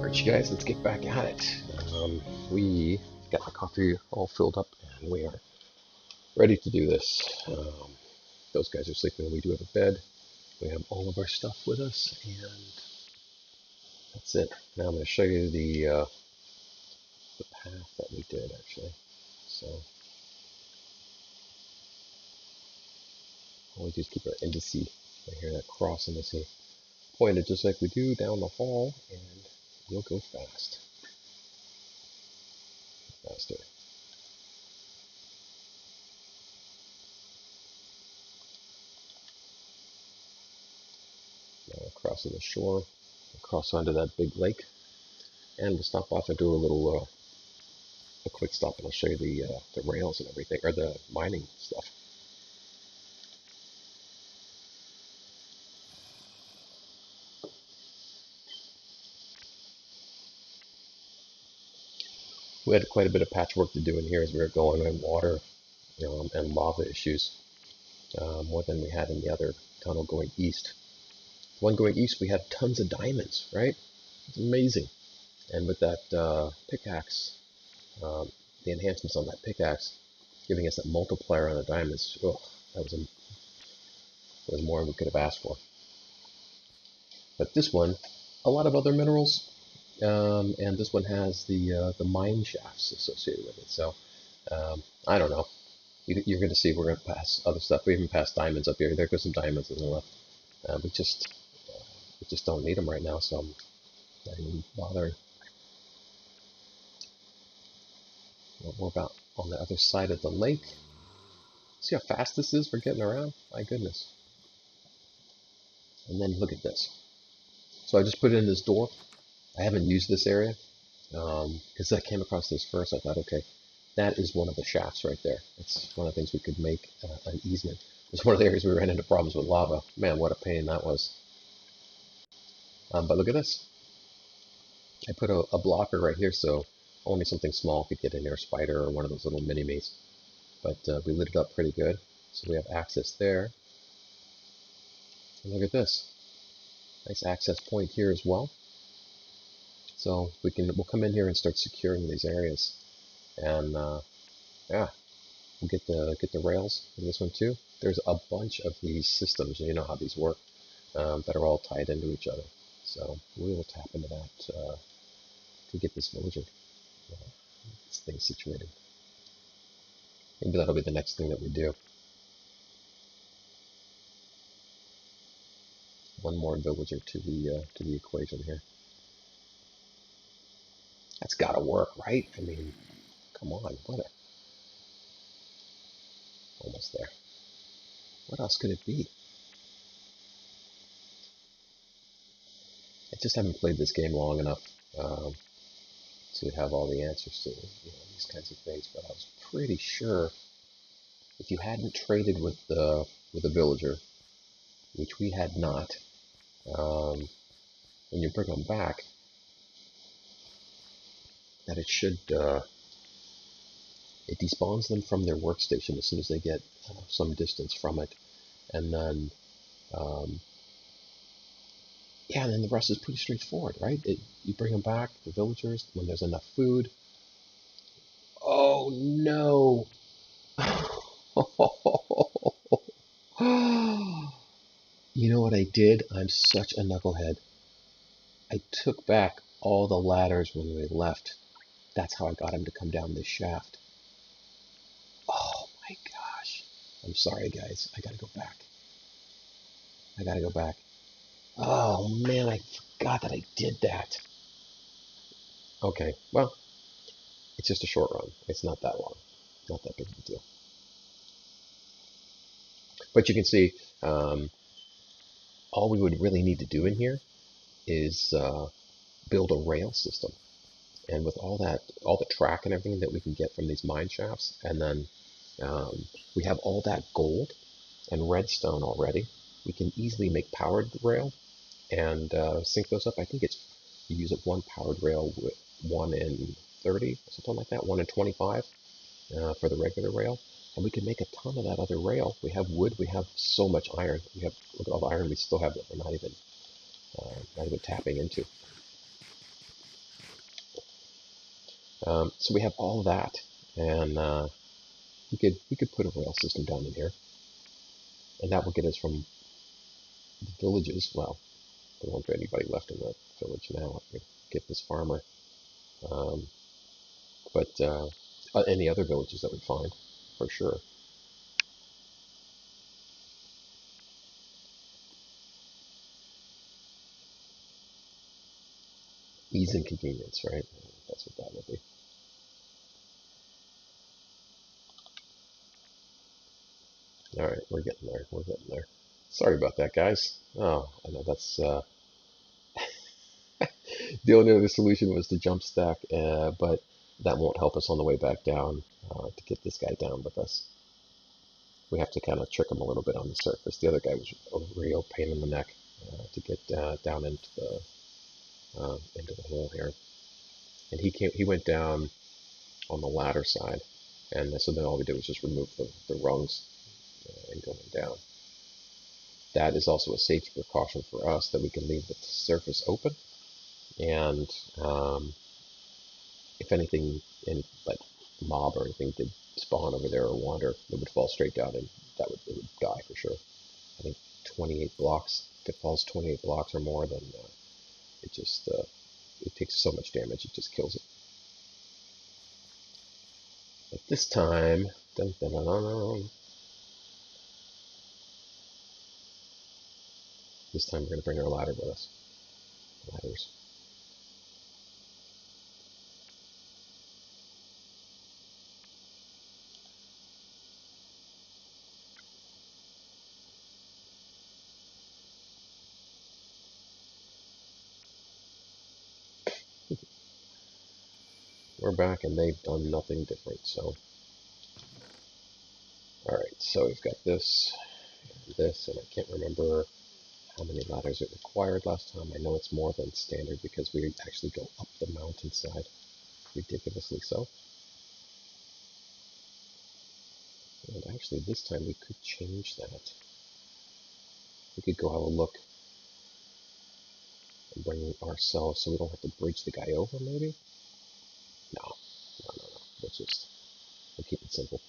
Alright, you guys, let's get back at it. We got the coffee all filled up, and we are ready to do this. Those guys are sleeping. We do have a bed. We have all of our stuff with us, and that's it. Now I'm going to show you the path that we did, actually. So all we do is keep our indice right here, that cross indice, pointed just like we do down the hall, and we'll go fast. Faster. Now crossing the shore, across onto that big lake, and we'll stop off and do a quick stop, and I'll show you the rails and everything, or the mining stuff. We had quite a bit of patchwork to do in here as we were going in water, and lava issues, more than we had in the other tunnel going east. The one going east, we had tons of diamonds, right? It's amazing. And with that pickaxe, the enhancements on that pickaxe, giving us that multiplier on the diamonds, that was more than we could have asked for. But this one, a lot of other minerals, and this one has the mine shafts associated with it. So I don't know. You're going to see we're going to pass other stuff. We even passed diamonds up here. There goes some diamonds on the left. We just don't need them right now, so I'm not even bothering. We're about on the other side of the lake. See how fast this is for getting around? My goodness. And then look at this. So I just put in this door. I haven't used this area because I came across this first. I thought, okay, that is one of the shafts right there. It's one of the things we could make an easement. It's one of the areas we ran into problems with lava. Man, what a pain that was. But look at this. I put a blocker right here so only something small could get in there, a spider or one of those little mini-me's. But we lit it up pretty good, so we have access there. And look at this. Nice access point here as well. So we'll come in here and start securing these areas. And yeah, we'll get the rails in this one too. There's a bunch of these systems, and you know how these work, that are all tied into each other. So we will tap into that to get this villager, this thing situated. Maybe that'll be the next thing that we do. One more villager to the equation here. That's got to work, right? I mean, come on, almost there. What else could it be? I just haven't played this game long enough to have all the answers to these kinds of things. But I was pretty sure if you hadn't traded with a villager, which we had not, and you bring them back, that it should it despawns them from their workstation as soon as they get some distance from it, and then yeah, and then the rest is pretty straightforward, right? You bring them back, the villagers, when there's enough food. Oh no! You know what I did? I'm such a knucklehead. I took back all the ladders when we left. That's how I got him to come down this shaft. Oh my gosh. I'm sorry, guys. I gotta go back. Oh man, I forgot that I did that. Okay, well, it's just a short run. It's not that long. Not that big of a deal. But you can see all we would really need to do in here is build a rail system. And with all that, all the track and everything that we can get from these mine shafts, and then we have all that gold and redstone already, we can easily make powered rail and sync those up. I think it's you use it one powered rail with 1 in 30, something like that, 1 in 25 for the regular rail. And we can make a ton of that other rail. We have wood, we have so much iron. We have, look at all the iron we still have that we're not even tapping into. So we have all that, and we could put a rail system down in here, and that will get us from the villages. Well, there won't be anybody left in the village now. We get this farmer, um, but any other villages that we find, for sure. Ease and convenience, right? That's what that would be. All right, we're getting there. We're getting there. Sorry about that, guys. Oh, I know that's the only other solution was to jump stack, but that won't help us on the way back down to get this guy down with us. We have to kind of trick him a little bit on the surface. The other guy was a real pain in the neck to get down into the hole here, and he went down on the ladder side, and so then all we did was just remove the rungs and going down. That is also a safety precaution for us that we can leave the surface open, and if anything, any like mob or anything did spawn over there or wander, it would fall straight down, and it would die for sure. I think 28 blocks. If it falls 28 blocks or more, then it just it takes so much damage, it just kills it. But this time, dun, dun, dun, dun, this time we're going to bring our ladder with us. Ladders. We're back, and they've done nothing different. So, all right. So we've got this and this, and I can't remember how many ladders it required last time. I know it's more than standard because we actually go up the mountainside, ridiculously so. And actually, this time we could change that. We could go have a look and bring ourselves so we don't have to bridge the guy over, maybe? No. We'll keep it simple.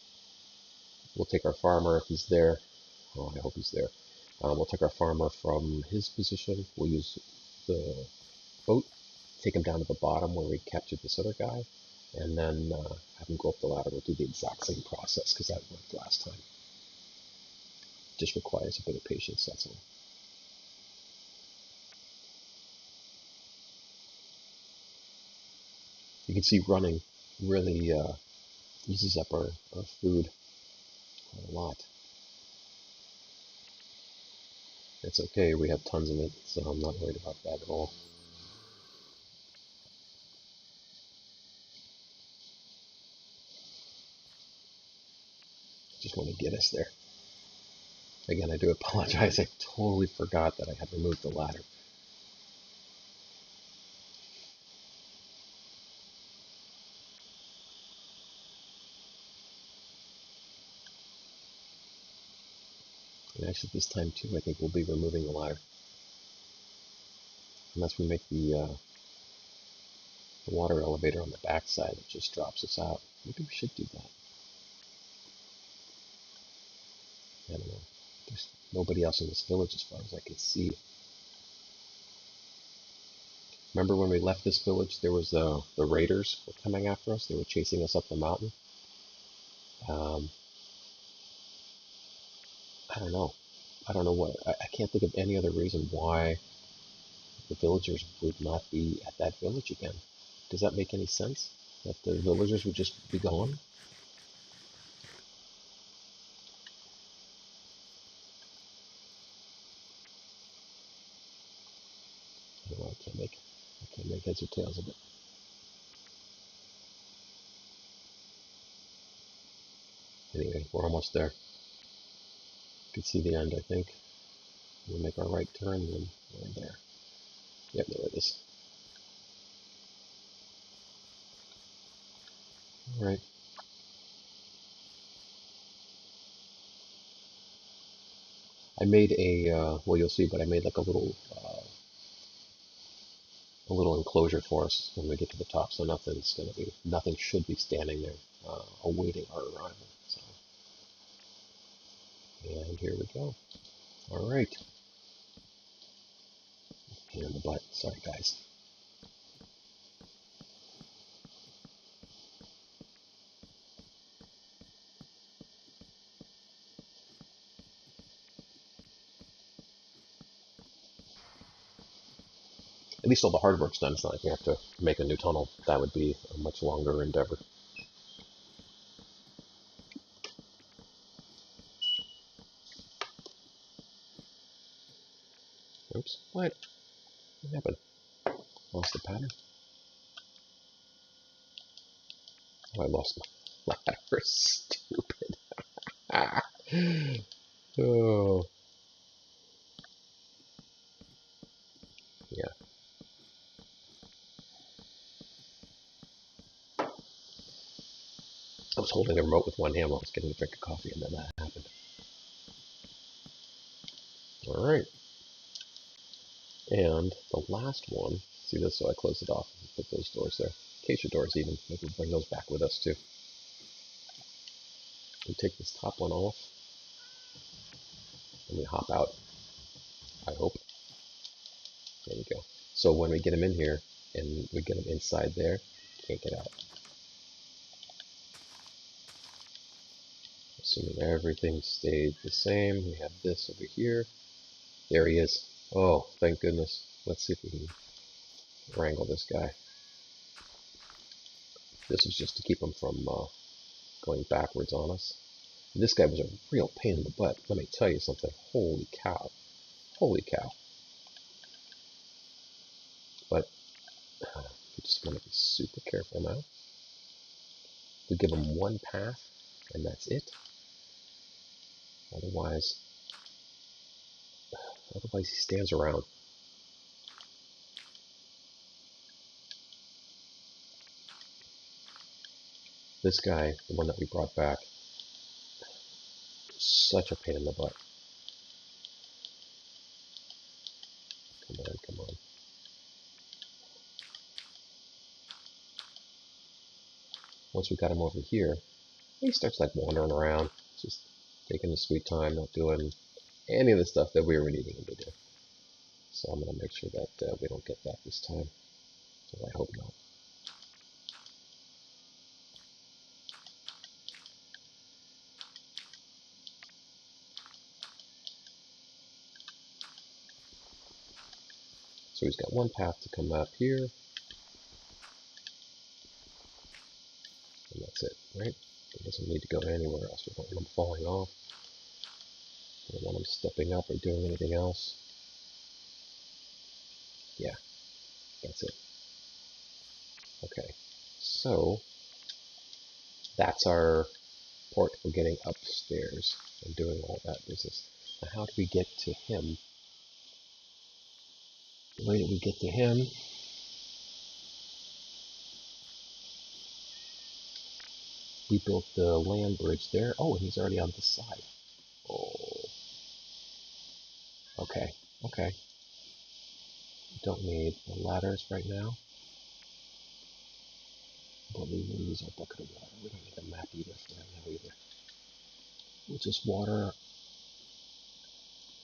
We'll take our farmer if he's there. Oh, I hope he's there. We'll take our farmer from his position. We'll use the boat, take him down to the bottom where we captured this other guy, and then have him go up the ladder. We'll do the exact same process because that worked last time. Just requires a bit of patience, that's all. You can see running really uses up our food quite a lot. It's okay, we have tons of it, so I'm not worried about that at all. Just want to get us there. Again, I do apologize. I totally forgot that I had removed the ladder. And actually this time too, I think we'll be removing the ladder. Unless we make the water elevator on the backside that just drops us out. Maybe we should do that. I don't know. There's nobody else in this village as far as I can see. Remember when we left this village, there was the raiders were coming after us. They were chasing us up the mountain. Um, I don't know. I don't know what. I can't think of any other reason why the villagers would not be at that village again. Does that make any sense? That the villagers would just be gone? I can't make heads or tails of it. Anyway, we're almost there. You can see the end, I think. We'll make our right turn, and then we're there. Yep, there it is. All right. I made a, well, you'll see, but I made like a little enclosure for us when we get to the top, so nothing should be standing there awaiting our arrival. So, and here we go. All right. Pain in the butt. Sorry, guys. At least all the hard work's done. It's not like we have to make a new tunnel. That would be a much longer endeavor. Oops. What happened? Lost the pattern? Oh, I lost my ladder. Stupid. Oh. Yeah. I was holding the remote with one hand while I was getting a drink of coffee, and then that happened. All right. And the last one, see this? So I closed it off and put those doors there. Acacia doors even. Maybe we'll bring those back with us too. We take this top one off, and we hop out, I hope. There we go. So when we get them in here, and we get them inside there, can't get out. Assuming everything stayed the same, we have this over here. There he is. Oh, thank goodness. Let's see if we can wrangle this guy. This was just to keep him from going backwards on us. And this guy was a real pain in the butt. Let me tell you something. Holy cow. Holy cow. But we just want to be super careful now. We give him one path, and that's it. Otherwise he stands around. This guy, the one that we brought back, such a pain in the butt. Come on, come on. Once we got him over here, he starts like wandering around, just taking his sweet time, not doing any of the stuff that we were needing him to do. So I'm going to make sure that we don't get that this time. So I hope not. So he's got one path to come up here. And that's it, right? He doesn't need to go anywhere else. We don't want him falling off. We don't want him stepping up or doing anything else. Yeah, that's it. Okay, so that's our port for getting upstairs and doing all that business. Now how do we get to him? The way that we get to him, we built the land bridge there. Oh, and he's already on the side. Oh, okay, okay. We don't need the ladders right now, but we will use our bucket of water. We don't need a map either for right now either. We'll just water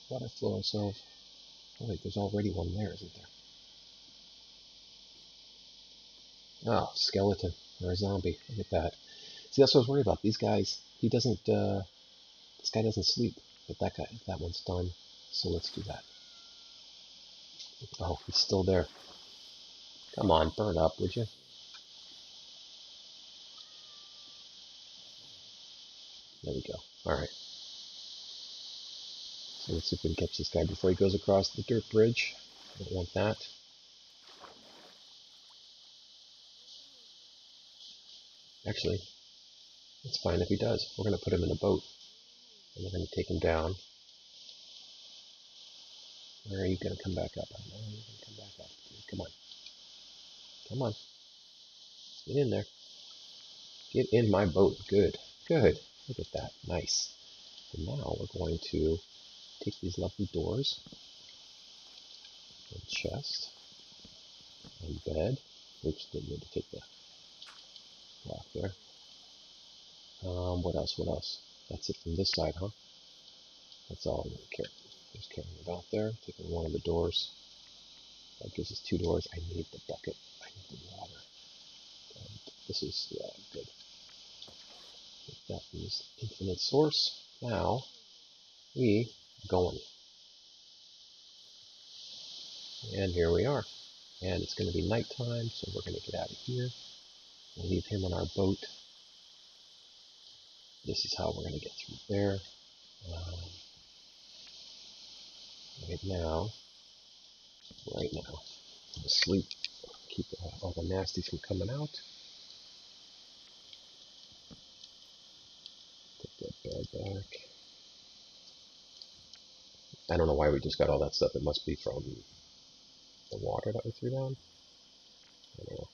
flow ourselves. Oh wait, there's already one there, isn't there? Oh, skeleton or a zombie. Look at that. See, that's what I was worried about. These guys, this guy doesn't sleep. But that one's done. So let's do that. Oh, he's still there. Come on, burn up, would you? There we go. Alright. So let's see if we can catch this guy before he goes across the dirt bridge. I don't want that. Actually, it's fine if he does. We're going to put him in a boat, and we're going to take him down. Where are you going to come back up? I know you're going to come back up. Come on. Come on. Get in there. Get in my boat. Good. Good. Look at that. Nice. And now we're going to take these lovely doors and chest and bed. Oops, didn't need to take the block there. What else? What else? That's it from this side, huh? That's all I'm going to carry. Just carrying it out there. Taking one of the doors. That gives us 2 doors. I need the bucket. I need the water. And this is, yeah, good. That is infinite source. Now, we are going. And here we are. And it's going to be nighttime, so we're going to get out of here. We'll leave him on our boat. This is how we're going to get through there. Right now, asleep. Keep all the nasties from coming out. Put that bed back. I don't know why we just got all that stuff. It must be from the water that we threw down. I don't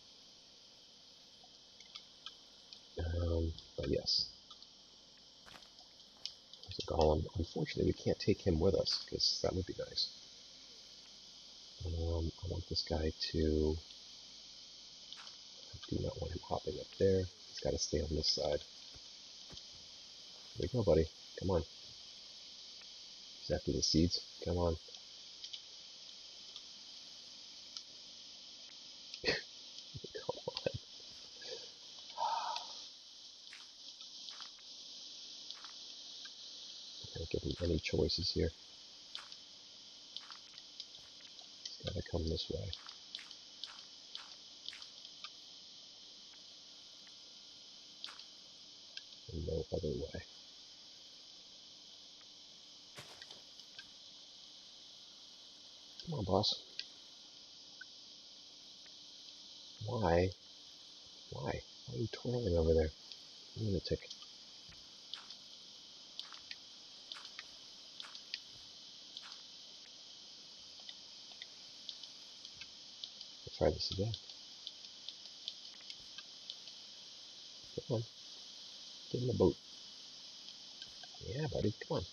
know. But yes. There's a golem. Unfortunately, we can't take him with us, because that would be nice. I want this guy to... I do not want him hopping up there. He's got to stay on this side. There you go, buddy. Come on. He's after the seeds. Come on. Come on. I can't give him any choices here. He's got to come this way. And no other way. Come on, boss. Why? Why? Why are you twirling over there? Lunatic. Let's try this again. Come on. Get in the boat. Yeah, buddy. Come on.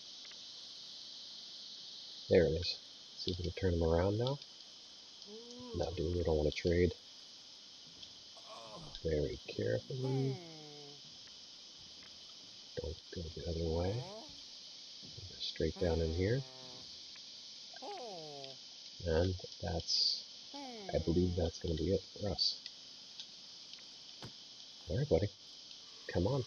There it is. See if we can turn him around now. No, dude, we don't want to trade. Very carefully. Don't go the other way. Go straight down in here. And that's, I believe that's going to be it for us. Alright, buddy. Come on.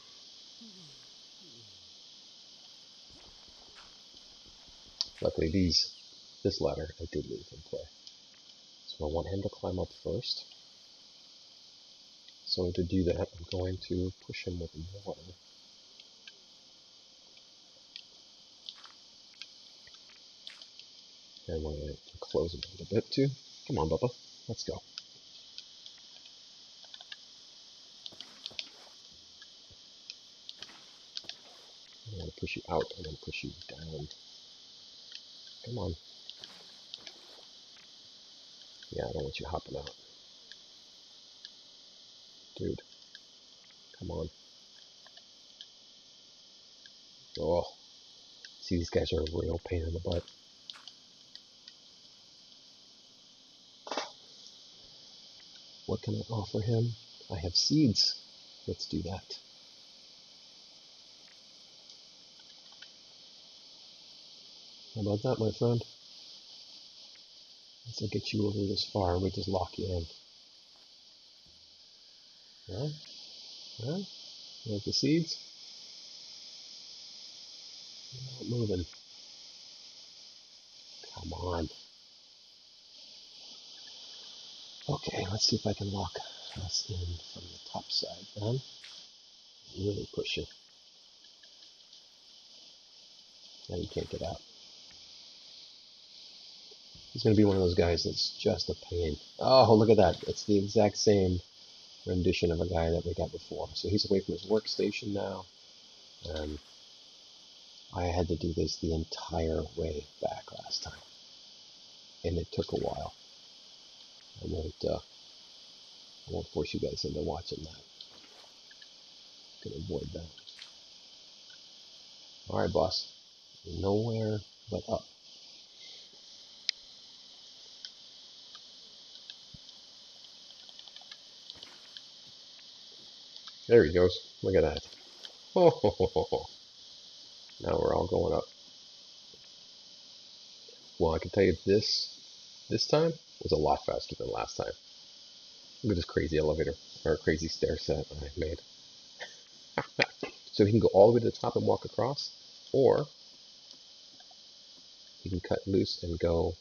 Luckily, this ladder I did leave in play. So I want him to climb up first. So to do that, I'm going to push him with water. And we're going to close him a little bit too. Come on, Bubba. Let's go. I'm going to push you out. I'm going to push you down. Come on. Yeah, I don't want you hopping out. Dude. Come on. Oh. See, these guys are a real pain in the butt. What can I offer him? I have seeds. Let's do that. How about that, my friend? Once I get you over this far, we just lock you in. Huh? Huh? There's the seeds. Not moving. Come on. Okay, let's see if I can lock us in from the top side then. Really push it. Now you can't get out. He's going to be one of those guys that's just a pain. Oh, look at that. It's the exact same rendition of a guy that we got before. So he's away from his workstation now, and I had to do this the entire way back last time, and it took a while. I won't force you guys into watching that. I can avoid that. All right, boss. Nowhere but up. There he goes. Look at that. Oh, ho, ho, ho, ho. Now we're all going up. Well, I can tell you this time was a lot faster than last time. Look at this crazy elevator, or crazy stair set I made. So he can go all the way to the top and walk across, or he can cut loose and go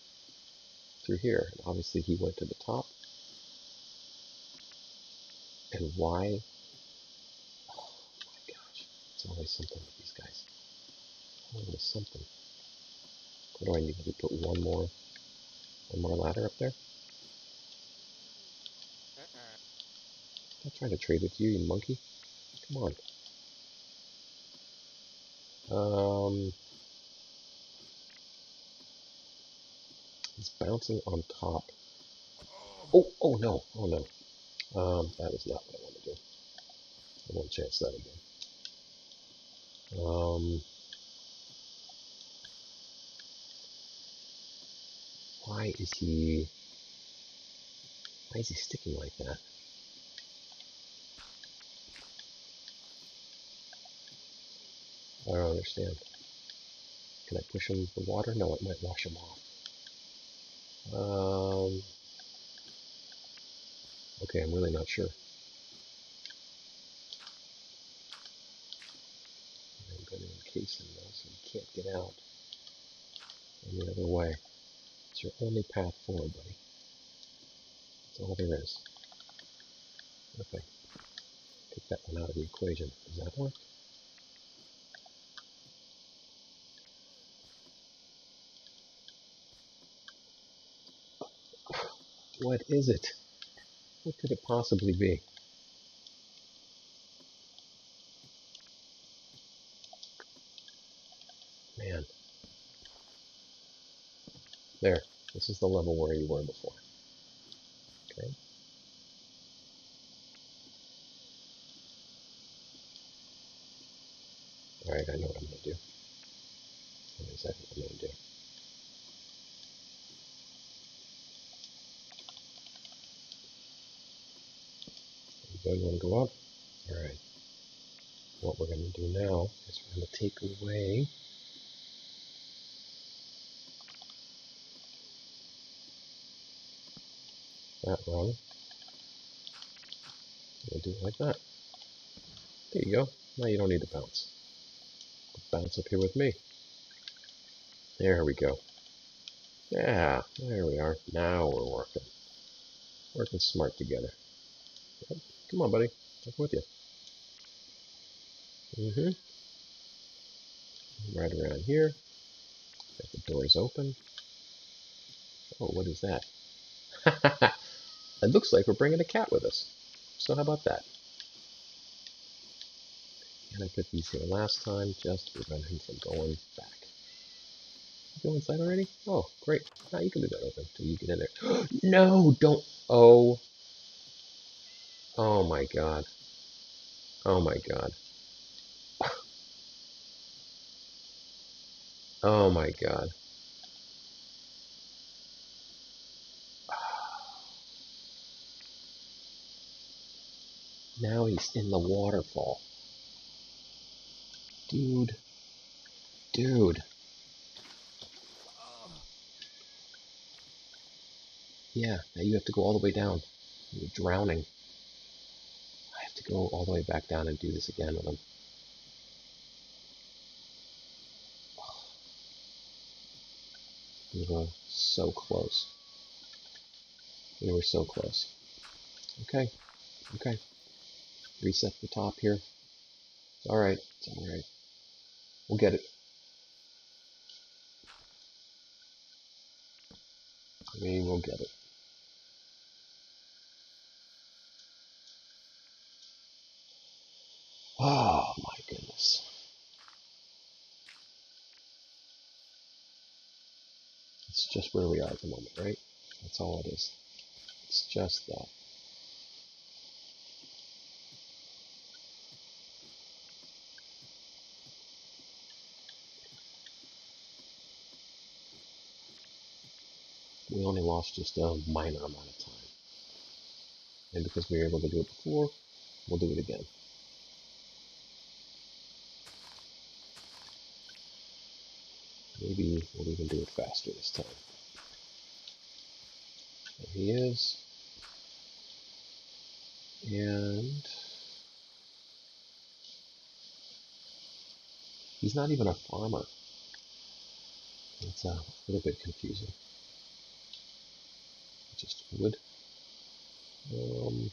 through here. And obviously he went to the top. And why? Oh my gosh. It's always something with these guys. Always something. What do I need to do? Put one more ladder up there? I'm not trying to trade with you, you monkey. Come on. He's bouncing on top. Oh no, oh no. That is not what I want to do. I won't chance that again. Why is he sticking like that? I don't understand. Can I push him with the water? No, it might wash him off. Okay, I'm really not sure. I'm going to encase him though, so he can't get out any other way. It's your only path forward, buddy. That's all there is. Okay, take that one out of the equation. Does that work? What is it? What could it possibly be? Man. There. This is the level where you were before. Okay. Alright, I know what I'm going to do. I know exactly what I'm going to do. You want to go up? Alright. What we're going to do now is we're going to take away that rung. We'll do it like that. There you go. Now you don't need to bounce. Bounce up here with me. There we go. Yeah, there we are. Now we're working. Working smart together. Yep. Come on, buddy. I'm with you. Right around here. Got the doors open. Oh, what is that? It looks like we're bringing a cat with us. So how about that? And I put these here last time just to prevent him from going back. You go inside already? Oh, great. Now you can leave that open until you get in there. No, don't. Oh. Oh my god. Oh my god. Oh my god. Now he's in the waterfall. Dude. Dude. Yeah, now you have to go all the way down. You're drowning. I have to go all the way back down and do this again with him. We were so close. We were so close. Okay. Okay. Reset the top here. It's alright. It's alright. We'll get it. We will get it. Oh my goodness. It's just where we are at the moment, right? That's all it is. It's just that. We only lost just a minor amount of time. And because we were able to do it before, we'll do it again. Maybe we'll even do it faster this time. There he is. And he's not even a farmer. It's a little bit confusing. Just wood. I don't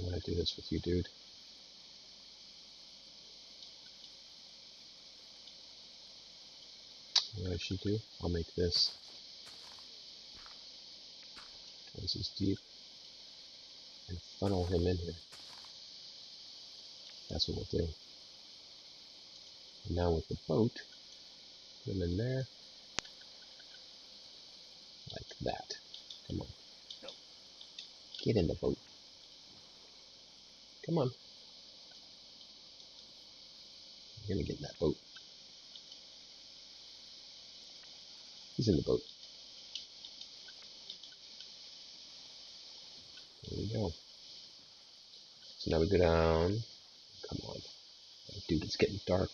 want to do this with you, dude. What I should do, I'll make this twice as deep and funnel him in here. That's what we'll do. And now with the boat, put him in there, like that. Come on. Get in the boat. Come on. You're gonna get in that boat. He's in the boat. There we go. So now we go down. Come on. Oh, dude, it's getting dark.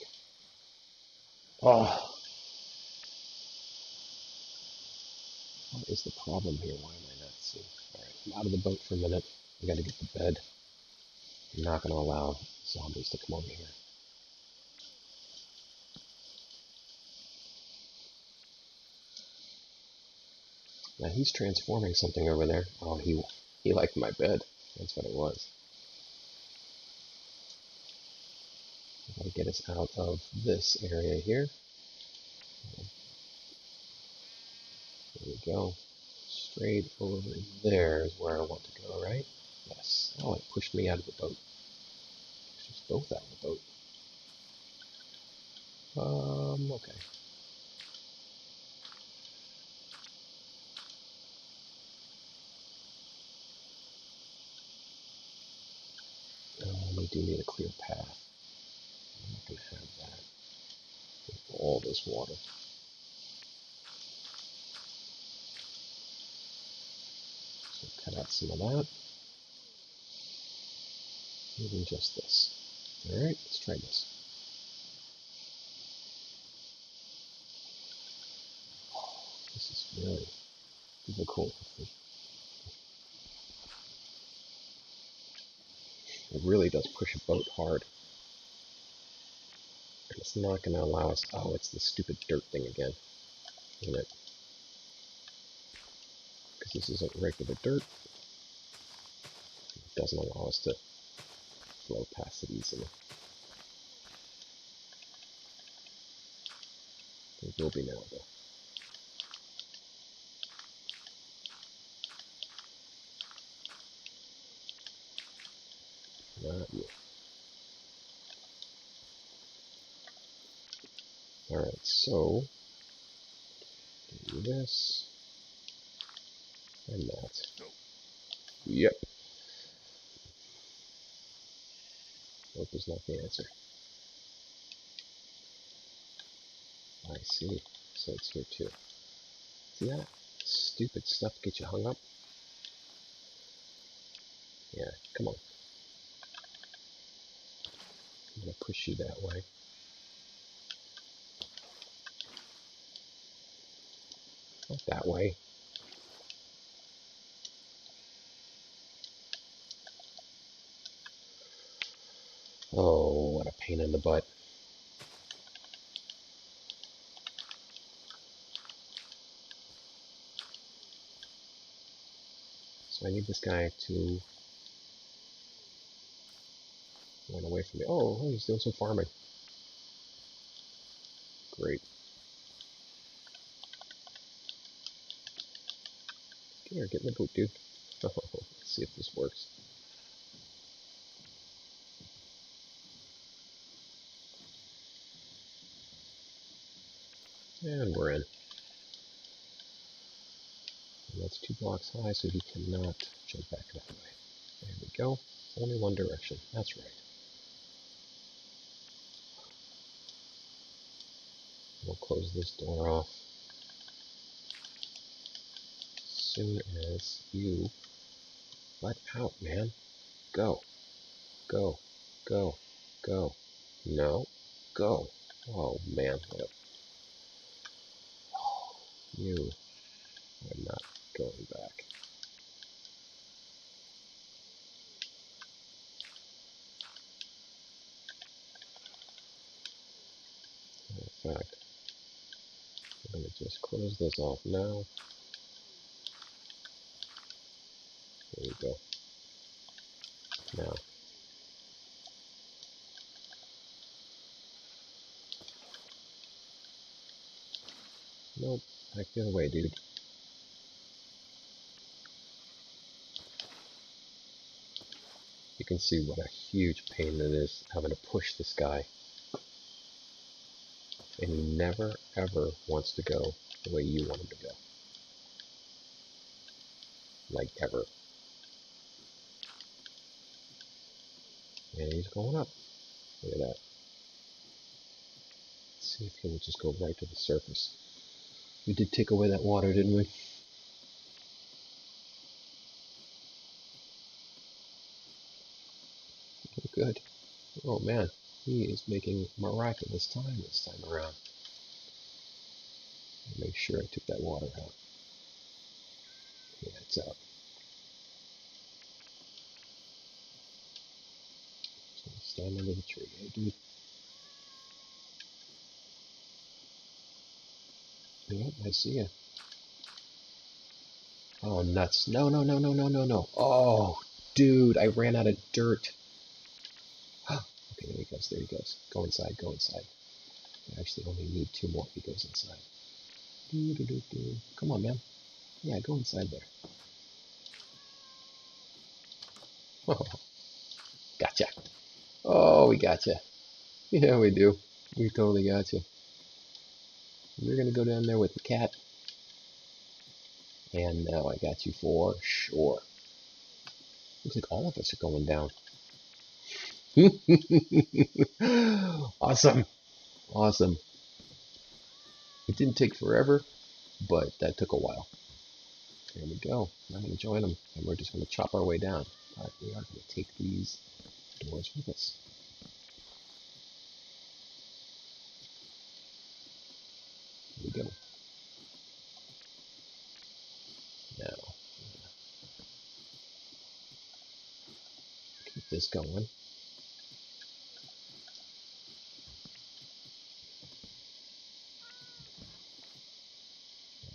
Oh. What is the problem here? Why am I not seeing? Alright, I'm out of the boat for a minute. I gotta get to bed. I'm not gonna allow zombies to come over here. Now he's transforming something over there. Oh, he liked my bed. That's what it was. I gotta get us out of this area here. There we go. Straight over there is where I want to go, right? Yes. Oh, it pushed me out of the boat. Pushed us both out of the boat. Okay. We do need a clear path. I'm not gonna have that with all this water. So cut out some of that. Even just this. Alright, let's try this. This is really super cool. It really does push a boat hard. And it's not going to allow us... Oh, it's the stupid dirt thing again, isn't it? Because this isn't regular dirt. It doesn't allow us to flow past it easily. It will be now, though. Not you. Alright, so do this and that. Yep. Nope is not the answer. I see. So it's here too. See that? Stupid stuff to get you hung up? Yeah, come on. I'm going to push you that way. Not that way. Oh, what a pain in the butt. So I need this guy to run away from me. Oh, he's doing some farming. Great. Get here, get in the boot, dude. Oh, let's see if this works. And we're in. And that's 2 blocks high, so he cannot jump back that way. There we go. Only one direction. That's right. We'll close this door off as soon as you let out, man. Go. Go. Go. Go. No. Go. Oh, man. You are not going back. In fact, I'm going to just close this off now. There we go. Now, nope. Back the other way, dude. You can see what a huge pain it is having to push this guy. And he never, ever wants to go the way you want him to go. Like, ever. And he's going up. Look at that. Let's see if he will just go right to the surface. We did take away that water, didn't we? Oh, good. Oh, man. He is making miraculous time this time around. Make sure I took that water out. Yeah, it's out. So stand under the tree. Hey, dude. Yep, I see you. Oh, nuts. No, no, no, no, no, no, no. Oh, dude, I ran out of dirt. Okay, there he goes, there he goes. Go inside, go inside. I actually only need 2 more. He goes inside. Do, do, do, do. Come on, man. Yeah, go inside there. Oh, gotcha. Oh, we gotcha. Yeah, we do. We totally gotcha. You're gonna go down there with the cat. And now I got you for sure. Looks like all of us are going down. Awesome. Awesome. It didn't take forever, but that took a while. There we go. I'm going to join them, and we're just going to chop our way down. But we are going to take these doors with us. Here we go. Now, keep this going.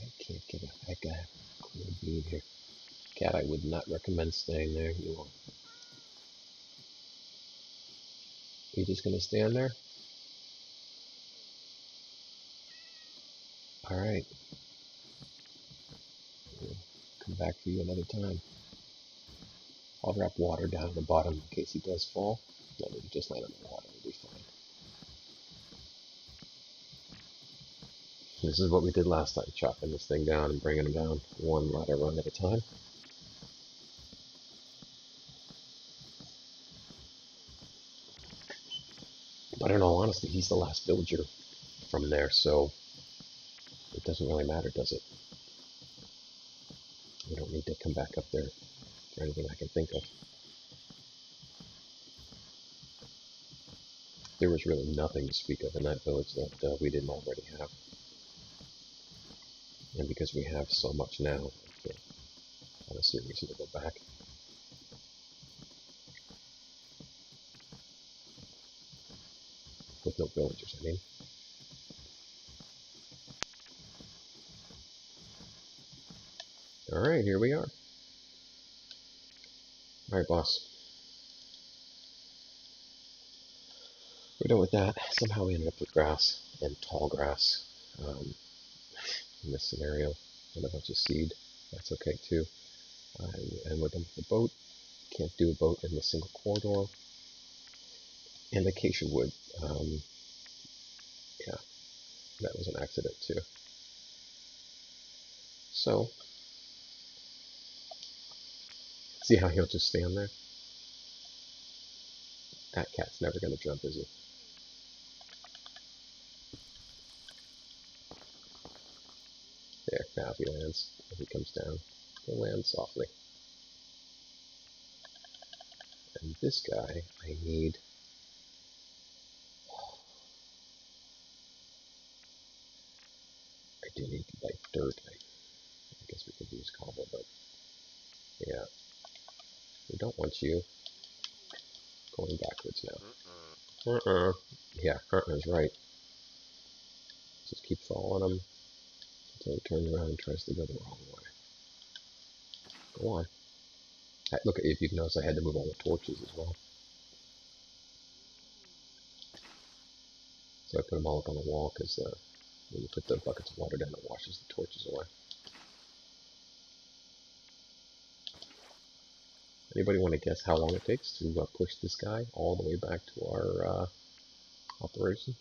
I can't get a heck of a clear beam here. Cat, I would not recommend staying there. You won't. You just going to stand there? All right. We'll come back for you another time. I'll wrap water down at the bottom in case he does fall. Then we can just land on the water. It'll be fine. This is what we did last time, chopping this thing down and bringing them down one ladder run at a time. But in all honesty, he's the last villager from there, so it doesn't really matter, does it? We don't need to come back up there for anything I can think of. There was really nothing to speak of in that village that we didn't already have. And because we have so much now, I don't see a reason to go back. With no villagers, I mean. Alright, here we are. Alright, boss. We're done with that. Somehow we ended up with grass, and tall grass, in this scenario, and a bunch of seed. That's okay too. And we're done with the boat. Can't do a boat in the single corridor. And the acacia wood, yeah. That was an accident too. So, see how he'll just stand there? That cat's never going to jump, is he? There, now if he lands, if he comes down, he'll land softly. And this guy, I need... I do need, like, dirt. I guess we could use cobble, but yeah. We don't want you going backwards now. Yeah, is right. Just keep following him until he turns around and tries to go the wrong way. Go on. Look, if you notice, I had to move all the torches as well. So I put them all up on the wall because when you put the buckets of water down, it washes the torches away. Anybody want to guess how long it takes to push this guy all the way back to our operation?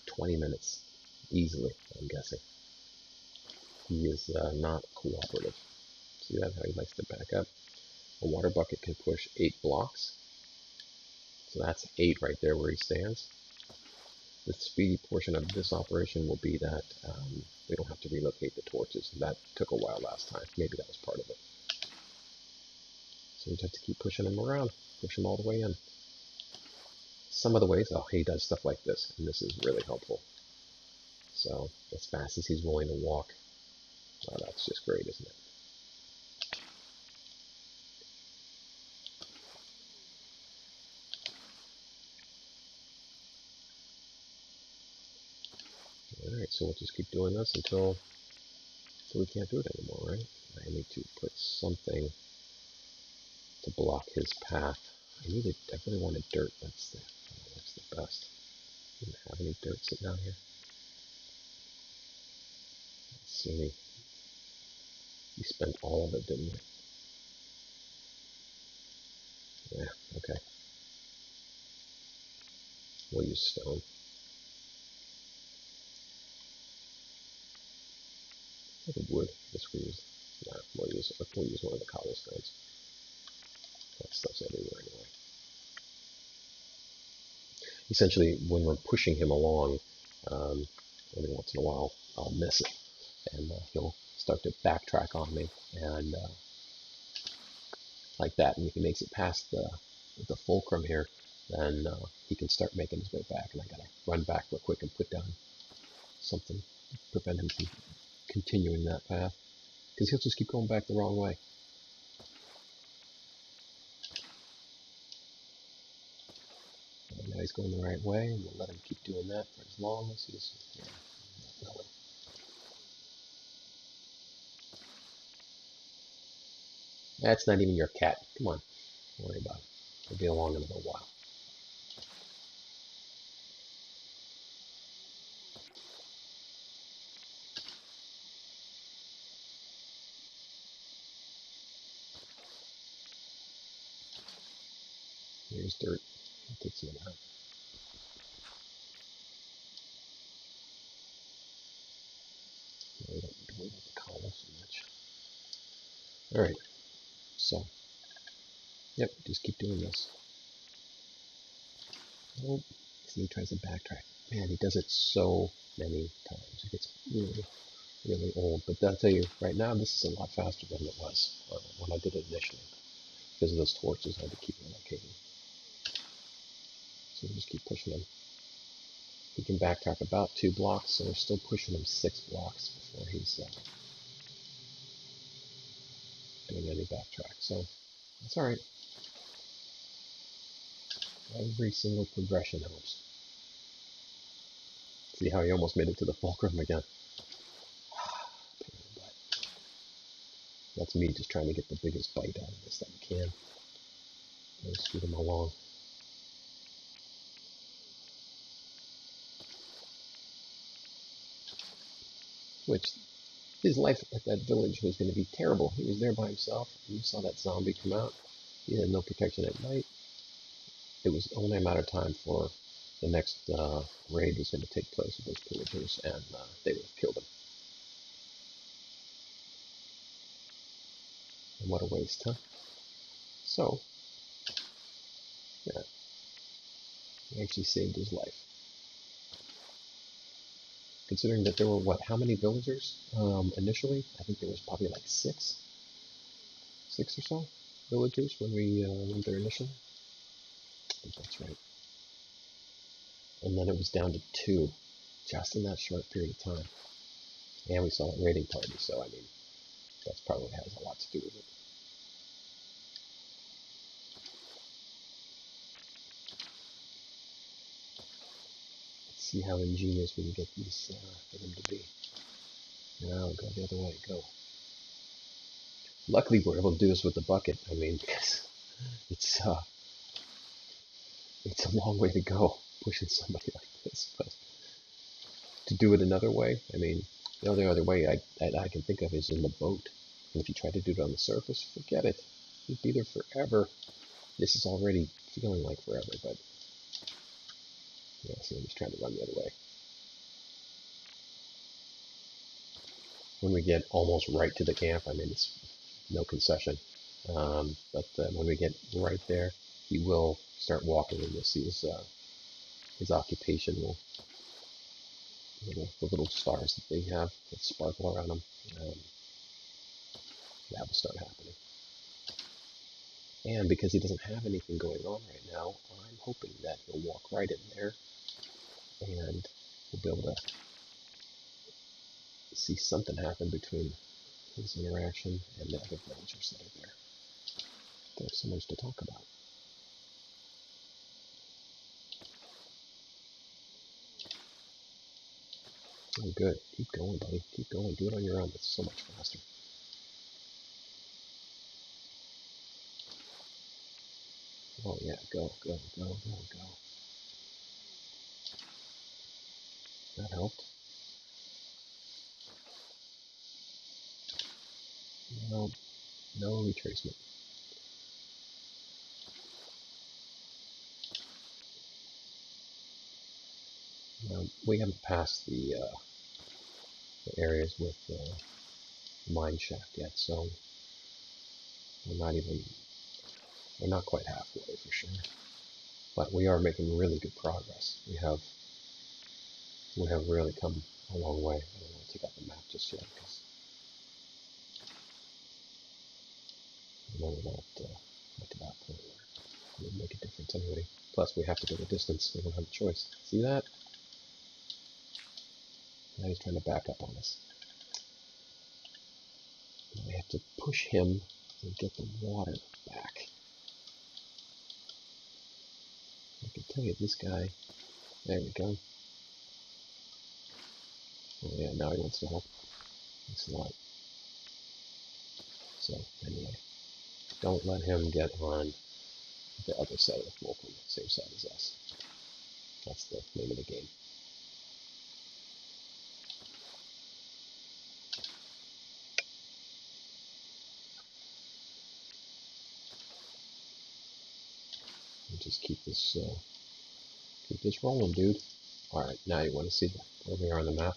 20 minutes. Easily, I'm guessing. He is not cooperative. See that, how he likes to back up? A water bucket can push 8 blocks. So that's 8 right there where he stands. The speedy portion of this operation will be that we don't have to relocate the torches. That took a while last time. Maybe that was part of it. So we just have to keep pushing him around, push him all the way in. Some of the ways, oh, he does stuff like this, and this is really helpful. So as fast as he's willing to walk, oh, that's just great, isn't it? Alright, so we'll just keep doing this until we can't do it anymore, right? I need to put something to block his path. I really wanted dirt. That's the best. Do you have any dirt sitting down here? Let's see. We spent all of it, didn't we? Yeah, okay. We'll use stone. What the wood? I guess we'll use one of the cobblestones. That stuff's everywhere anyway. Essentially, when we're pushing him along, every once in a while, I'll miss it, and he'll start to backtrack on me, and like that. And if he makes it past the fulcrum here, then he can start making his way back, and I gotta run back real quick and put down something to prevent him from continuing that path, because he'll just keep going back the wrong way. Now he's going the right way, and we'll let him keep doing that for as long as he's, yeah, definitely. That's not even your cat. Come on, don't worry about it. He'll be along in a little while. Here's dirt. I'll take some of that. We don't need to worry about the collar so much. Alright, so, yep, just keep doing this. Oh, see, he tries to backtrack. Man, he does it so many times. It gets really, really old. But I'll tell you, right now, this is a lot faster than it was when I did it initially. Because of those torches, I had to keep relocating. So we just keep pushing him. He can backtrack about 2 blocks, so we're still pushing him 6 blocks before he's doing any backtrack. So that's alright. Every single progression helps. See how he almost made it to the fulcrum again. That's me just trying to get the biggest bite out of this that we can. And scoot him along. Which, his life at that village was going to be terrible. He was there by himself. You saw that zombie come out. He had no protection at night. It was only a matter of time for the next raid was going to take place with those pillagers, and they would have killed him. And what a waste, huh? So, yeah, he actually saved his life. Considering that there were, what, how many villagers initially? I think there was probably like six or so villagers when we went there initially. I think that's right. And then it was down to 2, just in that short period of time. And we saw a raiding party, so I mean, that's probably has a lot to do with it. Let's see how ingenious we can get these for them to be. Now go the other way, go. Luckily, we're able to do this with the bucket. I mean, because it's a long way to go pushing somebody like this. But to do it another way, I mean, the only other way I can think of is in the boat. And if you try to do it on the surface, forget it. You'd be there forever. This is already feeling like forever, but yeah, see, I'm just trying to run the other way. When we get almost right to the camp, I mean, it's no concession. But when we get right there, he will start walking, and you'll see his occupation will, the little stars that they have that sparkle around him, that will start happening. And because he doesn't have anything going on right now, I'm hoping that he'll walk right in there, and we'll be able to see something happen between his interaction and the other villagers that are there. There's so much to talk about. Oh, good. Keep going, buddy. Keep going. Do it on your own. It's so much faster. Oh, yeah. Go, go, go, go, go. That helped. No, no retracement. We haven't passed the areas with mine shaft yet, so we're not quite halfway for sure. But we are making really good progress. We have really come a long way. I don't want to take out the map just yet because I know we're not to that point where it would make a difference anyway. Plus, we have to go the distance. We don't have a choice. See that? Now he's trying to back up on us. Now we have to push him and get the water back. I can tell you, this guy. There we go. Oh yeah, now he wants to help. Thanks a lot. So anyway, don't let him get on the other side of the fulcrum, same side as us. That's the name of the game. And just keep this rolling, dude. All right, now you want to see where we are on the map.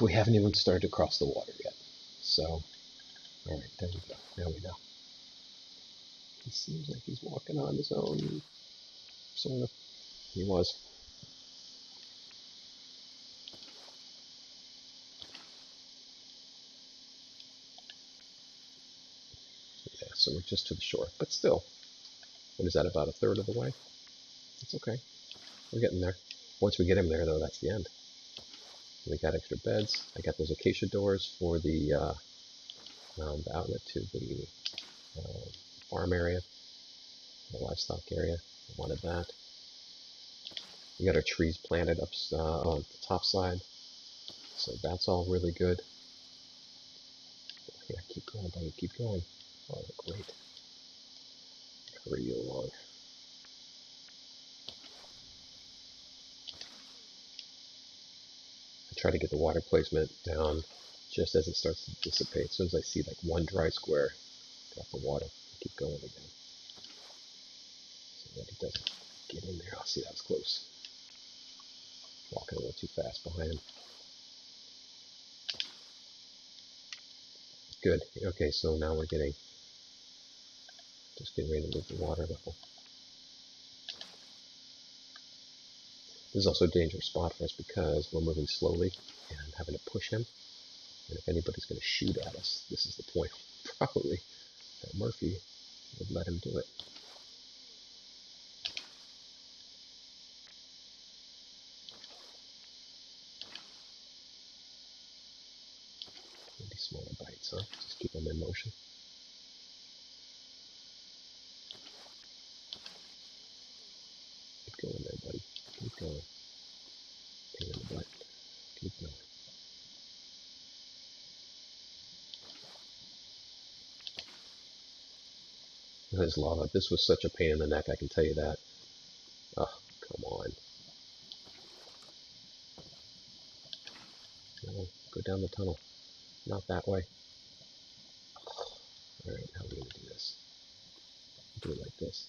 We haven't even started to cross the water yet. So, all right, there we go. Now we know. He seems like he's walking on his own, sort of. He was. Yeah, so we're just to the shore, but still. What is that, about a third of the way? It's okay. We're getting there. Once we get him there, though, that's the end. We got extra beds. I got those acacia doors for the outlet to the farm area, the livestock area. I wanted that. We got our trees planted up on the top side, so that's all really good. Yeah, keep going, buddy. Keep going. Oh, great. Hurry you along. I try to get the water placement down just as it starts to dissipate. As soon as I see like one dry square, drop the water, keep going again. So that it doesn't Get in there. I'll see, that was close. Walking a little too fast behind him. Good. Okay, so now we're getting, just getting ready to move the water level. This is also a dangerous spot for us because we're moving slowly and having to push him. And if anybody's going to shoot at us, this is the point probably that Murphy would let him do it. Maybe smaller bites, huh? Just keep them in motion. Keep going there, buddy. Keep going. Pain in the butt. Keep going. There's lava. This was such a pain in the neck, I can tell you that. Oh, come on. No, go down the tunnel. Not that way. Alright, how are we going to do this? Do it like this.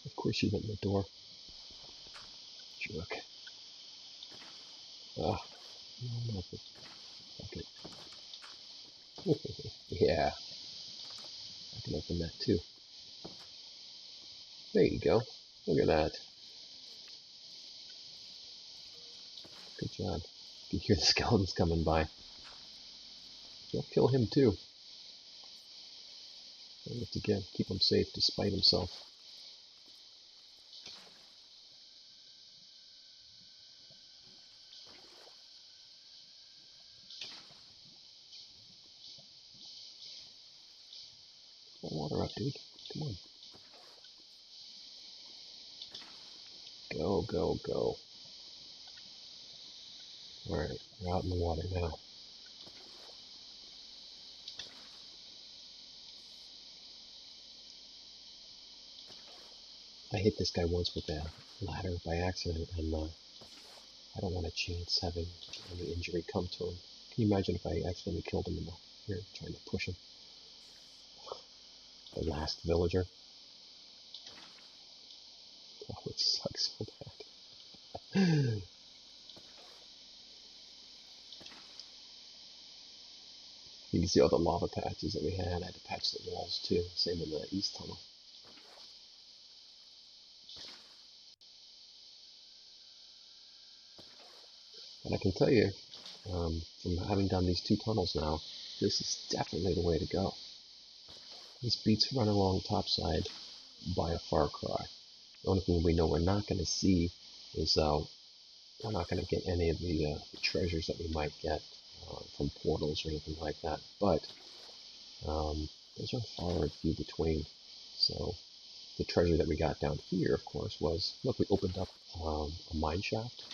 Of course you went in the door. Jerk. Ah, no, nothing. Okay. Yeah, I can open that too. There you go. Look at that. Good job. You can hear the skeletons coming by. You'll kill him too. And again, keep him safe despite himself. Pull water up, dude. Come on. Go, go, go. Alright, we're out in the water now. I hit this guy once with a ladder by accident, and I don't want to chance having any injury come to him. Can you imagine if I accidentally killed him in the here, trying to push him? The last villager. Oh, it sucks so bad. You can see all the lava patches that we had. I had to patch the walls too. Same in the east tunnel. And I can tell you, from having done these 2 tunnels now, this is definitely the way to go. This beats running along topside by a far cry. The only thing we know we're not going to see is we're not going to get any of the treasures that we might get from portals or anything like that. But those are far and few between. So the treasure that we got down here, of course, was, look, we opened up a mine shaft,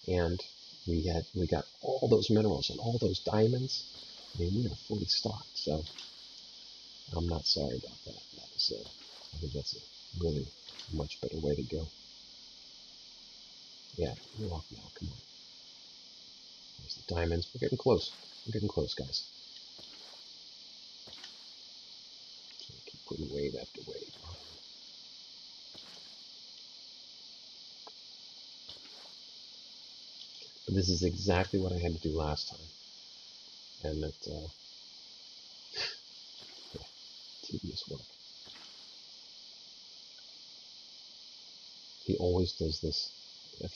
and we got all those minerals and all those diamonds. I mean, we are fully stocked, so I'm not sorry about that. I think that's a really much better way to go. Yeah, you're off now, come on. There's the diamonds. We're getting close. We're getting close, guys. So keep putting wave after wave on. But this is exactly what I had to do last time. And that, yeah, tedious work. He always does this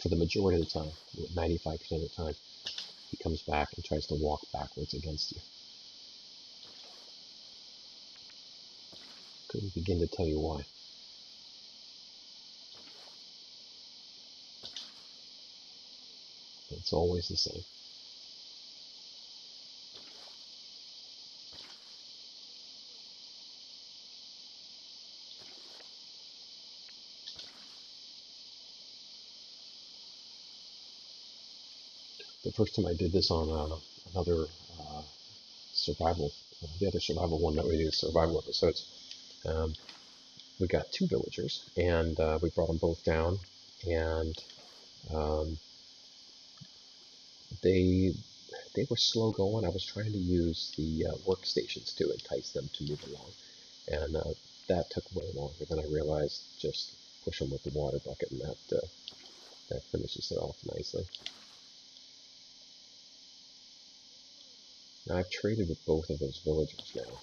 for the majority of the time, 95% of the time. He comes back and tries to walk backwards against you. Couldn't begin to tell you why. It's always the same. The first time I did this on another survival, the other survival one that we do, survival episodes, we got 2 villagers, and we brought them both down, and they they were slow going. I was trying to use the workstations to entice them to move along, and that took way longer than I realized. Just push them with the water bucket, and that finishes it off nicely. Now I've traded with both of those villagers now,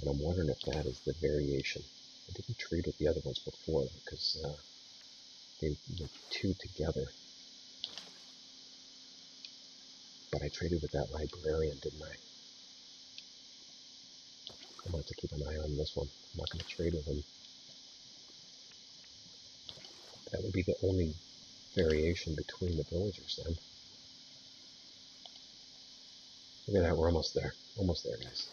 and I'm wondering if that is the variation. I didn't trade with the other ones before because they were two together. But I traded with that librarian, didn't I? I'm going to have to keep an eye on this one. I'm not going to trade with him. That would be the only variation between the villagers then. Look at that, we're almost there. Almost there, guys.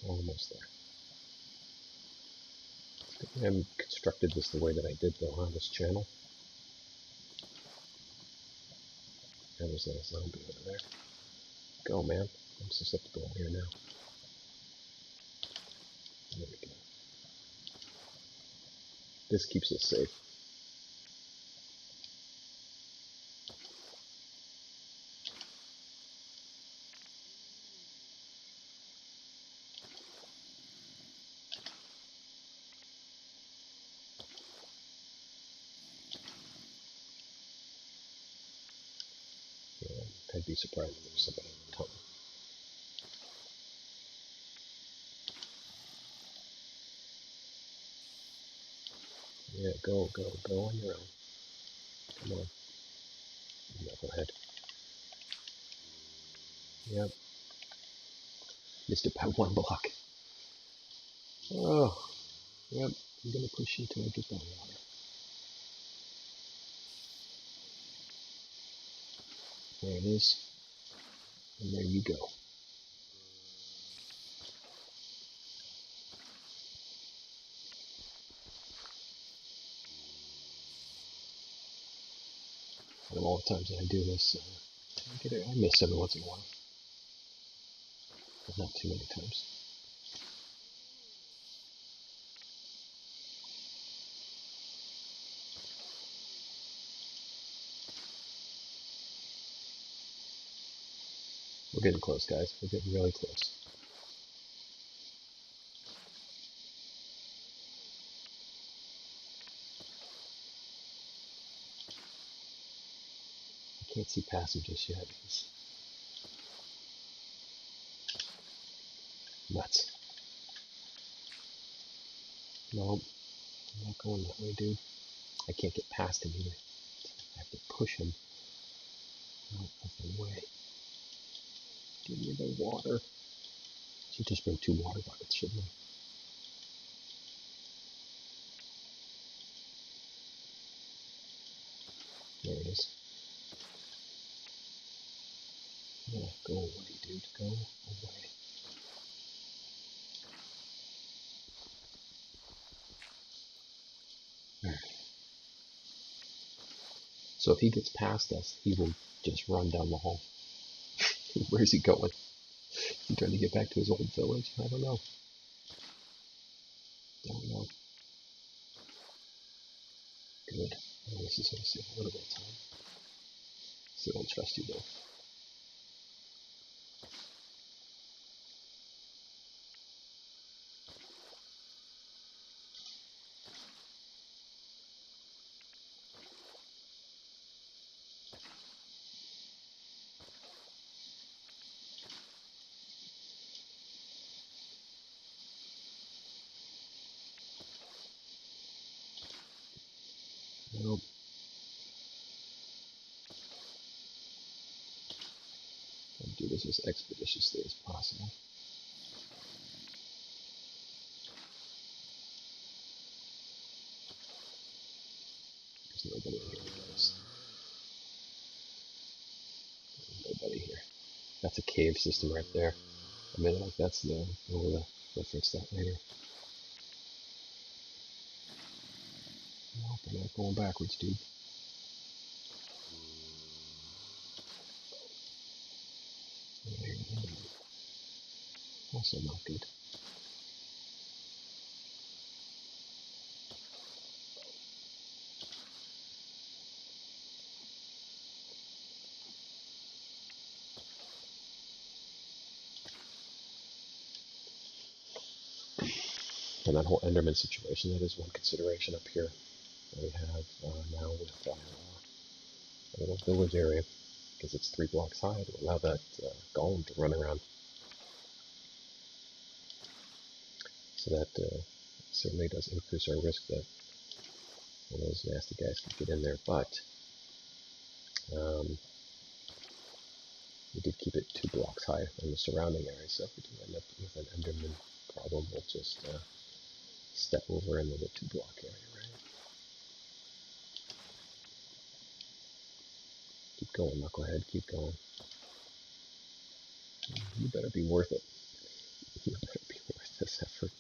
Almost there. I constructed this the way that I did though on this channel. And there's a zombie over there. Go, man. I'm susceptible here now. There we go. This keeps us safe. Yeah, I'd be surprised if there's somebody on the tunnel. Yeah, go on your own. Come on. Knucklehead. Yep. Missed it by one block. Oh, yep. I'm gonna push you till I get that water. There it is. And there you go. Out of all the times that I do this, I miss every once in a while. But not too many times. We're getting close, guys. We're getting really close. I can't see past him just yet. He's nuts. No, I'm not going that way, dude. I can't get past him either. I have to push him out of the way. Give me the water. Should just bring 2 water buckets, shouldn't I? There it is. Yeah, go away, dude. Go away. So if he gets past us, he will just run down the hall. Where's he going? Is he trying to get back to his old village? I don't know. Don't know. Good. Well, this is going to save a little bit of time. Still don't trust you though. Nope. I'll do this as expeditiously as possible. There's nobody here, guys. Nobody here. That's a cave system right there. I mean, like that's the. We'll reference that later. Nope, we're not going backwards, dude. Also not good. And that whole Enderman situation, that is one consideration up here that we have now with our little village area, because it's 3 blocks high to allow that golem to run around. So that certainly does increase our risk that one of those nasty guys could get in there. But we did keep it 2 blocks high in the surrounding area, so if we do end up with an Enderman problem, we'll just step over into the 2 block area, right? Keep going, knucklehead, keep going. You better be worth it. You better be worth this effort.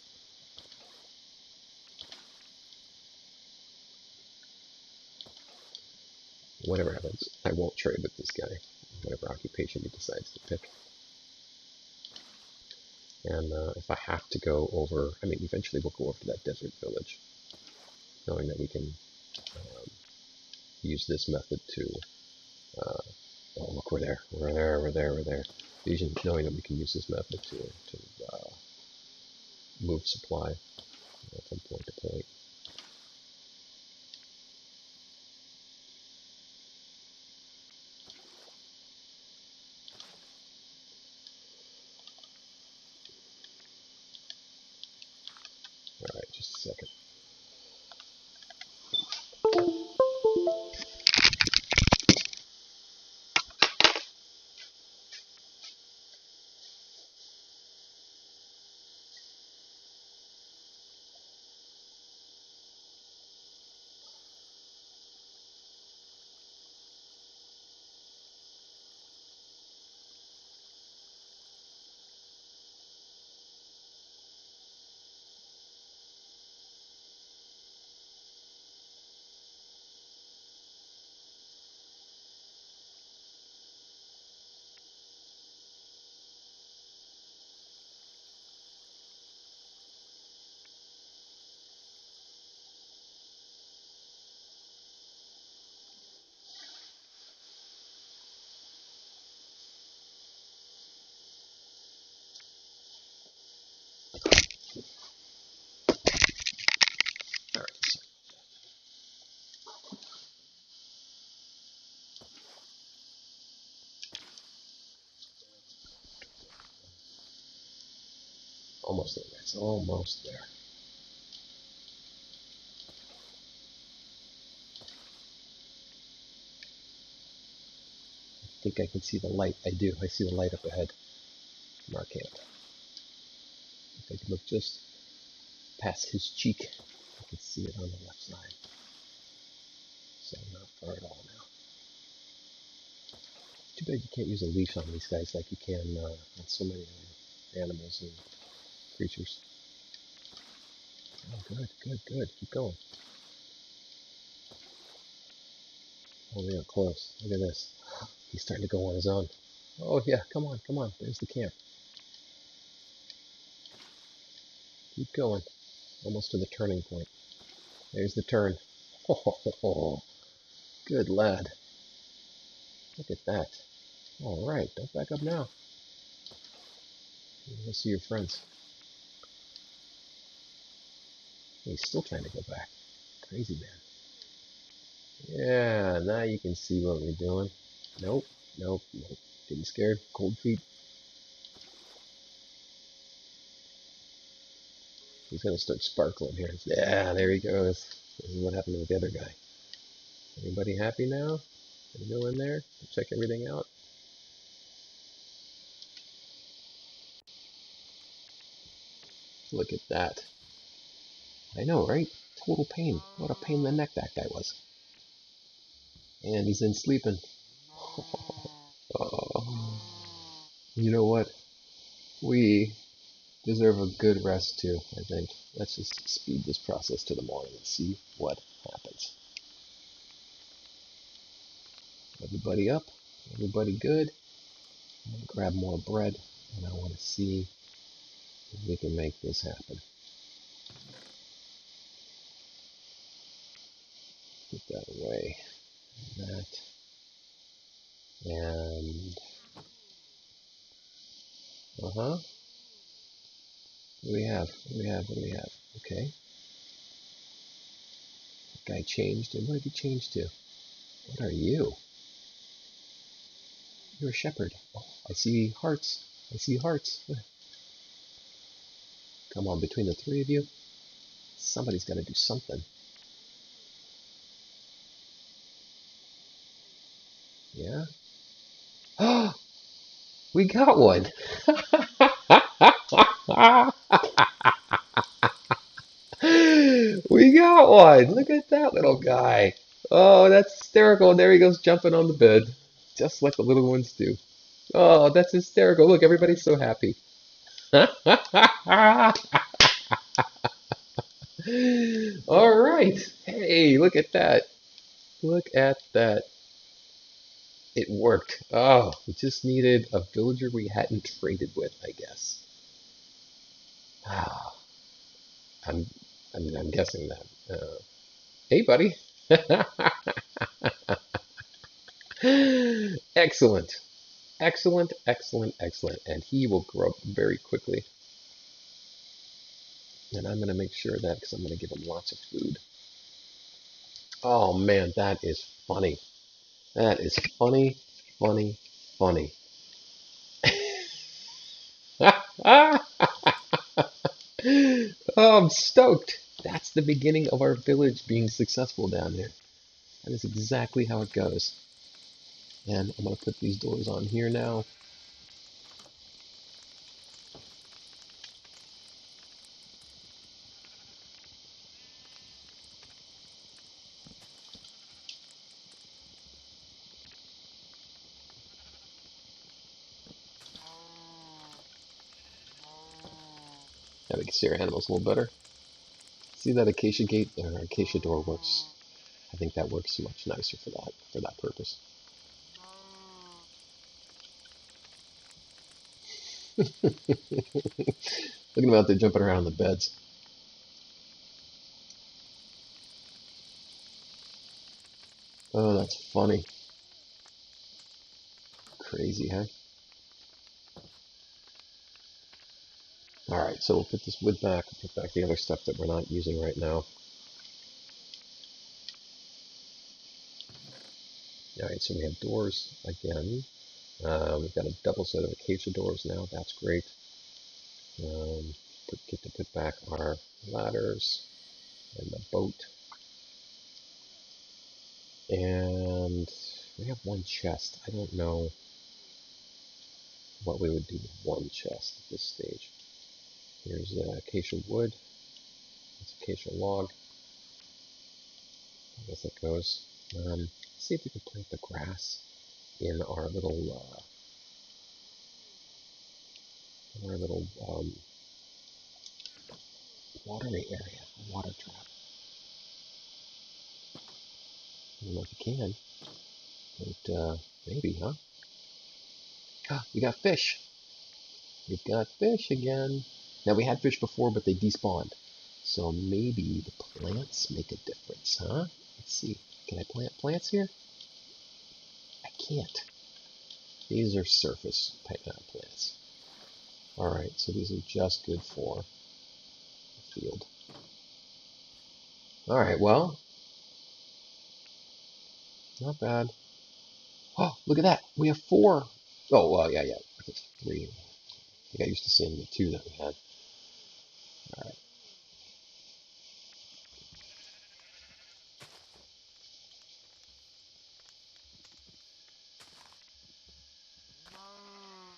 Whatever happens, I won't trade with this guy, whatever occupation he decides to pick. And if I have to go over, I mean, eventually we'll go over to that desert village, knowing that we can use this method to, oh look, we're there, knowing that we can use this method to move supply from point to point. Alright, just a second. Almost there, guys. Almost there. I think I can see the light. I do. I see the light up ahead from our camp. If I could look just past his cheek, I can see it on the left side. So not far at all now. Too bad you can't use a leash on these guys like you can on so many animals and creatures. Oh, good. Keep going. Oh, yeah, close. Look at this. He's starting to go on his own. Oh, yeah, come on. There's the camp. Keep going. Almost to the turning point. There's the turn. Oh, good lad. Look at that. All right, don't back up now. You'll see your friends. He's still trying to go back. Crazy man. Yeah, now you can see what we're doing. Nope. Getting scared. Cold feet. He's going to start sparkling here. Yeah, there he goes. This is what happened to the other guy. Everybody happy now? Can we go in there and check everything out? Look at that. I know, right? Total pain. What a pain in the neck that guy was. And he's in sleeping. Oh. You know what? We deserve a good rest too, I think. Let's just speed this process to the morning and see what happens. Everybody up? Everybody good? I'm going to grab more bread, and I want to see if we can make this happen. Put that away. That. And... What do we have? What do we have? What do we have? Okay. That guy changed. And what did he change to? What are you? You're a shepherd. Oh, I see hearts. I see hearts. Come on, between the three of you, somebody's got to do something. Yeah? Oh, we got one. We got one. Look at that little guy. Oh, that's hysterical. There he goes jumping on the bed, just like the little ones do. Oh, that's hysterical. Look, everybody's so happy. All right. Hey, look at that. Look at that. It worked. Oh, we just needed a villager we hadn't traded with, I guess. Ah, I'm, I'm guessing that. Hey, buddy. Excellent. Excellent, excellent, excellent. And he will grow up very quickly. And I'm going to make sure of that because I'm going to give him lots of food. Oh, man, that is funny. That is funny, funny, funny. Oh, I'm stoked. That's the beginning of our village being successful down here. That is exactly how it goes. And I'm going to put these doors on here now. Now we can see our animals a little better. See that acacia gate or acacia door works. I think that works much nicer for that purpose. Look at them out there jumping around the beds. Oh, that's funny. Crazy, huh? Alright, so we'll put this wood back. We'll put back the other stuff that we're not using right now. Alright, so we have doors again. We've got a double set of acacia doors now. That's great. Get to put back our ladders and the boat. And we have one chest. I don't know what we would do with one chest at this stage. Here's acacia wood. That's acacia log. I guess that goes. Let's see if we can plant the grass in our little watery area, a water trap. I don't know if you can, but maybe, huh? Ah, we got fish. We've got fish again. Now we had fish before, but they despawned. So maybe the plants make a difference, huh? Let's see. Can I plant plants here? I can't. These are surface plants. Alright, so these are just good for the field. Alright, well, not bad. Oh, look at that. We have 4. Oh, well, yeah. It's 3. I got used to seeing the 2 that we had. Alright.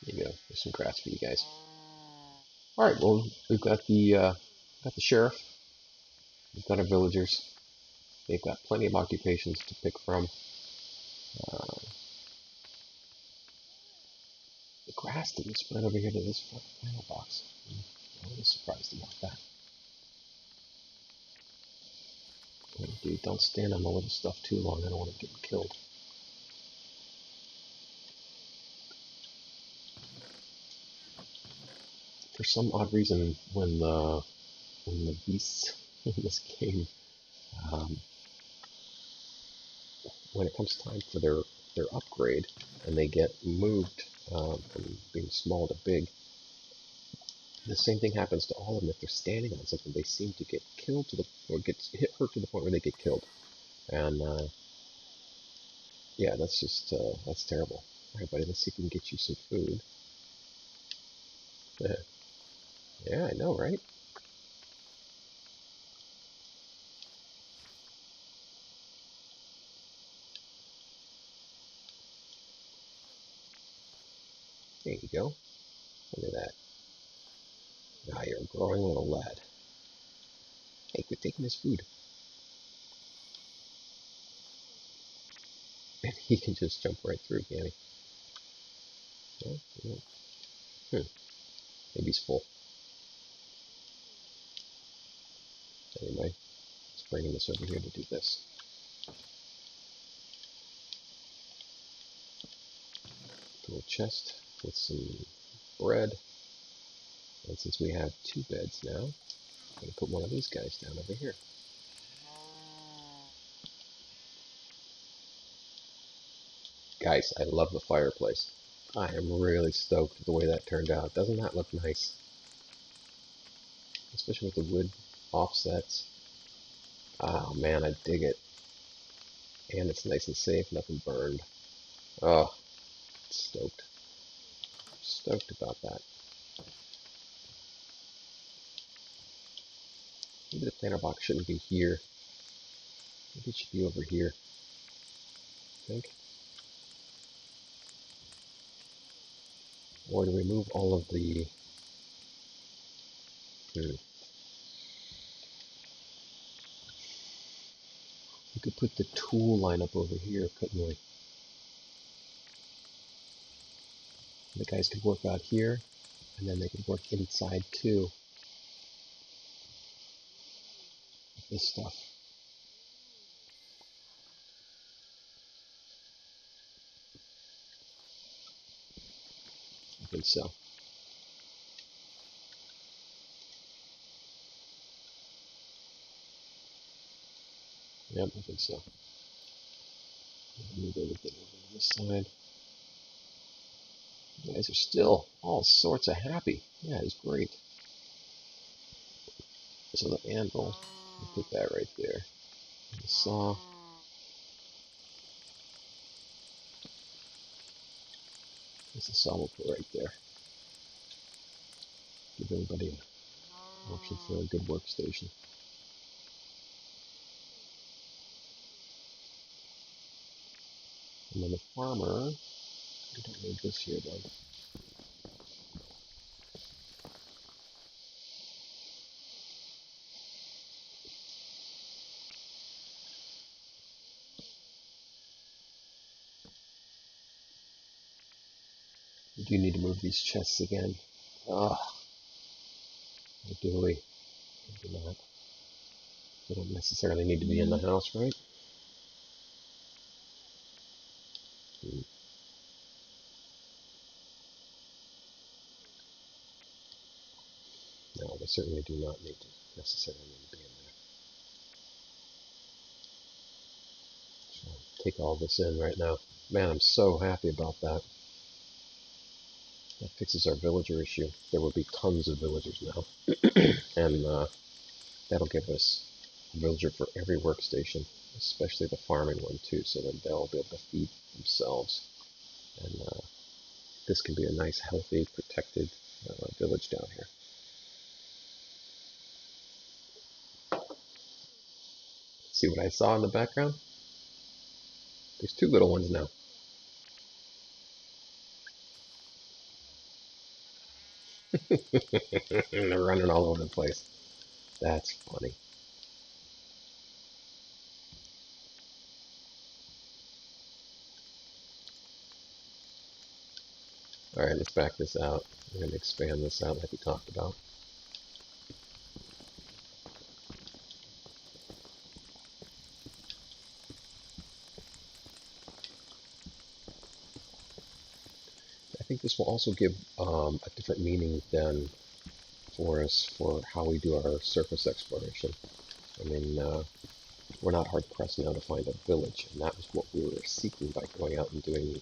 There you go. There's some grass for you guys. Alright, well, we've got the sheriff. We've got our villagers. They've got plenty of occupations to pick from. Uh, the grass didn't spread over here to this final box. I was surprised about that. Oh, dude, don't stand on the little stuff too long. I don't want to get killed. For some odd reason, when the beasts in this game, um, when it comes time for their upgrade and they get moved from being small to big, The same thing happens to all of them. If they're standing on something, they seem to get killed or get hurt to the point where they get killed. And yeah, that's just that's terrible. All right, buddy, let's see if we can get you some food. Yeah, I know, right? There you go. Look at that. Now you're a growing little lad. Hey, quit taking his food. And he can just jump right through, can he? No? No. Maybe he's full. Anyway, let's bring this over here to do this. Little chest with some bread. And since we have 2 beds now, I'm going to put one of these guys down over here. Guys, I love the fireplace. I am really stoked with the way that turned out. Doesn't that look nice? Especially with the wood offsets. Oh man, I dig it. And it's nice and safe, nothing burned. Oh, stoked. Stoked about that. Maybe the planter box shouldn't be here. Maybe it should be over here, I think. Or to remove all of the... We could put the tool line up over here, couldn't we? The guys could work out here, and then they could work inside too. With this stuff. I think so. Yep, I think so. Move everything over to this side. You guys are still all sorts of happy. Yeah, it's great. So the anvil, we'll put that right there. And the saw. This is saw we'll put right there. Give everybody an option for a good workstation. And then the farmer, we don't need this here though. We do need to move these chests again. Ah, or do we? Maybe not. They don't necessarily need to be in the house, right? No, they certainly do not need to necessarily need to be in there. So I'll take all this in right now. Man, I'm so happy about that. That fixes our villager issue. There will be tons of villagers now. And that'll give us a villager for every workstation, especially the farming one too, so that they'll be able to feed themselves. And this can be a nice, healthy, protected village down here. See what I saw in the background? There's 2 little ones now. They're running all over the place. That's funny. Alright, let's back this out. We're going to expand this out like we talked about. I think this will also give a different meaning than for us for how we do our surface exploration. I mean, we're not hard-pressed now to find a village, and that was what we were seeking by going out and doing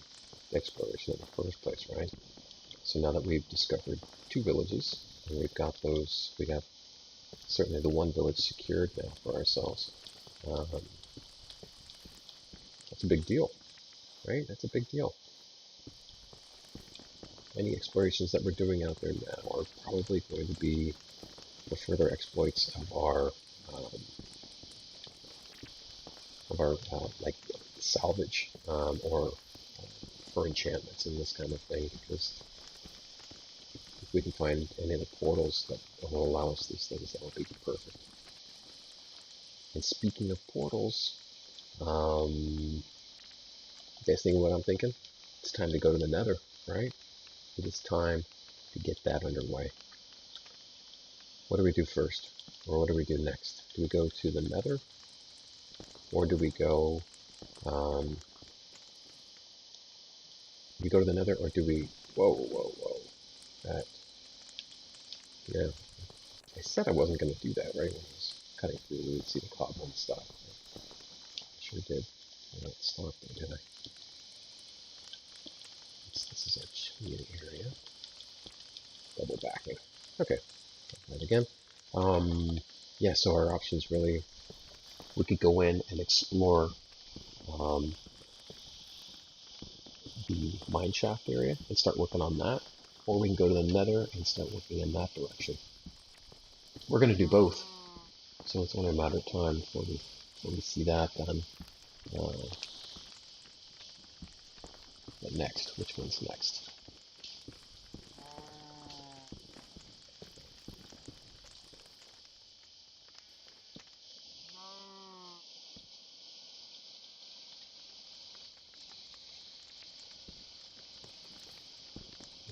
exploration in the first place, right? So now that we've discovered 2 villages, And we've got those, we have certainly the one village secured now for ourselves. Um, that's a big deal, right? That's a big deal. Any explorations that we're doing out there now are probably going to be for further exploits um, of our like salvage or for enchantments and this kind of thing. Because if we can find any of the portals that will allow us these things, that would be perfect. And speaking of portals, you guys thinking what I'm thinking? It's time to go to the Nether, right? It is time to get that underway. What do we do first? Or what do we do next? Do we go to the Nether? Or do we go, do we go to the Nether, or do we, whoa, that, yeah, I said I wasn't going to do that, right, when I was cutting through the weeds, see the cobble and stuff. I sure did. I don't stop there, did I? This is our chimney area. Double backing. Okay, that again. Yeah, so our options really, we could go in and explore um, the mine shaft area and start working on that, or we can go to the Nether and start working in that direction. We're going to do both, so it's only a matter of time before we see that done. But next, which one's next?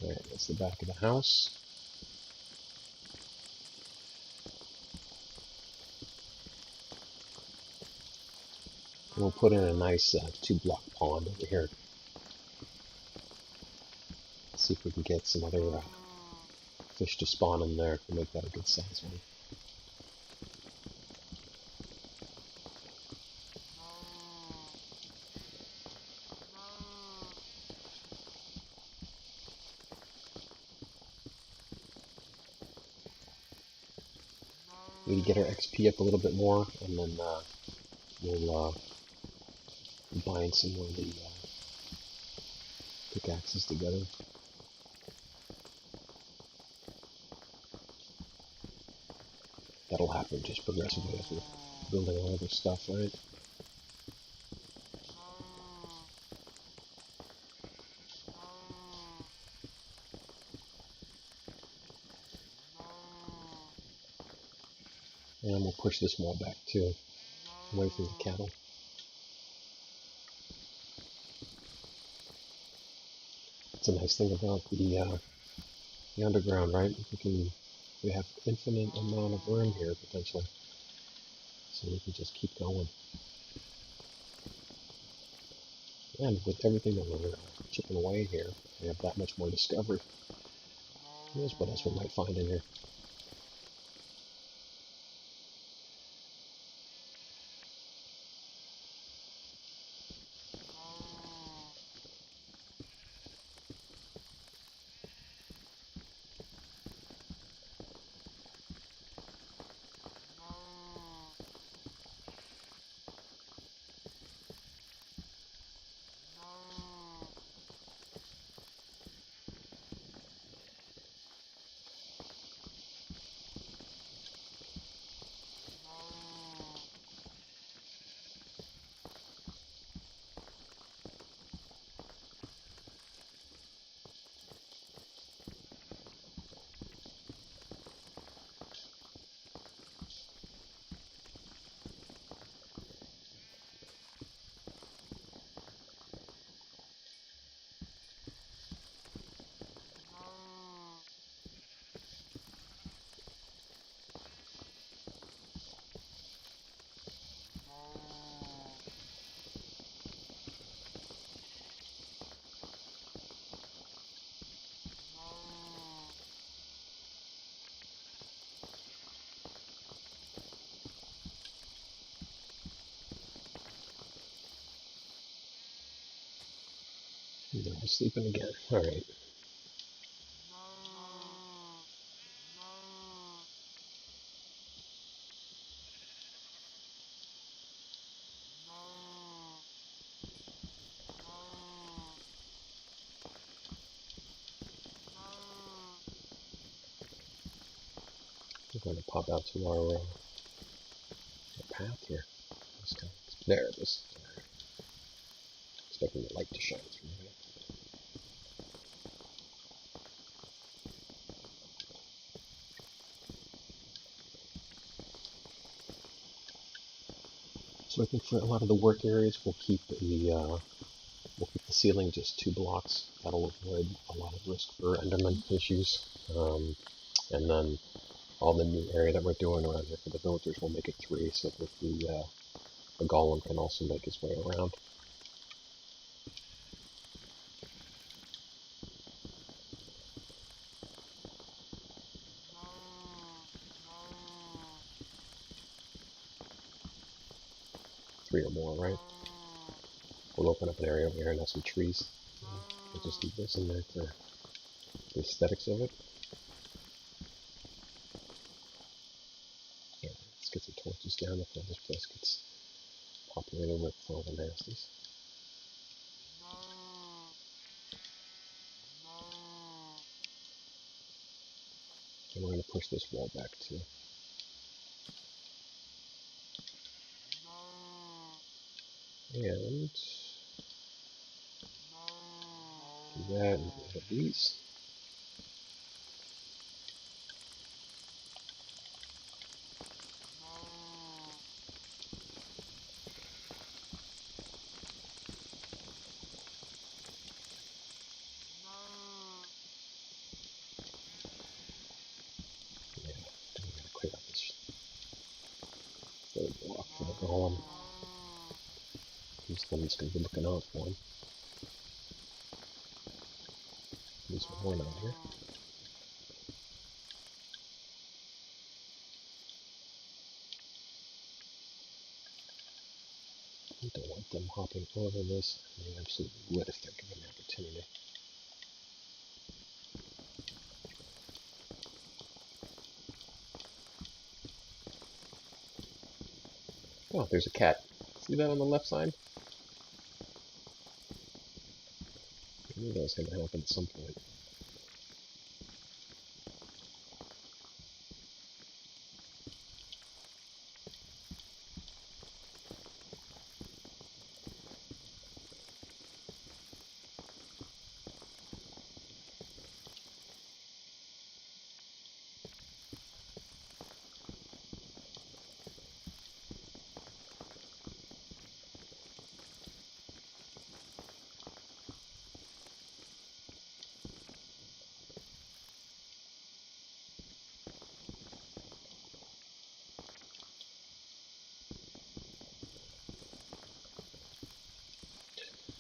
Alright, that's the back of the house. And we'll put in a nice 2-block pond over here. See if we can get some other fish to spawn in there to make that a good size one. We need to get our XP up a little bit more, and then we'll bind some more of the pickaxes together. That'll happen just progressively as we're building all of this stuff, right? And we'll push this wall back too, away from the cattle. It's a nice thing about the underground, right? We have infinite amount of room here potentially, so we can just keep going. And with everything that we're chipping away here, we have that much more discovery. Who knows what else we might find in here? No, we're sleeping again. All right. We're going to pop out to our path here. There it is. Expecting the light to shine through it. So I think for a lot of the work areas, we'll keep the ceiling just 2 blocks. That'll avoid a lot of risk for Enderman issues. And then all the new area that we're doing around here for the villagers, we'll make it 3 so that the golem can also make his way around. Three or more, right? We'll open up an area over here and have some trees. We'll just leave this in there for the aesthetics of it. Yeah, let's get some torches down before this place gets populated with all the nasties. And we're going to push this wall back too. And do that and get rid of these. Yeah, I'm going to clear out this third block for the golem. He's the one that's going to be looking out for him. There's one out here. We don't want them hopping over this. They absolutely would if they're given the opportunity. Oh, there's a cat. See that on the left side? I knew that was going to happen at some point.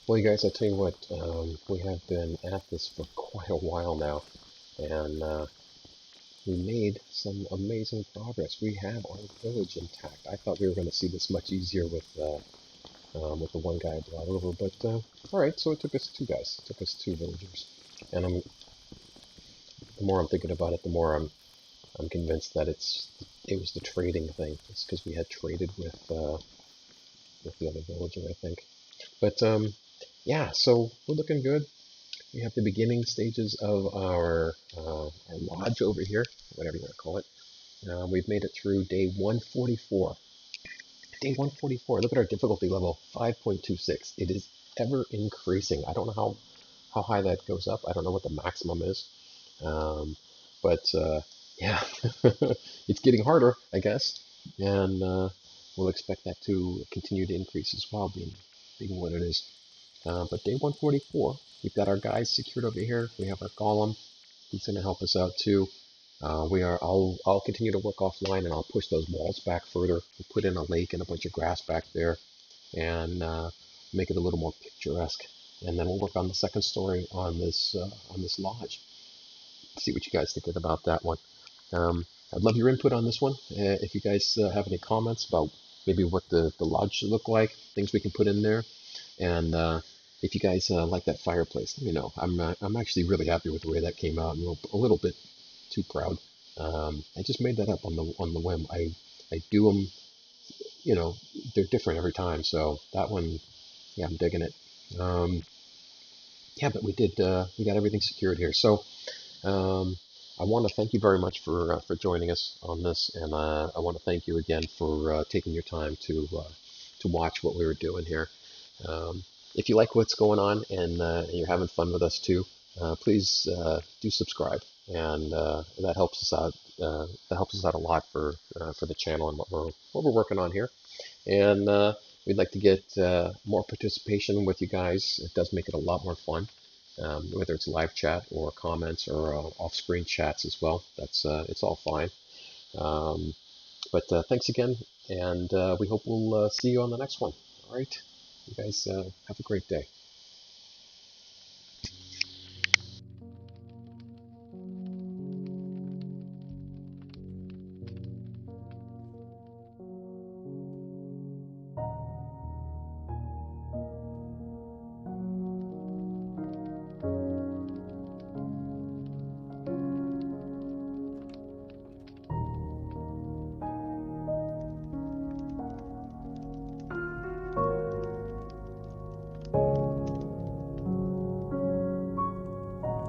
Well, you guys, I'll tell you what, we have been at this for quite a while now, and we made some amazing progress. We have our village intact. I thought we were going to see this much easier with the one guy I brought over, but all right. So it took us 2 guys. It took us 2 villagers, and the more I'm thinking about it, the more I'm convinced that it was the trading thing. It's because we had traded with the other villager, I think. But yeah, so we're looking good. We have the beginning stages of our lodge over here, whatever you want to call it. We've made it through day 144. Day 144. Look at our difficulty level, 5.26. It is ever increasing. I don't know how high that goes up. I don't know what the maximum is. But yeah, it's getting harder, I guess. And we'll expect that to continue to increase as well, being what it is. But day 144, we've got our guys secured over here. We have our golem. He's going to help us out too. I'll continue to work offline and I'll push those walls back further. We'll put in a lake and a bunch of grass back there and make it a little more picturesque. And then we'll work on the second story on this lodge. See what you guys think about that one. I'd love your input on this one. If you guys have any comments about maybe what the lodge should look like, things we can put in there. And if you guys like that fireplace, let me know. I'm actually really happy with the way that came out. I'm a little bit too proud. I just made that up on the whim. I do them, they're different every time. So that one, yeah, I'm digging it. Yeah, but we got everything secured here. So I want to thank you very much for joining us on this, and I want to thank you again for taking your time to watch what we were doing here. Um, if you like what's going on and you're having fun with us too, please do subscribe, and that helps us out. That helps us out a lot for the channel and what we're working on here. And we'd like to get more participation with you guys. It does make it a lot more fun, whether it's live chat or comments or off-screen chats as well. That's it's all fine. Um, but thanks again, and we hope we'll see you on the next one. All right, you guys have a great day.